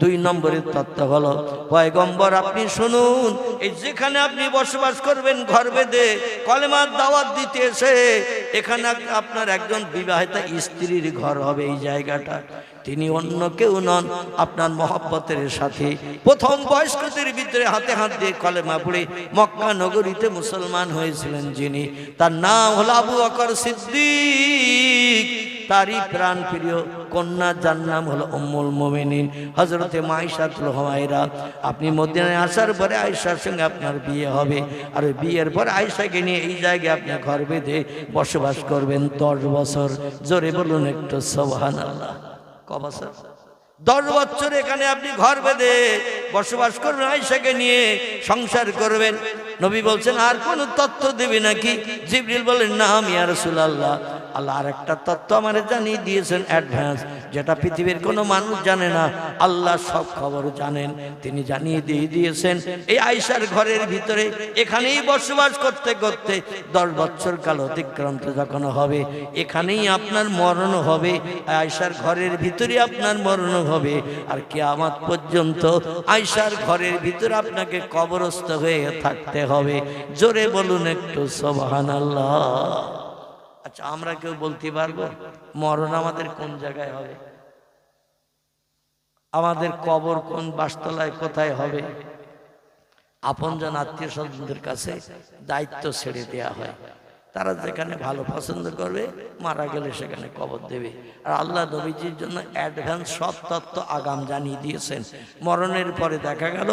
2 নম্বরের তথ্য হলো, পয়গম্বর আপনি শুনুন, এই যেখানে আপনি বসবাস করবেন ঘর বেঁধে কলেমার দাওয়াত দিতে এসে, এখানে আপনার একজন বিবাহিতা স্ত্রীর ঘর হবে। এই জায়গাটা তিনি অন্য কেউ নন, আপনার মহব্বতের সাথে প্রথম বয়স্কদের ভিতরে হাতে হাত দিয়ে কলেমা পড়ে মক্কা নগরীতে মুসলমান হয়েছিলেন যিনি, তার নাম হলো আবু বকর সিদ্দিক। তারই প্রাণ প্রিয় কন্যা যার নাম হলো উম্মুল মুমিনিন হযরতে মাইশাতুল হুমায়রা। আপনি মদিনায় আসার পরে আয়েশার সঙ্গে আপনার বিয়ে হবে, আর ওই বিয়ের পর আয়েশাকে নিয়ে এই জায়গায় আপনি ঘর বেঁধে বসবাস করবেন 10 বছর। জোরে বলুন একটু সুবহানাল্লাহ। ক বছর? 10 বছর এখানে আপনি ঘর বেঁধে বসবাস করবেন, আয়েশাকে নিয়ে সংসার করবেন। নবী বলছেন, আর কোন তথ্য দেবে নাকি? জিবরিল বলেন, না ইয়া রাসূলুল্লাহ, আল্লাহ আর একটা তথ্য আমারে জানিয়ে দিয়েছেন অ্যাডভান্স, যেটা পৃথিবীর কোনো মানুষ জানে না। আল্লাহ সব খবর জানেন, তিনি জানিয়ে দিয়েছেন এই আয়েশার ঘরের ভিতরে এখানেই বসবাস করতে করতে 10 বছর কাল অতিক্রান্ত যখন হবে, এখানেই আপনার মরণ হবে। আয়েশার ঘরের ভিতরে আপনার মরণ হবে, আর কিয়ামত পর্যন্ত আয়েশার ঘরের ভিতরে আপনাকে কবরস্থ হয়ে থাকতে হবে। জোরে বলুন একটু সুবহানাল্লাহ। আচ্ছা, আমরা কেউ বলতে পারবো মরণ আমাদের কোন জায়গায় হবে? আমাদের কবর কোন বাসতলায় কোথায় হবে? আপনজন আত্মীয় স্বজনদের কাছে দায়িত্ব ছেড়ে দেয়া হয়। তারা যেখানে ভালো পছন্দ করবে, মারা গেলে সেখানে কবর দেবে। আর আল্লাহ নবীজির জন্য অ্যাডভান্স সব তত্ত্ব আগাম জানিয়ে দিয়েছেন। মরণের পরে দেখা গেল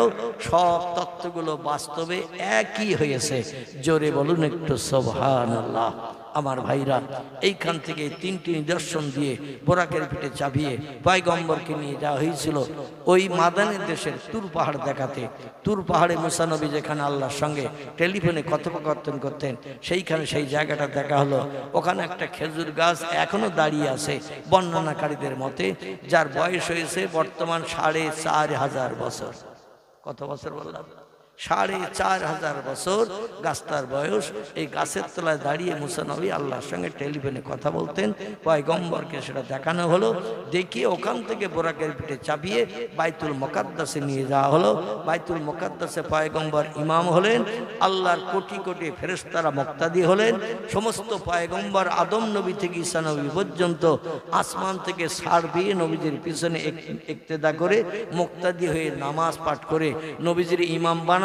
সব তত্ত্বগুলো বাস্তবে একই হয়েছে। জোরে বলুন একটু সুবহানাল্লাহ। আমার ভাইরা, এইখান থেকে তিনটি নিদর্শন দিয়ে বোরাকের পিঠে চাপিয়ে পয়গম্বরকে নিয়ে যাওয়া হয়েছিল ওই মাদানের দেশের তুর পাহাড় দেখাতে। তুর পাহাড়ে মুসা নবী যেখানে আল্লাহর সঙ্গে টেলিফোনে কথোপকথন করতেন, সেইখানে সেই জায়গাটা দেখা হলো। ওখানে একটা খেজুর গাছ এখনো দাঁড়িয়ে আছে বর্ণনাকারীদের মতে, যার বয়স হয়েছে বর্তমান ৪,৫০০ বছর। কত বছর বললাম? ৪,৫০০ বছর গাছটার বয়স। এই গাছের তলায় দাঁড়িয়ে মুসা নবী আল্লাহর সঙ্গে টেলিফোনে কথা বলতেন। পয়গম্বরকে সেটা দেখানো হলো। দেখিয়ে ওখান থেকে বোরাকের পিঠে চাপিয়ে বাইতুল মুকাদ্দাসে নিয়ে যাওয়া হলো। বাইতুল মুকাদ্দাসে পয়গম্বর ইমাম হলেন। আল্লাহর কোটি কোটি ফেরেশতারা মুক্তাদি হলেন। সমস্ত পয়গম্বর আদম নবী থেকে ঈসা নবী পর্যন্ত আসমান থেকে ছাড় দিয়ে নবীজির পিছনে ইক্তেদা করে মুক্তাদি হয়ে নামাজ পাঠ করে নবীজির ইমাম বানালেন।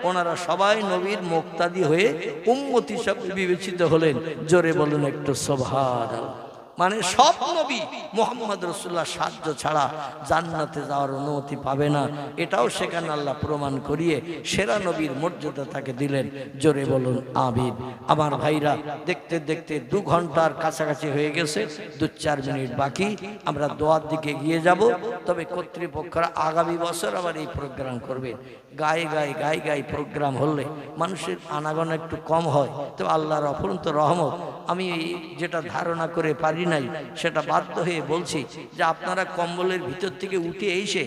ওনারা সবাই নবীর মুক্তাদি হয়ে উম্মতি হিসাবে বিবেচিত হলেন। জোরে বলুন একটু সুবহানাল্লাহ। মানে সব নবী মুহাম্মদ রাসূলুল্লাহ সাহায্য ছাড়া জান্নাতে যাওয়ার অনুমতি পাবে না। এটাও সেখানে আল্লাহ প্রমাণ করিয়ে সেরা নবীর মর্যাদা তাকে দিলেন। জোরে বলুন আমিন। আমার ভাইরা, দেখতে দেখতে 2 ঘন্টার কাছাকাছি হয়ে গেছে। 2-4 মিনিট বাকি, আমরা দোয়ার দিকে গিয়ে যাব। তবে কর্তৃপক্ষরা আগামী বছর আবার এই প্রোগ্রাম করবে। গায়ে প্রোগ্রাম হলে মানুষের আনাগোনা একটু কম হয়। তো আল্লাহর অফুরন্ত রহমত, আমি যেটা ধারণা করে পারি নাই সেটা বাধ্য হয়ে বলছি যে আপনারা কম্বলের ভিতর থেকে উঠে এসে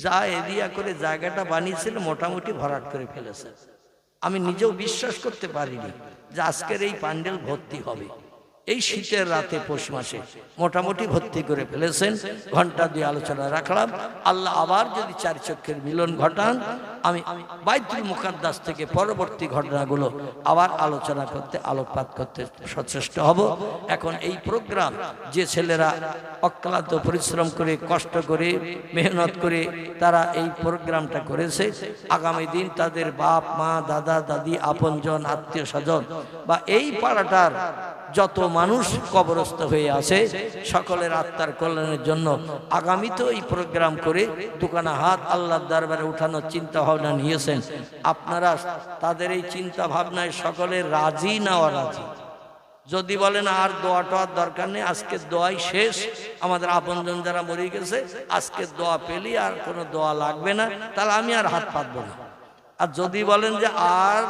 যা এরিয়া করে জায়গাটা বানিয়েছিল মোটামুটি ভরাট করে ফেলেছে। আমি নিজেও বিশ্বাস করতে পারিনি যে আজকের এই প্যান্ডেল ভর্তি হবে। এই শীতের রাতে পৌষ মাসে মোটামুটি ভর্তি করে ফেলেছেন। ঘন্টা 2 আলোচনা রাখলাম। আল্লাহ আবার যদি 4 চক্ষের মিলন ঘটান, আমি বাইতুল মুকাদ্দাস থেকে পরবর্তী ঘটনাগুলো আবার আলোচনা করতে, আলোকপাত করতে সচেষ্ট হব। এখন এই প্রোগ্রাম যে ছেলেরা অক্লান্ত পরিশ্রম করে, কষ্ট করে, মেহনত করে তারা এই প্রোগ্রামটা করেছে, আগামী দিন তাদের বাপ মা, দাদা দাদি, আপনজন, আত্মীয় স্বজন বা এই পাড়াটার যত মানুষ কবরস্থ হয়ে আছে সকলের আত্মার কল্যাণের জন্য আগামীতেও এই প্রোগ্রাম করে দুখানা হাত আল্লাহর দরবারে উঠানোর চিন্তা ভাবনা নিয়েছেন। আপনারা তাদের এই চিন্তা ভাবনায় সকলের রাজি না অরাজি? যদি বলেন আর দোয়া টোয়ার দরকার নেই, আজকের দোয়াই শেষ, আমাদের আপনজন যারা মরে গেছে আজকের দোয়া পেলি আর কোনো দোয়া লাগবে না, তাহলে আমি আর হাত পাতবো না। আর যদি বলেন যে আর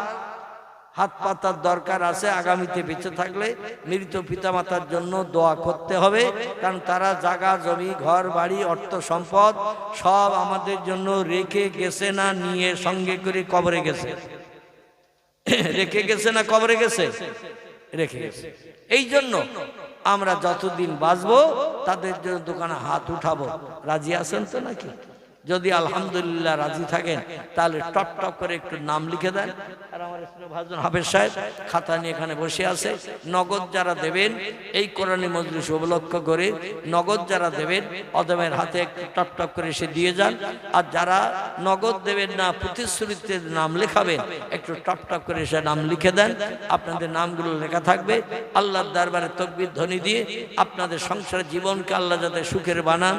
হাত পাতার দরকার আছে, আগামীতে বেঁচে থাকলে মৃত পিতামাতার জন্য দোয়া করতে হবে, কারণ তারা জায়গা জমি, ঘর বাড়ি, অর্থ সম্পদ সব আমাদের জন্য রেখে গেছে না নিয়ে সঙ্গে করে কবরে গেছে? রেখে গেছে না কবরে গেছে? রেখে গেছে। এই জন্য আমরা যতদিন বাঁচবো তাদের জন্য দোকানে হাত উঠাবো। রাজি আছেন তো নাকি? যদি আলহামদুলিল্লাহ রাজি থাকেন তাহলে টপ টপ করে একটু নাম লিখে দেন। আর আমার ভাজন হাফেজ সাহেব খাতা নিয়ে এখানে বসে আছে। নগদ যারা দেবেন এই কোরআনী মজলিস উপলক্ষ করে নগদ যারা দেবেন অদমের হাতে একটু টপ টপ করে এসে দিয়ে যান। আর যারা নগদ দেবেন না, প্রতিশ্রুতিতে নাম লেখাবেন, একটু টপ টপ করে এসে নাম লিখে দেন। আপনাদের নামগুলো লেখা থাকবে। আল্লাহর দরবারে তাকবীর ধ্বনি দিয়ে আপনাদের সংসার জীবনকে আল্লাহ যাতে সুখের বানান,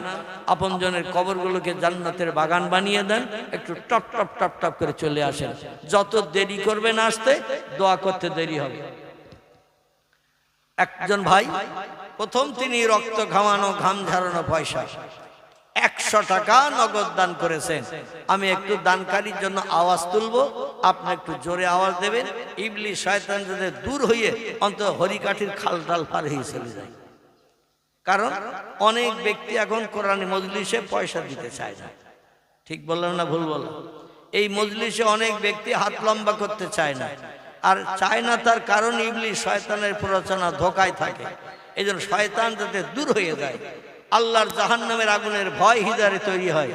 আপনজনের কবরগুলোকে জান্নাতের বাগান বানিয়ে দেন। একটু টপ টপ টপ টপ করে চলে আসেন। যত দেরি করবেন আসতে, দোয়া করতে দেরি হবে। একজন ভাই প্রথম তিনি রক্ত ঘামানো, ঘাম ঝরানো পয়সা 100 টাকা নগদ দান করেছেন। আমি একটু দানকারীর জন্য আওয়াজ তুলবো, আপনি একটু জোরে আওয়াজ দেবেন। ইবলিস শয়তান যাতে দূর হয়ে অন্তত হরিকাঠির খাল ডাল পার হয়ে চলে যায়। কারণ অনেক ব্যক্তি এখন কোরআনী মজলিসে পয়সা দিতে চায় না। ঠিক বললাম না ভুল বললাম? এই মজলিসে অনেক ব্যক্তি হাত লম্বা করতে চায় না। আর চায় না তার কারণ ইবলিস শয়তানের প্ররোচনা, ধোকায় থাকে। এই জন্য শয়তান যাতে দূর হয়ে যায়, আল্লাহর জাহান্নামের আগুনের ভয় হৃদয়ে তৈরি হয়,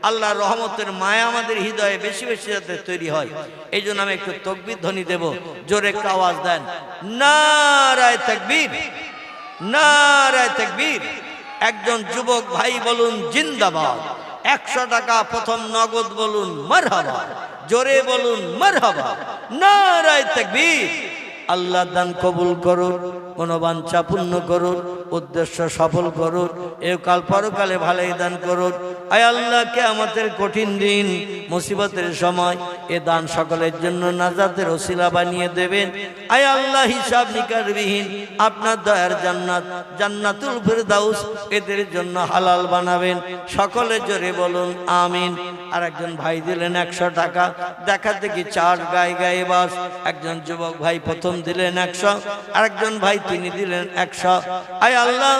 আল্লাহর রহমতের মায়া আমাদের হৃদয়ে বেশি বেশি যাতে তৈরি হয়। এই জন্য আমি একটু তাকবীর ধ্বনি দেব। জোরে একটা আওয়াজ দেন, নারায়ে তাকবীর, নারায়ে তাকবীর। একজন যুবক ভাই বলুন জিন্দাবাদ। 100 টাকা প্রথম নগদ বলুন মারহাবা, জোরে বলুন মারহাবা, নারায়ে তাকবীর। আল্লাহ দান কবুল করুন, মনোবাঞ্ছা পূর্ণ করুন, উদ্দেশ্য সফল করুন, একাল পরকালে ভালোই দান করুন। আয় আল্লাহ, কিয়ামতের কঠিন দিন মুসিবতের সময় এ দান সকলের জন্য নাজাতের ওসিলা বানিয়ে দেবেন। আয় আল্লাহ, হিসাব নিকাশবিহীন আপনার দয়ার জান্নাত, জান্নাতুল ফিরদাউস এদের জন্য হালাল বানাবেন। সকলে জোরে বলুন আমিন। আর একজন ভাই দিলেন 100 টাকা, দেখা দেখি 4 গায়ে গায়ে বাস। একজন যুবক ভাই প্রথম দিলেন 100, আরেকজন ভাই তিনি দিলেন 100। আয় আল্লাহ,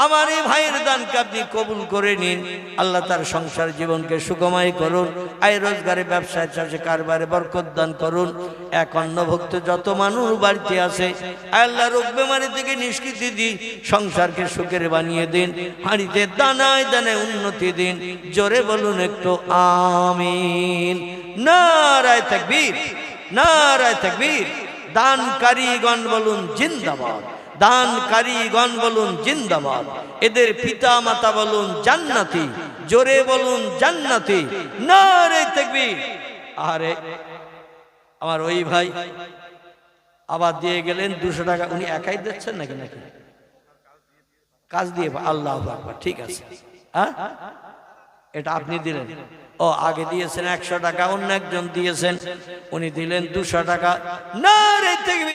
আমার এই ভাইয়ের দানকে আপনি কবুল করে নিন। আল্লাহ তার সংসার জীবনকে সুগময় করুন, আয় রোজগারে, ব্যবসায়, চাষে, কারবারে বরকত দান করুন। এক অন্নভুক্ত যত মানুষ বাড়িতে আছে, আয় আল্লাহ রোগ বেমারি থেকে নিষ্কৃতি দিন, সংসারকে সুখের বানিয়ে দিন, হাঁড়িতে দানায় দানায় উন্নতি দিন। জোরে বলুন একটু আমিন। নারায়ে তাকবীর, নারায়ে তাকবীর। দানকারীগণ বলুন জিন্দাবাদ, দানকারীগণ বলুন জিন্দাবাদ। এদের পিতা মাতা বলুন জান্নাতি, জোরে বলুন জান্নাতি, নারায়ে তাকবীর। আরে আমার ওই ভাই আবার দিয়ে গেলেন 200 টাকা। উনি একাই দিচ্ছেন নাকি নাকি কাজ দিয়ে? আল্লাহু আকবার, ঠিক আছে। হ্যাঁ, এটা আপনি দিলেন? ও, আগে দিয়েছেন 100 টাকা, অন্য একজন দিয়েছেন, উনি দিলেন 200 টাকা। নারায়ে তাকবীর।